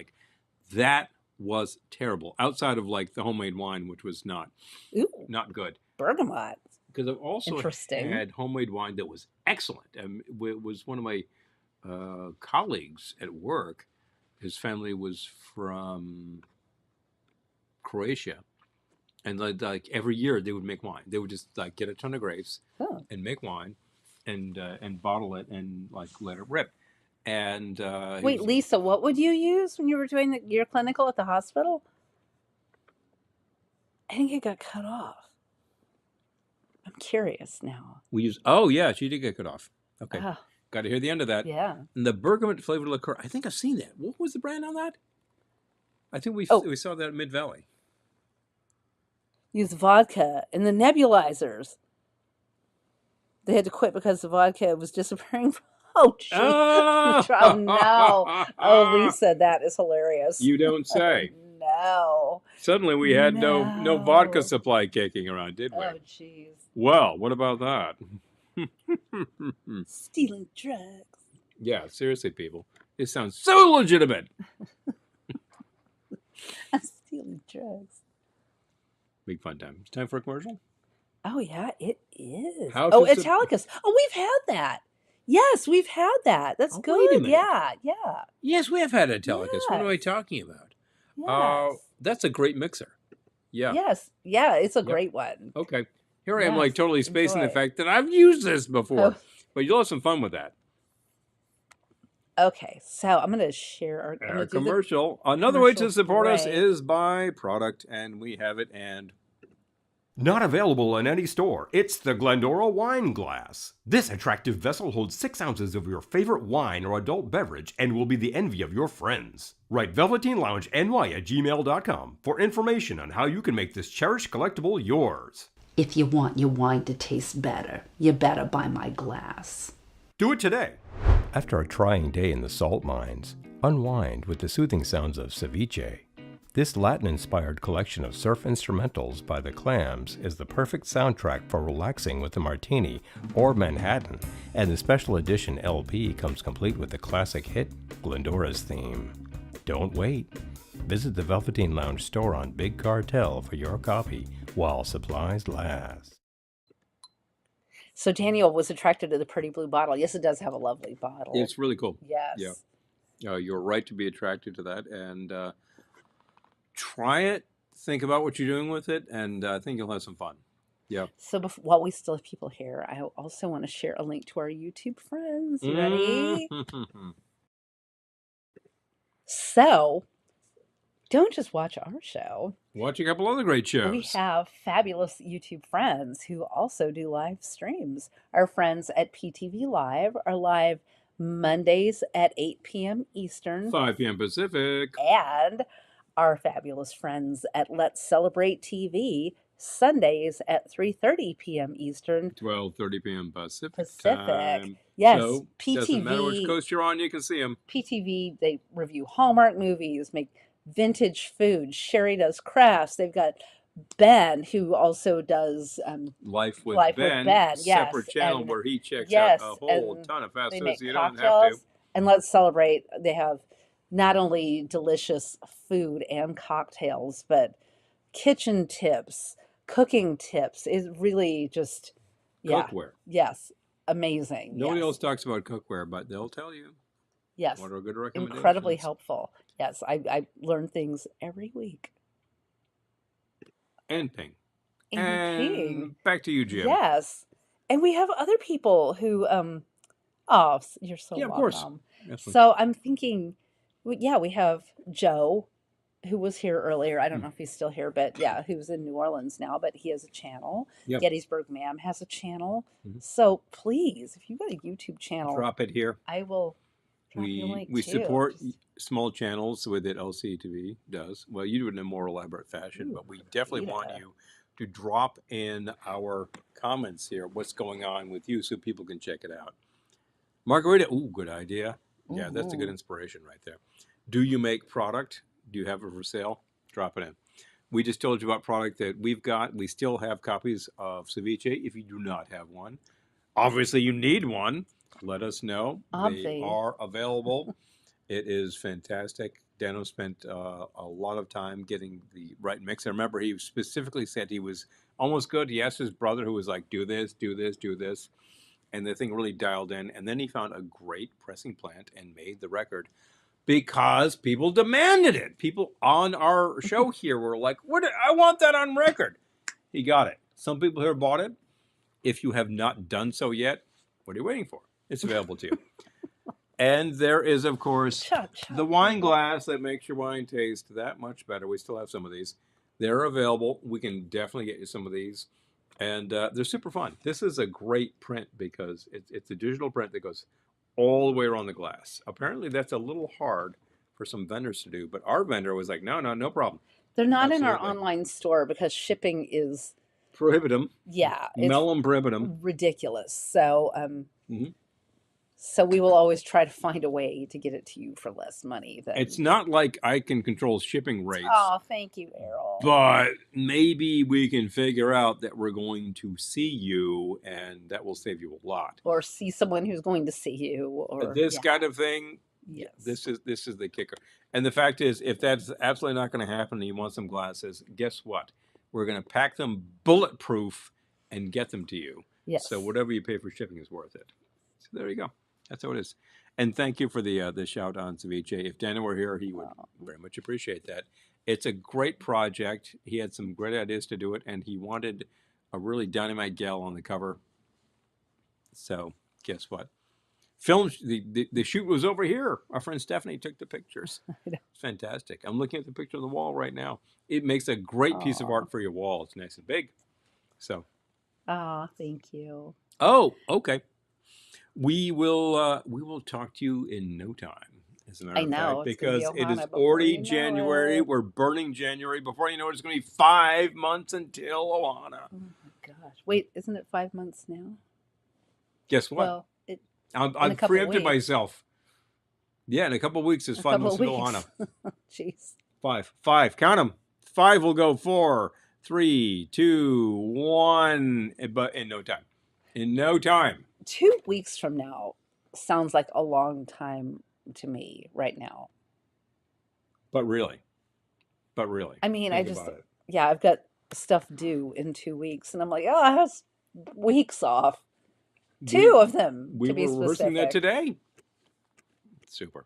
that was terrible outside of the homemade wine, which was not good. Bergamot. Because I've also had homemade wine that was excellent. It was one of my colleagues at work. His family was from Croatia, and every year they would make wine. They would just get a ton of grapes and make wine, and bottle it and let it rip. And wait, Lisa, what would you use when you were doing your clinical at the hospital? I think it got cut off. I'm curious now. We use. Oh yeah, she did get cut off. Okay, got to hear the end of that. Yeah. And the bergamot flavored liqueur. I think I've seen that. What was the brand on that? I think we saw that at Mid Valley. Use vodka and the nebulizers. They had to quit because the vodka was disappearing. Oh, geez. Oh, no. Oh, Lisa, that is hilarious. You don't say. No. Suddenly we had no vodka supply kicking around, did we? Oh, jeez. Well, what about that? Stealing drugs. Yeah, seriously, people. It sounds so legitimate. I'm stealing drugs. Big fun time. It's time for a commercial. Oh, yeah, it is. How Oh, to Italicus. Oh, we've had that. Yes, we've had that. That's Oh, wait a good. minute. Yeah. Yes, we have had Italicus. What am I Yes. talking about? Yes. That's a great mixer. Yeah. Yes. Yeah, it's a Yep. great one. Okay. Here I am, Yes, like totally spacing the enjoy. fact that I've used this before. Oh, But you'll have some fun with that. okay, so I'm going to share I'm Our going to do commercial. Another way to commercial support us break. is by product, and we have it. And Not available in any store. It's the Glendora Wine Glass. This attractive vessel holds 6 ounces of your favorite wine or adult beverage and will be the envy of your friends. Write velveteenloungeny@gmail.com for information on how you can make this cherished collectible yours. If you want your wine to taste better, you better buy my glass. Do it today. After a trying day in the salt mines, unwind with the soothing sounds of ceviche. This Latin-inspired collection of surf instrumentals by the Clams is the perfect soundtrack for relaxing with a martini or Manhattan, and the special edition LP comes complete with the classic hit, Glendora's Theme. Don't wait. Visit the Velveteen Lounge store on Big Cartel for your copy while supplies last. So Daniel was attracted to the pretty blue bottle. Yes, it does have a lovely bottle. it's really cool. Yes. Yeah. You're right to be attracted to that. And try it. Think about what you're doing with it. And I think you'll have some fun. Yeah. So while we still have people here, I also want to share a link to our YouTube friends. You ready? So don't just watch our show. Watch a couple other great shows. We have fabulous YouTube friends who also do live streams. Our friends at PTV Live are live Mondays at 8 p.m. Eastern. 5 p.m. Pacific. And our fabulous friends at Let's Celebrate TV, Sundays at 3:30 p.m. Eastern. 12:30 p.m. Pacific Pacific. time. Yes, So, PTV. doesn't matter which coast you're on, you can see them. PTV, they review Hallmark movies, make vintage food. Sherry does crafts. They've got Ben, who also does Life with Life Ben, with Ben, yes, separate channel and- where he checks yes, out a whole and ton of fast they food, make so you don't have cocktails. to. And Let's Celebrate, they have not only delicious food and cocktails, but kitchen tips, cooking tips. Is really just, yeah, Cookware. yes, amazing. Nobody yes. else talks about cookware, but they'll tell you Yes, what are good recommendations. incredibly helpful. Yes, I learn things every week. And ping. And ping. Back to you, Jim. Yes, and we have other people who, you're so Yeah, of welcome. course. Yes, So I'm thinking, yeah, we have Joe, who was here earlier. I don't know if he's still here, but yeah, who's in New Orleans now, but he has a channel. Yep. Gettysburg Ma'am has a channel. Mhm. So please, if you've got a YouTube channel, Drop it here. I will drop your link We too. support Just- small channels with it. LCTV does. Well, you do it in a more elaborate fashion, but we definitely want yeah. you to drop in our comments here what's going on with you so people can check it out. Margarita, ooh, good idea. Yeah, that's a good Mhm. inspiration right there. Do you make product? Do you have it for sale? Drop it in. We just told you about product that we've got. We still have copies of ceviche. If you do not have one, obviously you need one. Let us know. They Obvi. are available. It is fantastic. Dano spent a lot of time getting the right mix. I remember he specifically said he was almost good. He asked his brother, who was like, do this, do this, do this. And the thing really dialed in. And then he found a great pressing plant and made the record because people demanded it. People on our show here were like, "What? I want that on record." He got it. Some people here bought it. If you have not done so yet, what are you waiting for? It's available to you. And there is, of course, the wine glass that makes your wine taste that much better. We still have some of these. They're available. We can definitely get you some of these. And they're super fun. This is a great print because it's a digital print that goes all the way around the glass. Apparently, that's a little hard for some vendors to do. But our vendor was like, no problem. They're not in our Absolutely. online store because shipping is, Prohibitum. yeah, it's Mellum prohibitum. ridiculous. So, Mhm. So we will always try to find a way to get it to you for less money than. It's not like I can control shipping rates. Oh, thank you, Errol. But maybe we can figure out that we're going to see you, and that will save you a lot. Or see someone who's going to see you, or this kind of thing. Yes. This is the kicker. And the fact is, if that's absolutely not going to happen, and you want some glasses, guess what? We're going to pack them bulletproof and get them to you. Yes. So whatever you pay for shipping is worth it. So there you go. That's how it is. And thank you for the shout on Ceviche. If Daniel were here, he would very much appreciate that. It's a great project. He had some great ideas to do it, and he wanted a really dynamite gal on the cover. So guess what? The shoot was over here. Our friend Stephanie took the pictures. It's fantastic. I'm looking at the picture on the wall right now. It makes a great piece of art for your wall. It's nice and big. So. Thank you. Oh, okay. We will talk to you in no time, as a matter of fact, because it is already January. We're burning January. Before you know it, it's going to be 5 months until Ohana. Oh my gosh! Wait, isn't it 5 months now? Guess what? Well, I've preempted myself. Yeah, in a couple of weeks, it's 5 months until Ohana. Jeez. Five. Count them. 5 will go 4, 3, 2, 1. But in no time. In no time. 2 weeks from now sounds like a long time to me right now. But really. I mean, I've got stuff due in 2 weeks, and I'm like, I have weeks off. 2 of them, to be specific. We were rehearsing that today. Super.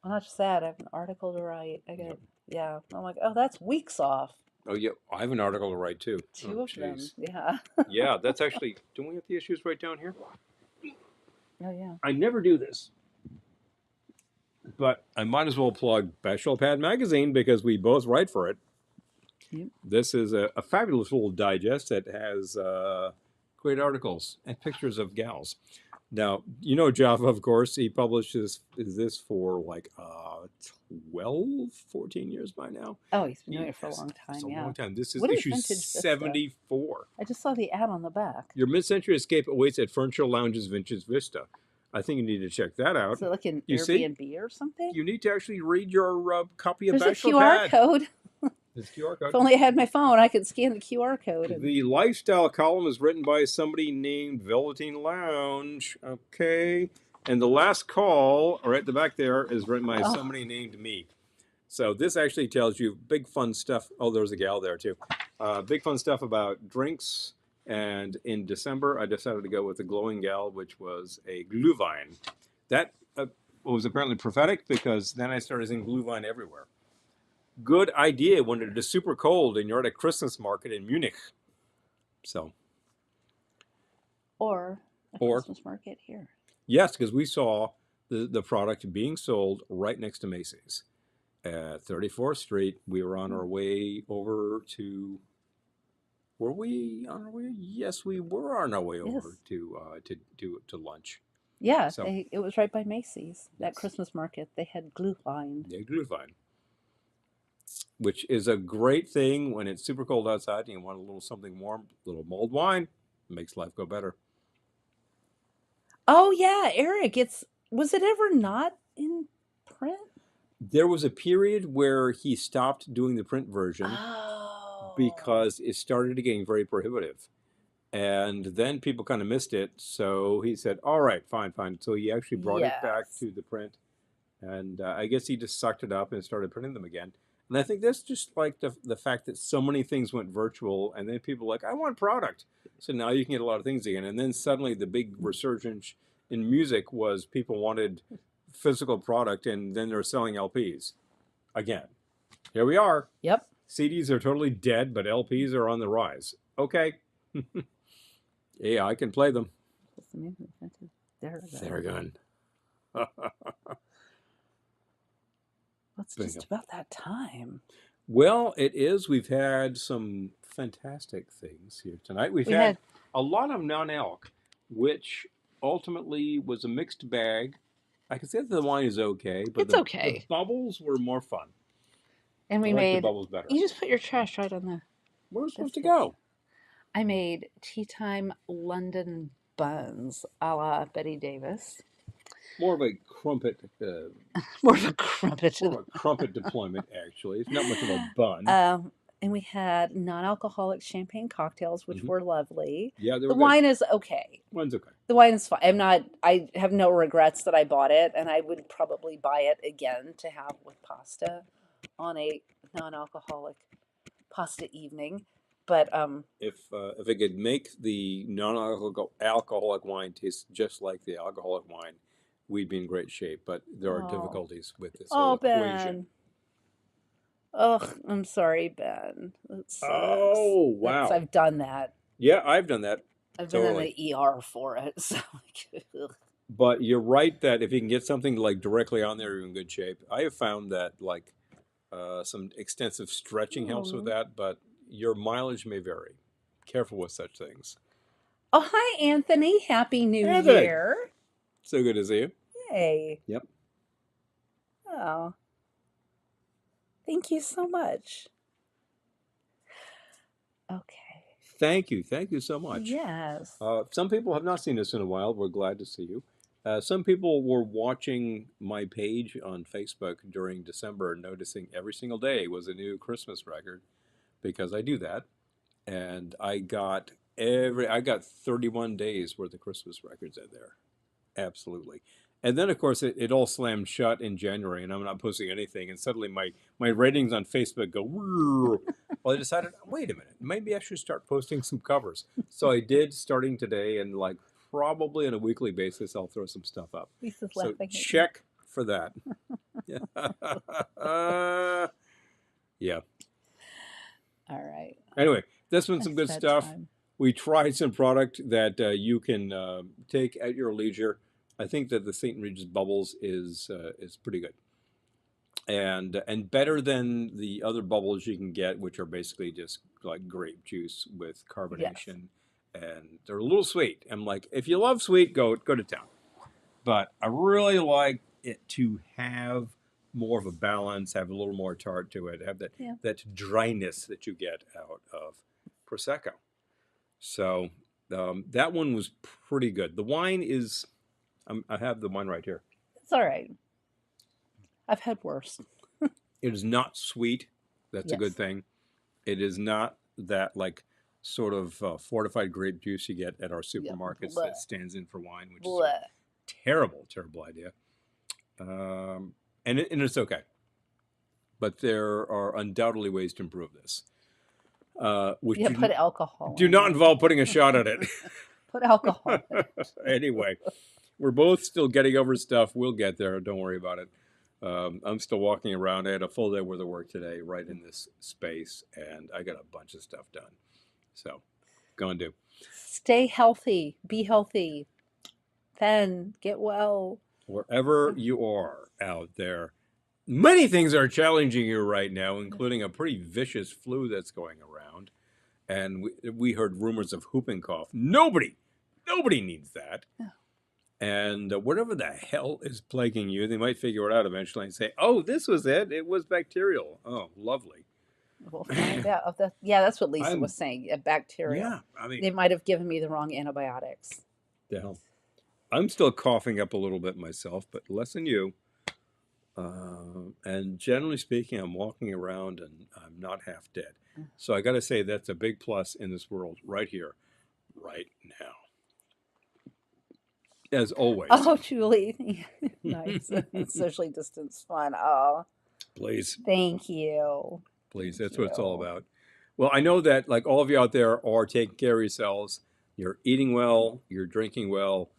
Well, not just that, I have an article to write. I'm like, that's weeks off. Oh, yeah, I have an article to write, too. 2 of them, yeah. Yeah, that's actually, don't we have the issues right down here? Oh, yeah. I never do this. But I might as well plug Bachelor Pad Magazine because we both write for it. Yep. This is a fabulous little digest that has great articles and pictures of gals. Now, you know Java, of course. He publishes this for like 12, 14 years by now. Oh, he's been doing it for a long time, It's a long time. This is what issue is 74. I just saw the ad on the back. Your mid-century escape awaits at Furniture Lounge's Vintage Vista. I think you need to check that out. Is it like an Airbnb or something? You need to actually read your copy of There's Bachelor a QR code. There's a QR code. If only I had my phone, I could scan the QR code. The lifestyle column is written by somebody named Velveteen Lounge. Okay. And the last call, right at the back there, is written by somebody named me. So this actually tells you big fun stuff. Oh, there's a gal there too. Big fun stuff about drinks. And in December, I decided to go with the glowing gal, which was a Glühwein. That was apparently prophetic because then I started seeing Glühwein everywhere. Good idea when it is super cold and you're at a Christmas market in Munich. So. Or a Christmas market here. Yes, because we saw the product being sold right next to Macy's. At 34th Street, we were on our way over to... Were we on our way? Yes, we were on our way over to lunch. Yeah, so, it was right by Macy's, that Christmas market. They had Glühwein. Yeah, Glühwein. Which is a great thing when it's super cold outside and you want a little something warm, a little mulled wine. Makes life go better. Oh, yeah, Eric, was it ever not in print? There was a period where he stopped doing the print version. Because it started getting very prohibitive. And then people kind of missed it. So he said, all right, fine. So he actually brought it back to the print. And I guess he just sucked it up and started printing them again. And I think that's just like the fact that so many things went virtual. And then people were like, I want product. So now you can get a lot of things again. And then suddenly the big resurgence in music was people wanted physical product. And then they're selling LPs. Again, here we are. Yep. CDs are totally dead, but LPs are on the rise. Okay. Yeah, I can play them. Theragun. It's just about that time. Well, it is. We've had some fantastic things here tonight. We've had a lot of non-alc, which ultimately was a mixed bag. I can say that the wine is okay, but the bubbles were more fun. And we made the bubbles better. You just put your trash right on the... Where was it supposed to go? I made Tea Time London buns, a la Betty Davis. More of a crumpet, More of a crumpet. more of a crumpet deployment. Actually, it's not much of a bun. And we had non-alcoholic champagne cocktails, which were lovely. Yeah, they were The good. wine is okay. Wine's okay. The wine is fine. I have no regrets that I bought it, and I would probably buy it again to have with pasta on a non-alcoholic pasta evening. But If it could make the non-alcoholic wine taste just like the alcoholic wine, we'd be in great shape. But there are difficulties with this whole equation. Ben. Oh, I'm sorry, Ben. That sucks. Oh, wow. I've done that. Yeah, I've done that. I've been in the ER for it. So But you're right that if you can get something like directly on there, you're in good shape. I have found that like some extensive stretching helps with that, but your mileage may vary. Careful with such things. Oh, hi, Anthony. Happy New Anthony. Year. So good to see you. Yay. Yep. Oh. Thank you so much. Okay. Thank you. Thank you so much. Yes. Some people have not seen us in a while. We're glad to see you. Some people were watching my page on Facebook during December, noticing every single day was a new Christmas record because I do that. And I got 31 days worth of Christmas records in there. Absolutely. And then, of course, it all slammed shut in January, and I'm not posting anything. And suddenly my ratings on Facebook go, well, I decided, wait a minute, maybe I should start posting some covers. So I did, starting today, and like probably on a weekly basis, I'll throw some stuff up. Lisa's So laughing. check for that. Yeah. All right. Anyway, this one's some good That's stuff. bedtime. We tried some product that you can take at your leisure. I think that the St. Regis Bubbles is pretty good, and better than the other bubbles you can get, which are basically just like grape juice with carbonation, and they're a little sweet. I'm like, if you love sweet, go to town. But I really like it to have more of a balance, have a little more tart to it, have that dryness that you get out of Prosecco. So that one was pretty good. The wine is, I have the wine right here. It's all right. I've had worse. It is not sweet. That's a good thing. It is not that like sort of fortified grape juice you get at our supermarkets that stands in for wine, which is a terrible, terrible idea. And it's okay. But there are undoubtedly ways to improve this. Which put alcohol do in not it. involve putting a shot at it. Put alcohol in it. Anyway, we're both still getting over stuff. We'll get there. Don't worry about it. I'm still walking around. I had a full day worth of work today right in this space, and I got a bunch of stuff done. So, go and do. Stay healthy. Be healthy. Then get well. Wherever you are out there, many things are challenging you right now, including a pretty vicious flu that's going around. And we heard rumors of whooping cough. Nobody needs that. No. And whatever the hell is plaguing you, they might figure it out eventually and say, oh, this was it. It was bacterial. Oh, lovely. We'll find out. That's what Lisa was saying. Bacterial. Yeah, I mean, they might have given me the wrong antibiotics. The hell. I'm still coughing up a little bit myself, but less than you. And generally speaking, I'm walking around and I'm not half dead. So I got to say that's a big plus in this world right here, right now. As always. Oh, Julie. Nice. Socially distanced fun. Oh. Please. Thank you. Please. That's what it's all about. Well, I know that like all of you out there are taking care of yourselves. You're eating well. You're drinking well.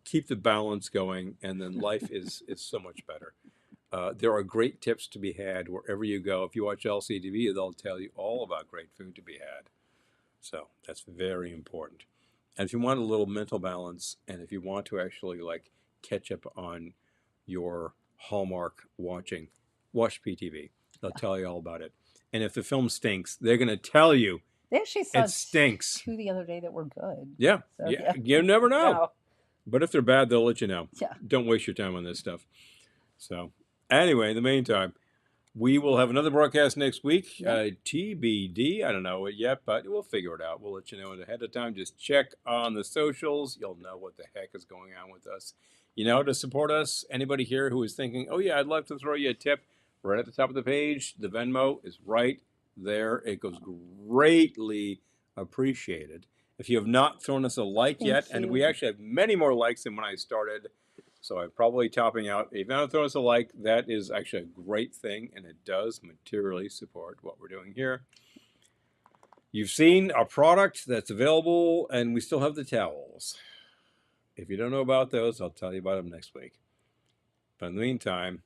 Keep the balance going. And then life is so much better. There are great tips to be had wherever you go. If you watch LCTV, they'll tell you all about great food to be had. So that's very important. And if you want a little mental balance, and if you want to actually like catch up on your Hallmark watching, watch PTV. They'll tell you all about it. And if the film stinks, they're going to tell you they actually saw it stinks. 2 the other day that were good. Yeah. So, yeah. You never know. No. But if they're bad, they'll let you know. Yeah. Don't waste your time on this stuff. So anyway, in the meantime, We will have another broadcast next week. Yeah. TBD. I don't know it yet, but we'll figure it out. We'll let you know ahead of time. Just check on the socials. You'll know what the heck is going on with us. You know, to support us, anybody here who is thinking, oh, yeah, I'd love to throw you a tip, right at the top of the page, the Venmo is right there. It goes greatly appreciated. If you have not thrown us a like Thank yet, and you. we actually have many more likes than when I started, so I'm probably topping out. If you don't throw us a like, that is actually a great thing, and it does materially support what we're doing here. You've seen our product that's available, and we still have the towels. If you don't know about those, I'll tell you about them next week. But in the meantime,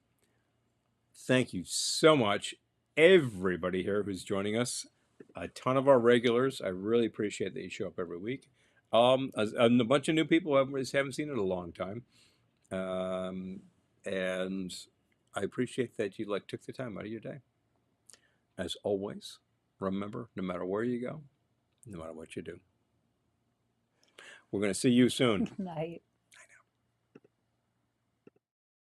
thank you so much, everybody here who's joining us. A ton of our regulars. I really appreciate that you show up every week. And a bunch of new people who haven't seen it in a long time. And I appreciate that you took the time out of your day. As always, remember, no matter where you go, no matter what you do, we're going to see you soon. Night.